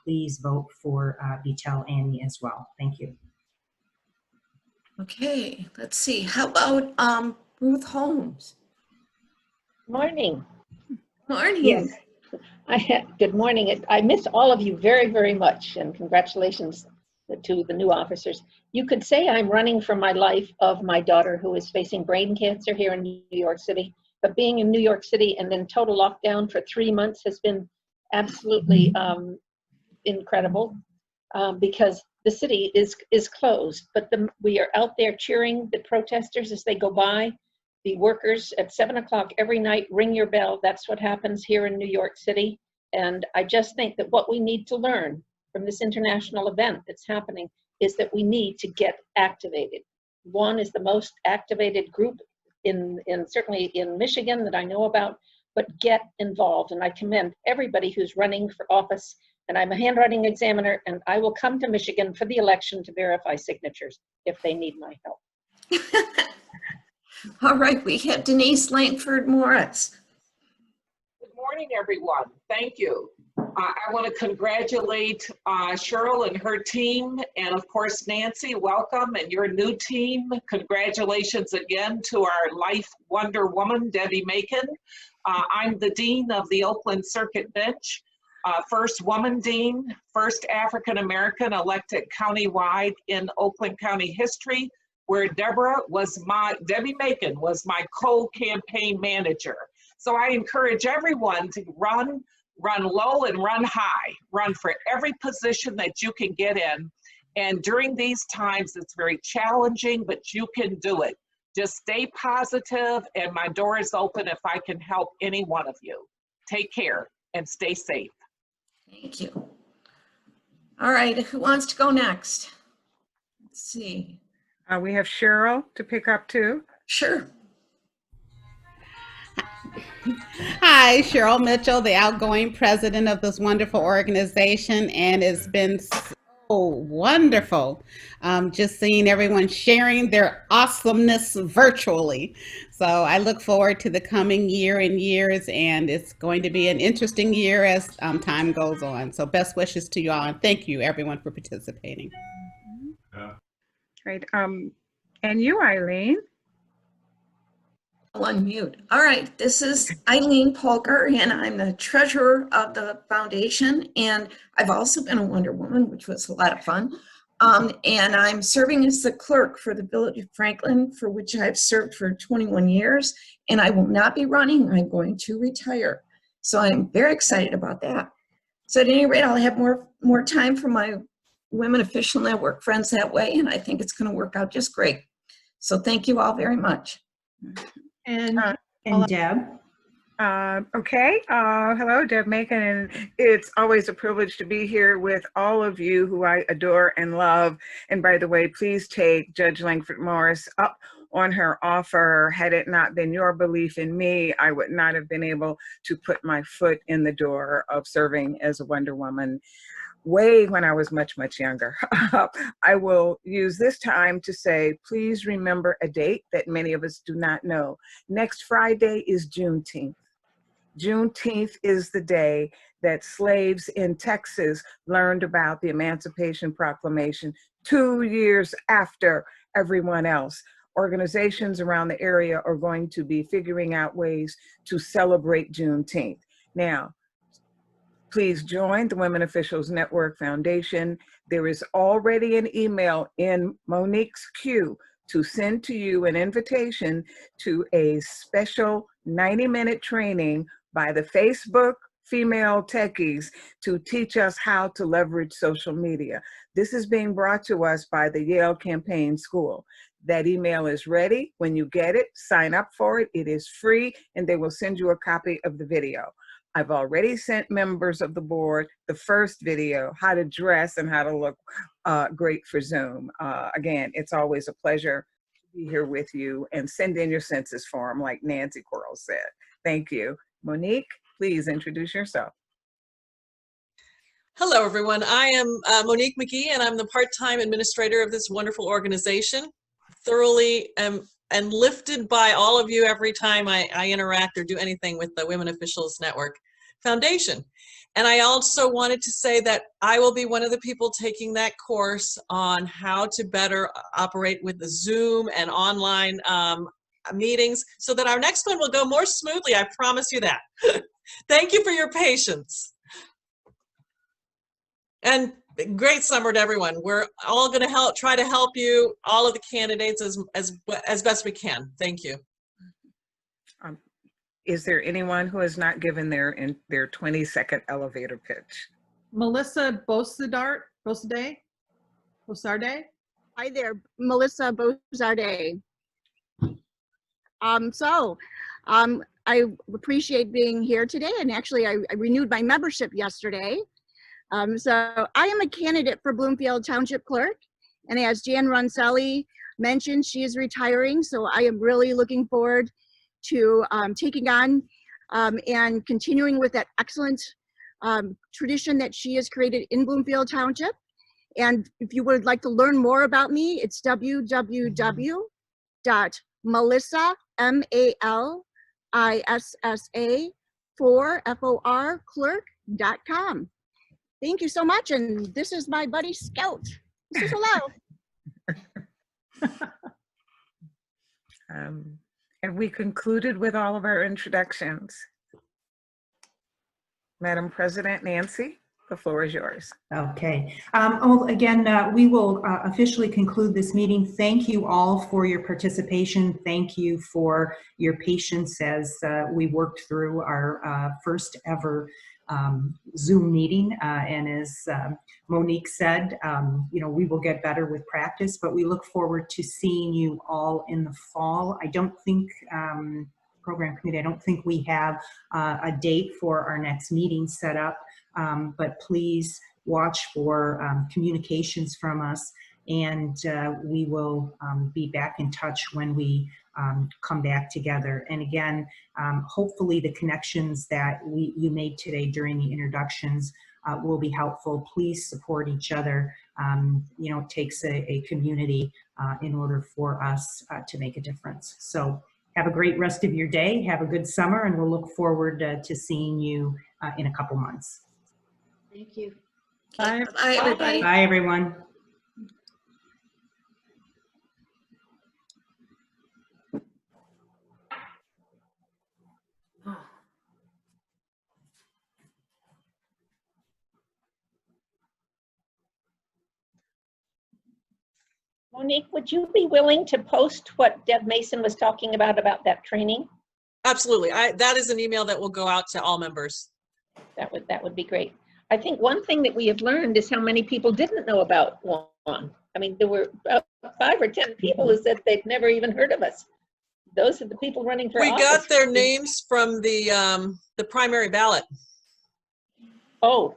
please vote for Vitel Annie as well. Thank you. Okay, let's see. How about Ruth Holmes? Morning. Morning. Yes. Good morning. I miss all of you very, very much, and congratulations to the new officers. You could say I'm running for my life of my daughter who is facing brain cancer here in New York City, but being in New York City and then total lockdown for 3 months has been absolutely incredible because the city is closed, but we are out there cheering the protesters as they go by. The workers at 7 o'clock every night ring your bell. That's what happens here in New York City. And I just think that what we need to learn from this international event that's happening is that we need to get activated. WON is the most activated group certainly in Michigan that I know about, but get involved. And I commend everybody who's running for office. And I'm a handwriting examiner, and I will come to Michigan for the election to verify signatures if they need my help. All right, we have Denise Langford Morris. Good morning, everyone. Thank you. I want to congratulate Cheryl and her team, and of course Nancy, welcome, and your new team. Congratulations again to our Life Wonder Woman, Debbie Macon. I'm the Dean of the Oakland Circuit Bench, first woman dean, first African American elected countywide in Oakland County history, where Debbie Macon was my co-campaign manager. So I encourage everyone to run low and run high, run for every position that you can get in. And during these times, it's very challenging, but you can do it. Just stay positive, and my door is open if I can help any one of you. Take care and stay safe. Thank you. All right, who wants to go next? Let's see. We have Cheryl to pick up too. Sure. Hi, Cheryl Mitchell, the outgoing president of this wonderful organization, and it's been so wonderful just seeing everyone sharing their awesomeness virtually. So I look forward to the coming year and years, and it's going to be an interesting year as time goes on. So best wishes to you all, and thank you everyone for participating. Great. And you, Eileen? I'll unmute. All right, this is Eileen Polker, and I'm the treasurer of the foundation, and I've also been a Wonder Woman, which was a lot of fun. And I'm serving as the clerk for the Village of Franklin, for which I've served for 21 years, and I will not be running. I'm going to retire. So I'm very excited about that. So at any rate, I'll have more time for my Women Official Network friends that way, and I think it's going to work out just great. So thank you all very much. And Deb. Okay. Hello, Deb Macon, and it's always a privilege to be here with all of you who I adore and love. And by the way, please take Judge Langford Morris up on her offer. Had it not been your belief in me, I would not have been able to put my foot in the door of serving as a Wonder Woman way when I was much, much younger. I will use this time to say, please remember a date that many of us do not know. Next Friday is Juneteenth. Juneteenth is the day that slaves in Texas learned about the Emancipation Proclamation 2 years after everyone else. Organizations around the area are going to be figuring out ways to celebrate Juneteenth. Now, please join the Women Officials Network Foundation. There is already an email in Monique's queue to send to you an invitation to a special 90-minute training by the Facebook female techies to teach us how to leverage social media. This is being brought to us by the Yale Campaign School. That email is ready. When you get it, sign up for it. It is free, and they will send you a copy of the video. I've already sent members of the board the first video, how to dress and how to look great for Zoom. Again, it's always a pleasure to be here with you, and send in your census form like Nancy Quarles said. Thank you. Monique, please introduce yourself. Hello, everyone. I am Monique McGee, and I'm the part-time administrator of this wonderful organization. Thoroughly and lifted by all of you every time I interact or do anything with the Women Officials Network Foundation. And I also wanted to say that I will be one of the people taking that course on how to better operate with the Zoom and online meetings, so that our next one will go more smoothly. I promise you that. Thank you for your patience. And great summer to everyone. We're all going to try to help you, all of the candidates, as best we can. Thank you. Is there anyone who has not given their 20-second elevator pitch? Melissa Bossarde. Hi there, Melissa Bossarde. I appreciate being here today, and actually I renewed my membership yesterday. So I am a candidate for Bloomfield Township Clerk, and as Jan Roncelli mentioned, she is retiring, so I am really looking forward to taking on and continuing with that excellent tradition that she has created in Bloomfield Township. And if you would like to learn more about me, it's www.melissa, for clerk.com. Thank you so much. And this is my buddy Scout. This is allowed. Have we concluded with all of our introductions? Madam President Nancy, the floor is yours. Okay. Again, we will officially conclude this meeting. Thank you all for your participation. Thank you for your patience as we worked through our first ever Zoom meeting. And as Monique said, we will get better with practice, but we look forward to seeing you all in the fall. I don't think, program committee, I don't think we have a date for our next meeting set up, but please watch for communications from us, and we will be back in touch when we come back together. And again, hopefully the connections that you made today during the introductions will be helpful. Please support each other. It takes a community in order for us to make a difference. So have a great rest of your day. Have a good summer, and we'll look forward to seeing you in a couple months. Thank you. Bye, everybody. Bye, everyone. Monique, would you be willing to post what Deb Mason was talking about that training? Absolutely. That is an email that will go out to all members. That would be great. I think one thing that we have learned is how many people didn't know about WON. I mean, there were about 5 or 10 people who said they'd never even heard of us. Those are the people running for office. We got their names from the primary ballot. Oh,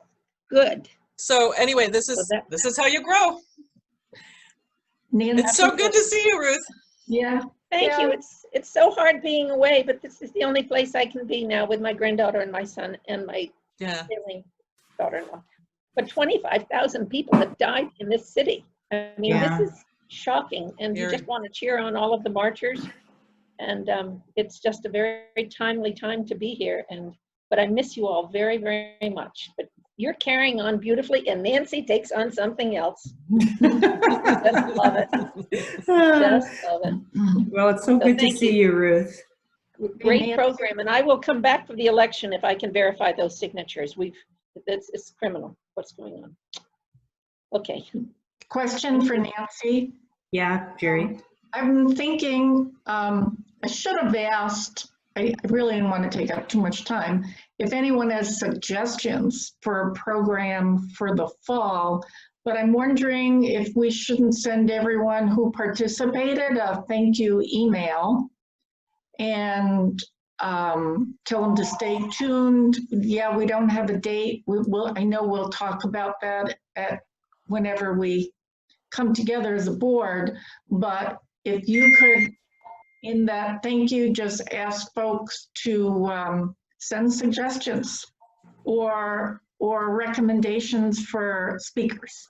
good. So anyway, this is how you grow. It's so good to see you, Ruth. Yeah. Thank you. It's so hard being away, but this is the only place I can be now with my granddaughter and my son and my family daughter-in-law. But 25,000 people have died in this city. I mean, this is shocking, and you just want to cheer on all of the marchers. And it's just a very, very timely time to be here. But I miss you all very, very much. But you're carrying on beautifully, and Nancy takes on something else. Just love it. Just love it. Well, it's so good to see you, Ruth. Great program, and I will come back for the election if I can verify those signatures. It's criminal what's going on. Okay. Question for Nancy. Yeah, Jerry. I'm thinking I should have asked, I really didn't want to take up too much time, if anyone has suggestions for a program for the fall, but I'm wondering if we shouldn't send everyone who participated a thank you email and tell them to stay tuned. Yeah, we don't have a date. I know we'll talk about that whenever we come together as a board, but if you could, in that thank you, just ask folks to send suggestions or recommendations for speakers.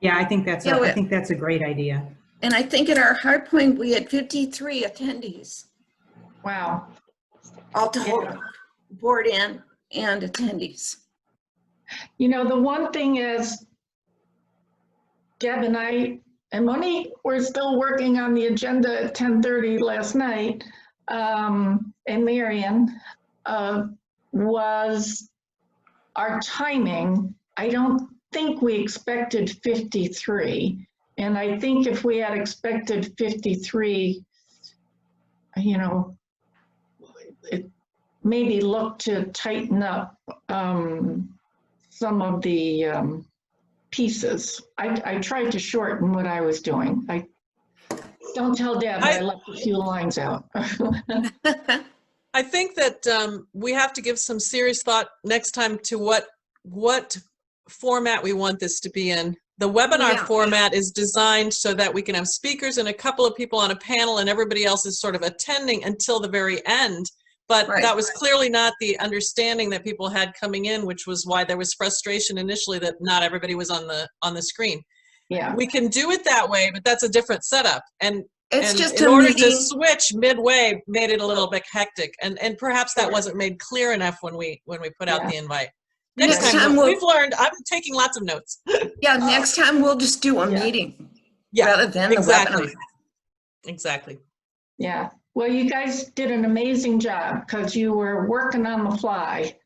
Yeah, I think that's a great idea. And I think at our hard point we had 53 attendees. Wow. All total, board and attendees. You know, the one thing is, Deb and I and Monique were still working on the agenda at 10:30 last night, and Marion, was our timing. I don't think we expected 53. And I think if we had expected 53, you know, it maybe looked to tighten up some of the pieces. I tried to shorten what I was doing. Don't tell Deb, I left a few lines out. I think that we have to give some serious thought next time to what format we want this to be in. The webinar format is designed so that we can have speakers and a couple of people on a panel and everybody else is sort of attending until the very end. But that was clearly not the understanding that people had coming in, which was why there was frustration initially that not everybody was on the screen. Yeah. We can do it that way, but that's a different setup. And It's And just in a order meeting. to switch midway made it a little bit hectic. And perhaps that wasn't made clear enough when we put out the invite. Next time we've learned. I'm taking lots of notes. Yeah, next time we'll just do a meeting rather than exactly. the webinar. Exactly. Yeah. Well, you guys did an amazing job because you were working on the fly.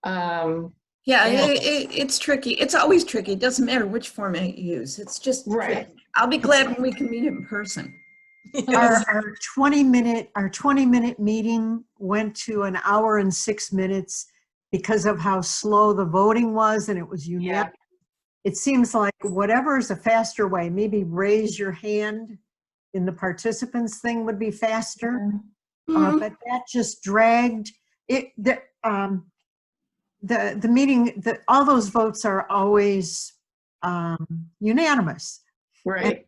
Yeah, it's tricky. It's always tricky. It doesn't matter which format you use. It's just tricky. I'll be glad when we can meet in person. Our 20-minute meeting went to an hour and 6 minutes because of how slow the voting was, and it was unanimous. It seems like whatever is a faster way, maybe raise your hand in the participants thing would be faster. But that just dragged it. The meeting, all those votes are always unanimous. Right. And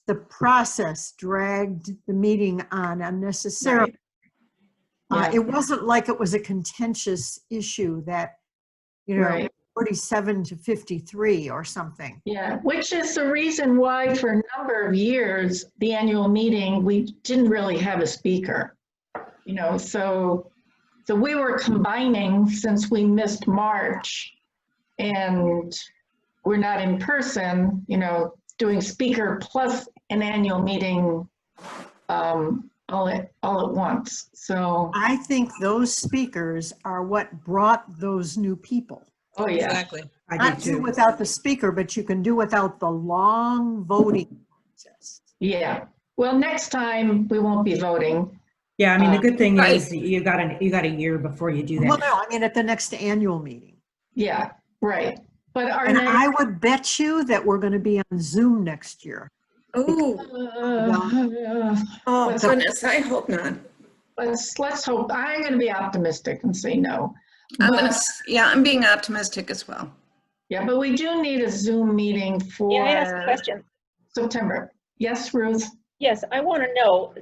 the process dragged the meeting on unnecessarily. It wasn't like it was a contentious issue that, 47 to 53 or something. Yeah, which is the reason why for a number of years, the annual meeting, we didn't really have a speaker. So we were combining, since we missed March and we're not in person, doing speaker plus an annual meeting all at once. So I think those speakers are what brought those new people. Oh, yeah. Exactly. Not do without the speaker, but you can do without the long voting process. Yeah. Well, next time we won't be voting. Yeah, I mean, the good thing is you got a year before you do that. Well, no, I mean at the next annual meeting. Yeah, right. But I would bet you that we're going to be on Zoom next year. Oh, goodness, I hope not. Let's hope. I'm going to be optimistic and say no. I'm being optimistic as well. Yeah, but we do need a Zoom meeting for May I ask a question? September. Yes, Ruth? Yes, I want to know,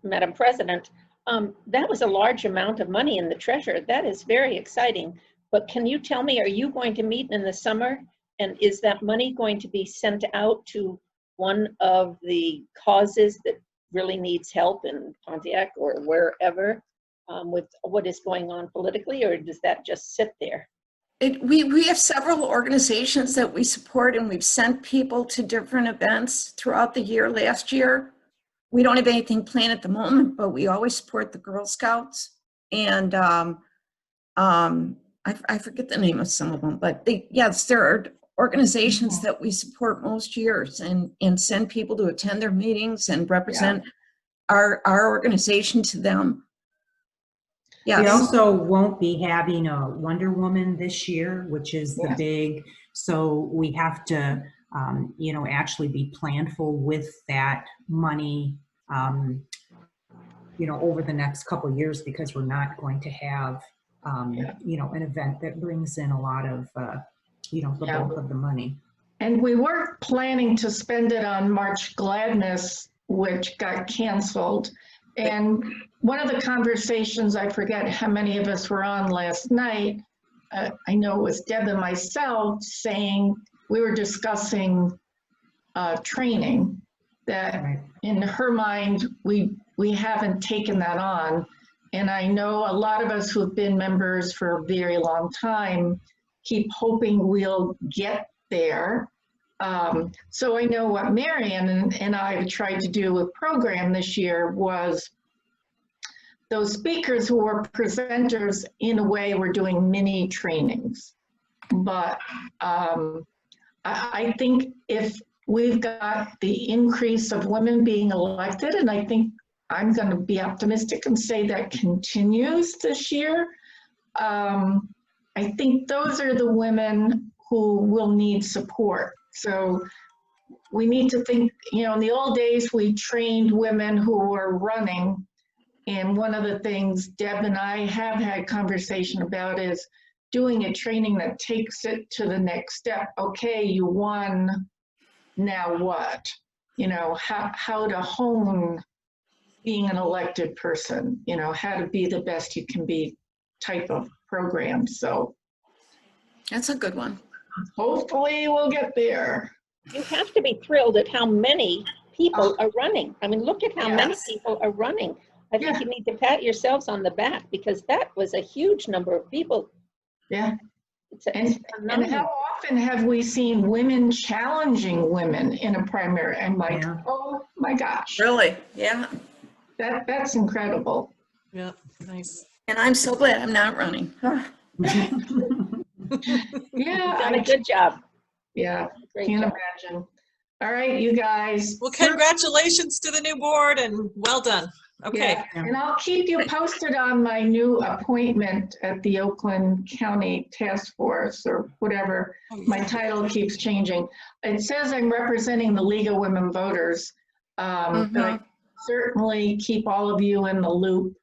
Madam President, that was a large amount of money in the treasurer. That is very exciting. But can you tell me, are you going to meet in the summer? And is that money going to be sent out to one of the causes that really needs help in Pontiac or wherever with what is going on politically, or does that just sit there? We have several organizations that we support, and we've sent people to different events throughout the year. Last year, we don't have anything planned at the moment, but we always support the Girl Scouts. And I forget the name of some of them, but there are organizations that we support most years and send people to attend their meetings and represent our organization to them. Yes. We also won't be having a Wonder Woman this year, which is the big, so we have to, actually be planful with that money, over the next couple of years, because we're not going to have, an event that brings in a lot of, the bulk of the money. And we were planning to spend it on March Gladness, which got canceled. And one of the conversations, I forget how many of us were on last night, I know it was Deb and myself, saying we were discussing training, that in her mind, we haven't taken that on. And I know a lot of us who have been members for a very long time keep hoping we'll get there. So I know what Marion and I tried to do with program this year was those speakers who were presenters, in a way, were doing mini trainings. But I think if we've got the increase of women being elected, and I think I'm going to be optimistic and say that continues this year, I think those are the women who will need support. So we need to think, in the old days, we trained women who were running. And one of the things Deb and I have had conversation about is doing a training that takes it to the next step. Okay, you won, now what? How to hone being an elected person, how to be the best you can be type of program. So that's a good one. Hopefully we'll get there. You have to be thrilled at how many people are running. I mean, look at how many Yes. people are running. I think you need to pat yourselves on the back because that was a huge number of people. Yeah. It's And phenomenal. how often have we seen women challenging women in a primary? I'm like, oh my gosh. Really? Yeah. That's incredible. Yeah, nice. And I'm so glad I'm not running. Yeah. Done a good job. Yeah, Great can't job. imagine. All right, you guys. Well, congratulations to the new board and well done. Okay. Yeah, and I'll keep you posted on my new appointment at the Oakland County Task Force or whatever. My title keeps changing. It says I'm representing the League of Women Voters, but I certainly keep all of you in the loop.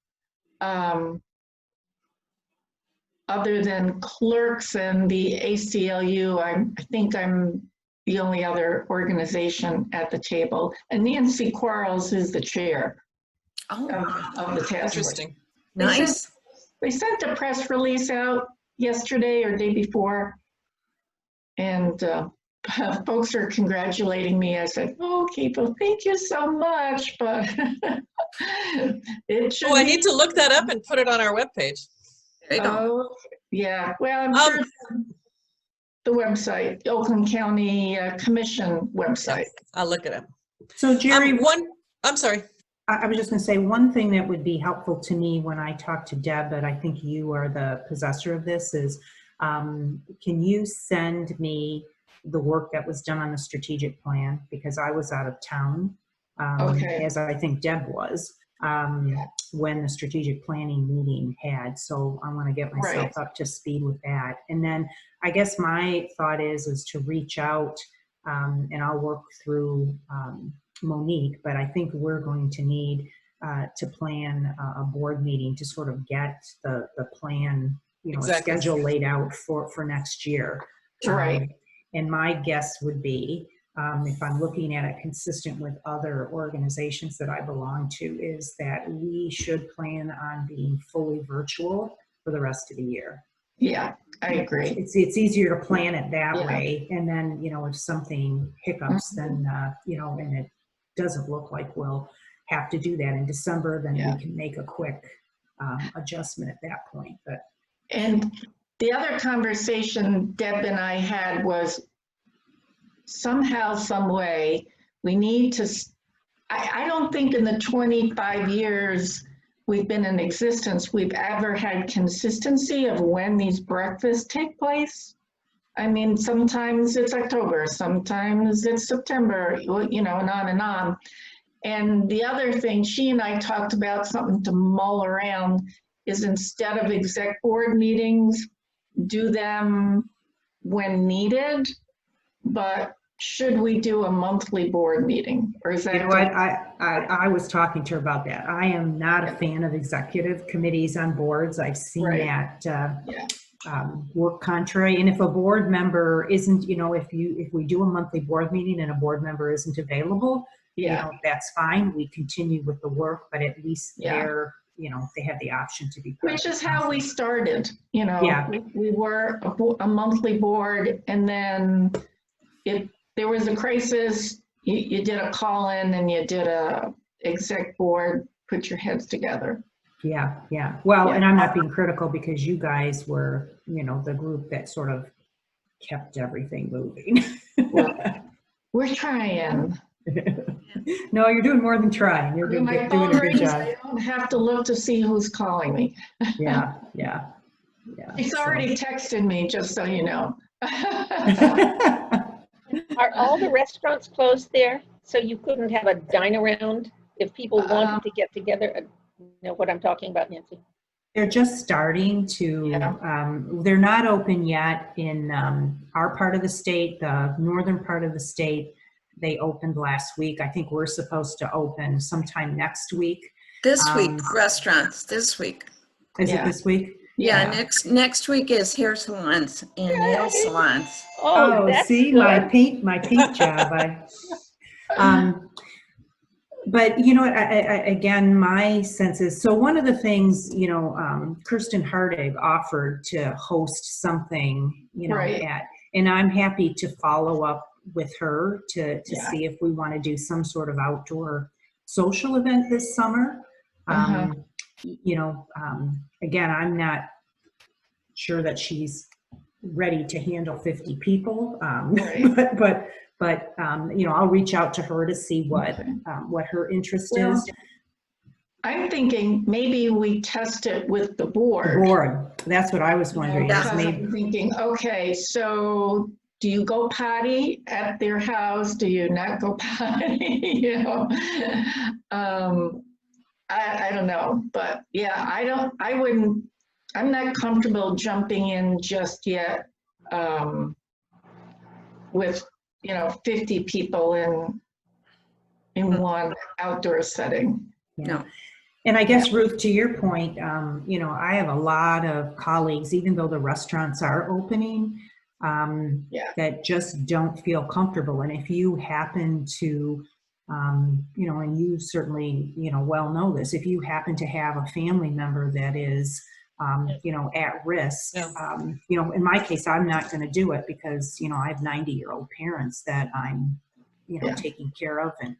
Other than clerks and the ACLU, I think I'm the only other organization at the table. And Nancy Quarles is the chair of the task force. Interesting. Nice. They sent a press release out yesterday or day before, and folks are congratulating me. I said, "Oh, people, thank you so much," but it should. Oh, I need to look that up and put it on our webpage. Oh, yeah. Well, I'm sure the website, Oakland County Commission website. I'll look it up. So Jerry, I'm sorry. I was just going to say one thing that would be helpful to me when I talk to Deb, but I think you are the possessor of this, is can you send me the work that was done on the strategic plan? Because I was out of town, as I think Deb was, when the strategic planning meeting had. So I want to get myself up to speed with that. And then I guess my thought is to reach out, and I'll work through Monique, but I think we're going to need to plan a board meeting to sort of get the plan, a schedule laid out for next year. Right. And my guess would be, if I'm looking at it consistent with other organizations that I belong to, is that we should plan on being fully virtual for the rest of the year. Yeah, I agree. It's easier to plan it that way. And then, if something hiccups, then, and it doesn't look like we'll have to do that in December, then we can make a quick adjustment at that point. But And the other conversation Deb and I had was somehow, some way, we need to, I don't think in the 25 years we've been in existence, we've ever had consistency of when these breakfasts take place. I mean, sometimes it's October, sometimes it's September, and on and on. And the other thing, she and I talked about something to mull around, is instead of exec board meetings, do them when needed, but should we do a monthly board meeting? Or is that? You know what, I was talking to her about that. I am not a fan of executive committees on boards. I've seen that work contrary. And if a board member isn't, if we do a monthly board meeting and a board member isn't available, that's fine. We continue with the work, but at least they're, they have the option to be present. Which is how we started, we were a monthly board, and then if there was a crisis, you did a call in and you did a exec board, put your heads together. Yeah. Well, and I'm not being critical because you guys were, the group that sort of kept everything moving. We're trying. No, you're doing more than trying. You're doing a good job. I don't have to look to see who's calling me. Yeah. He's already texted me, just so you know. Are all the restaurants closed there? So you couldn't have a dine around if people wanted to get together? You know what I'm talking about, Nancy? They're just starting to, they're not open yet in our part of the state, the northern part of the state. They opened last week. I think we're supposed to open sometime next week. This week, restaurants, this week. Is it this week? Yeah, next week is hair salons and nail salons. Oh, see, good. my paint job. But again, my sense is, so one of the things, Kirsten Hardig offered to host something, and I'm happy to follow up with her to see if we want to do some sort of outdoor social event this summer. You know, again, I'm not sure that she's ready to handle 50 people, but you know, I'll reach out to her to see what her interest is. I'm thinking maybe we test it with the board. The board, that's what I was wondering. I'm thinking, okay, so do you go potty at their house? Do you not go potty? You know, I don't know, but yeah, I'm not comfortable jumping in just yet with, you know, 50 people in one outdoor setting. No. And I guess, Ruth, to your point, you know, I have a lot of colleagues, even though the restaurants are opening, that just don't feel comfortable. And if you happen to, you know, and you certainly, you know, well know this, if you happen to have a family member that is, you know, at risk, you know, in my case, I'm not going to do it because, you know, I have 90-year-old parents that I'm, you know, taking care of, and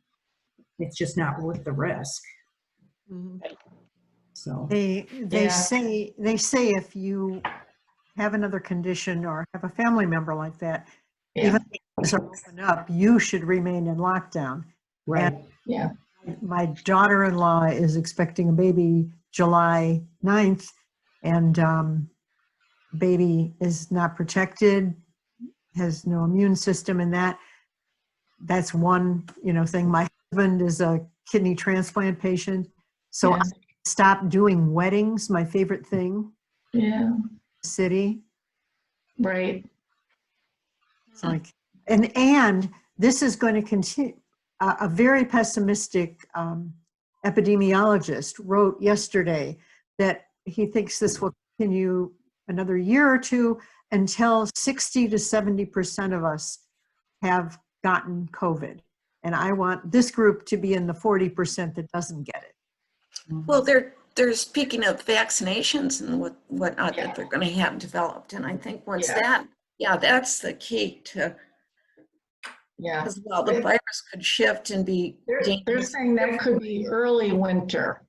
it's just not worth the risk. So they say if you have another condition or have a family member like that, even if things are open up, you should remain in lockdown. Right. And my daughter-in-law is expecting a baby July 9th, and baby is not protected, has no immune system, and that's one, you know, thing. My husband is a kidney transplant patient. So I stopped doing weddings, my favorite thing. City. Right. It's like, and this is going to continue. A very pessimistic epidemiologist wrote yesterday that he thinks this will continue another year or two until 60 to 70% of us have gotten COVID. And I want this group to be in the 40% that doesn't get it. Well, they're speaking of vaccinations and whatnot that they're going to have developed, and I think once that's the key to. As well, the virus could shift and be. They're saying that could be early winter,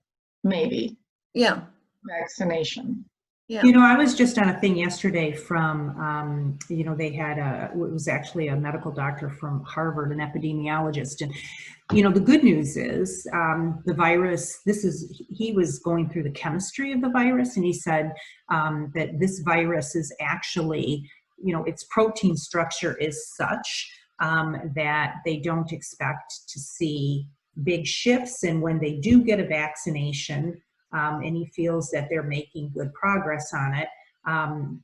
maybe. Vaccination. You know, I was just on a thing yesterday from, you know, they had it was actually a medical doctor from Harvard, an epidemiologist. And, you know, the good news is the virus, he was going through the chemistry of the virus, and he said that this virus is actually, you know, its protein structure is such that they don't expect to see big shifts. And when they do get a vaccination, and he feels that they're making good progress on it,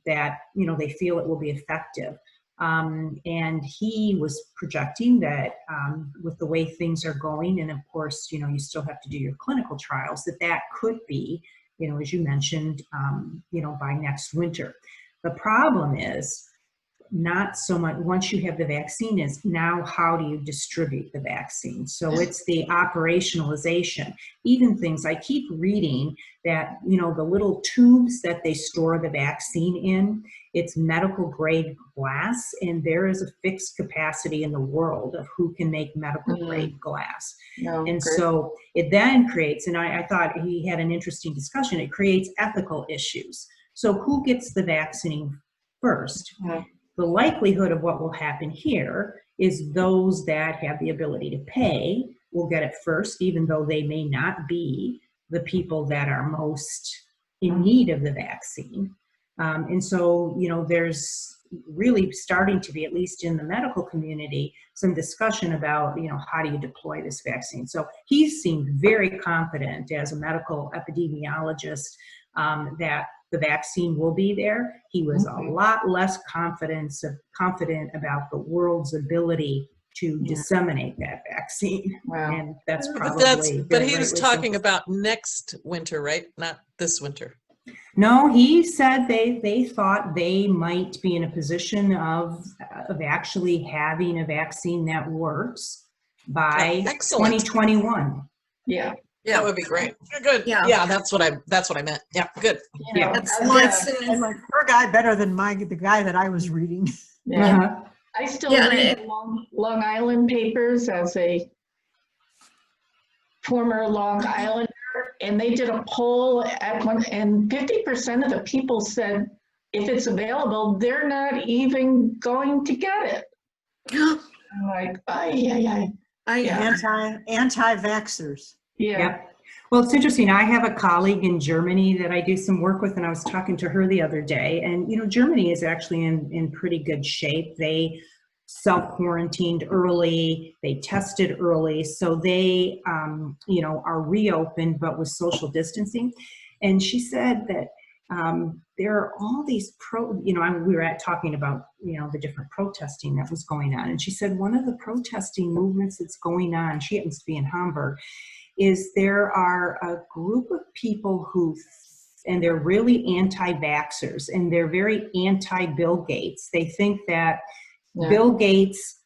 that, you know, they feel it will be effective. And he was projecting that with the way things are going, and of course, you know, you still have to do your clinical trials, that could be, you know, as you mentioned, you know, by next winter. The problem is not so much once you have the vaccine, is now how do you distribute the vaccine? So it's the operationalization. Even things, I keep reading that, you know, the little tubes that they store the vaccine in, it's medical grade glass, and there is a fixed capacity in the world of who can make medical grade glass. So it then creates, and I thought he had an interesting discussion, it creates ethical issues. So who gets the vaccine first? The likelihood of what will happen here is those that have the ability to pay will get it first, even though they may not be the people that are most in need of the vaccine. And so, you know, there's really starting to be, at least in the medical community, some discussion about, you know, how do you deploy this vaccine? So he seemed very confident as a medical epidemiologist that the vaccine will be there. He was a lot less confident about the world's ability to disseminate that vaccine. And that's probably. But he was talking about next winter, right? Not this winter. No, he said they thought they might be in a position of actually having a vaccine that works by 2021. Yeah. That would be great. Good. Yeah, that's what I meant. Yeah, good. And like her guy better than the guy that I was reading. I still Yeah, read the Long Island papers as a former Long Islander, and they did a poll at one, and 50% of the people said if it's available, they're not even going to get it. I'm like, yeah. Anti-vaxxers. Yeah. Yep. Well, it's interesting. I have a colleague in Germany that I do some work with, and I was talking to her the other day. And, you know, Germany is actually in pretty good shape. They self-quarantined early, they tested early, so they, you know, are reopened, but with social distancing. And she said that there are all these we were talking about, you know, the different protesting that was going on. And she said one of the protesting movements that's going on, she happens to be in Hamburg, is there are a group of people and they're really anti-vaxxers, and they're very anti-Bill Gates. They think that Bill Gates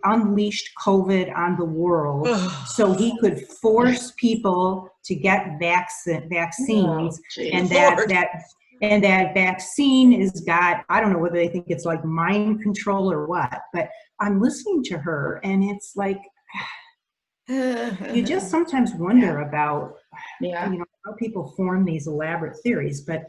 unleashed COVID on the world so he could force people to get vaccines, and that vaccine has got, I don't know whether they think it's like mind control or what, but I'm listening to her and it's like, you just sometimes wonder about, you know, how people form these elaborate theories. But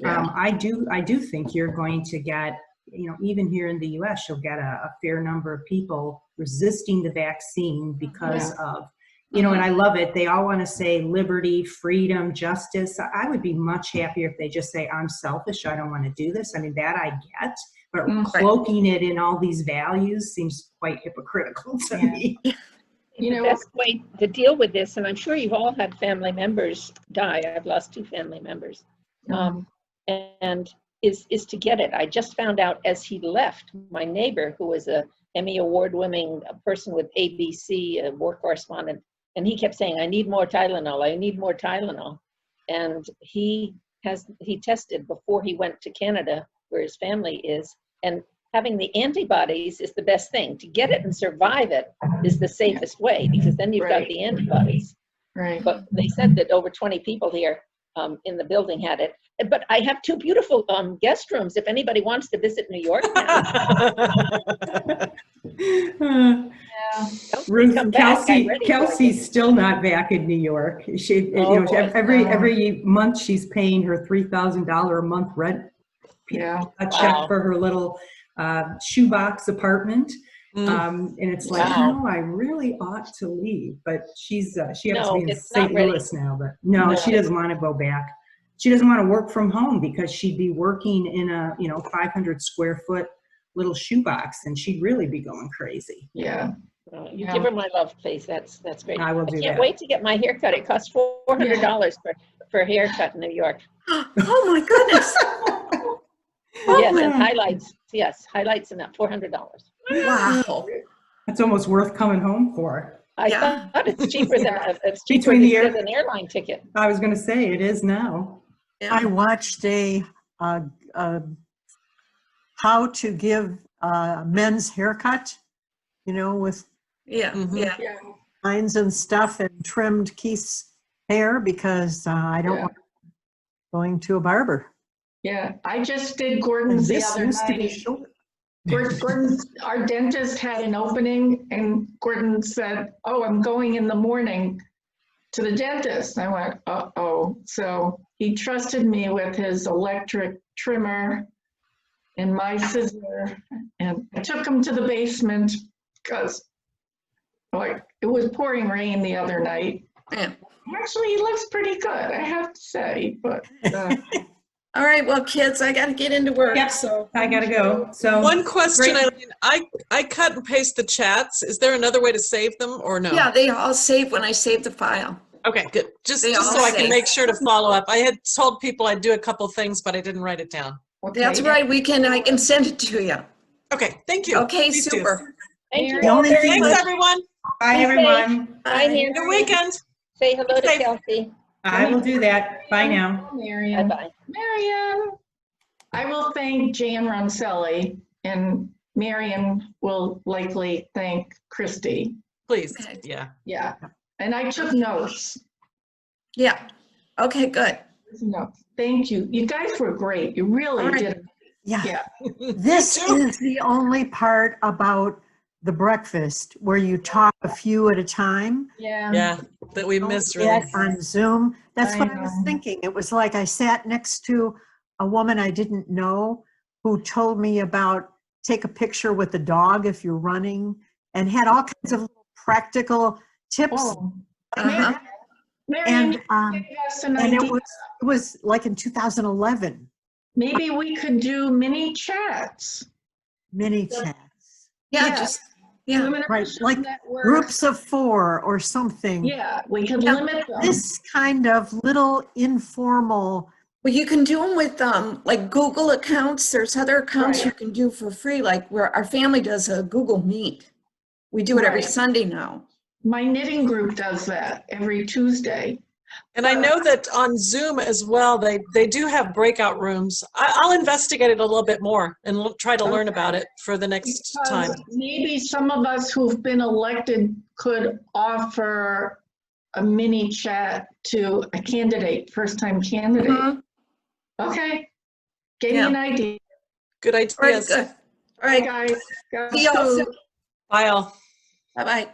I do think you're going to get, you know, even here in the US, you'll get a fair number of people resisting the vaccine because of, you know, and I love it. They all want to say liberty, freedom, justice. I would be much happier if they just say, I'm selfish, I don't want to do this. I mean, that I get, but cloaking it in all these values seems quite hypocritical to me. You know, the best way to deal with this, and I'm sure you've all had family members die. I've lost 2 family members, and is to get it. I just found out as he left, my neighbor, who was a Emmy award-winning person with ABC, a war correspondent, and he kept saying, I need more Tylenol, I need more Tylenol. And he tested before he went to Canada, where his family is, and having the antibodies is the best thing. To get it and survive it is the safest way, because then you've got the antibodies. Right. But they said that over 20 people here in the building had it. But I have 2 beautiful guest rooms if anybody wants to visit New York now. Ruth, Kelsey's still not back in New York. She, you know, every month she's paying her $3,000 a month rent, a check for her little shoebox apartment. And it's like, no, I really ought to leave, but she happens to be in St. Louis now, but no, she doesn't want to go back. She doesn't want to work from home because she'd be working in a, you know, 500 square foot little shoebox, and she'd really be going crazy. Yeah. You give her my love, please. That's great. I will do that. I can't wait to get my haircut. It costs $400 for a haircut in New York. Oh my goodness. Yes, and highlights. Yes, highlights and that $400. Wow. That's almost worth coming home for. I thought it's cheaper than an airline ticket. I was going to say it is now. I watched a how to give men's haircut, you know, with lines and stuff and trimmed Keith's hair because I don't want going to a barber. Yeah, I just did Gordon's the other night. Gordon's, our dentist had an opening, and Gordon said, oh, I'm going in the morning to the dentist. I went, uh-oh. So he trusted me with his electric trimmer and my scissor, and I took him to the basement because it was pouring rain the other night. Yeah. Actually, he looks pretty good, I have to say, but all right, well, kids, I got to get into work. Yep, so I got to go. So one question, I cut and paste the chats. Is there another way to save them or no? Yeah, they all save when I save the file. Okay, good. Just so I can make sure to follow up. I had told people I'd do a couple things, but I didn't write it down. Okay. That's right. I can send it to you. Okay, thank you. Okay, Please super. Thank you. Thanks, everyone. Bye, everyone. Bye, Nancy. Good weekend. Say hello to Kelsey. I will do that. Bye now. Marion. Bye-bye. Marion. I will thank Jan Roncelli, and Marion will likely thank Christy. Please, yeah. Yeah, and I took notes. Yeah. Okay, good. No, thank you. You guys were great. You really did. Yeah. This is the only part about the breakfast where you talk a few at a time. Yeah, that we miss really. Yes, on Zoom. That's I what I was know. thinking. It was like I sat next to a woman I didn't know who told me about take a picture with the dog if you're running, and had all kinds of little practical tips. Oh, And Marion, you gave us an and idea. it was like in 2011. Maybe we could do mini chats. Mini chats. Yeah, Yeah. just, yeah. Women Right, Social like Network. groups of 4 or something. Yeah, we could limit them. This kind of little informal. Well, you can do them with like Google accounts. There's other accounts you can do for free, like where our family does a Google Meet. We do it every Right. Sunday now. My knitting group does that every Tuesday. And I know that on Zoom as well, they do have breakout rooms. I'll investigate it a little bit more and try to learn about it for the next time. Because maybe some of us who've been elected could offer a mini chat to a candidate, first-time candidate. Okay, gave me an idea. Good ideas. All right, good. All right, guys. See y'all soon. Bye all. Bye-bye.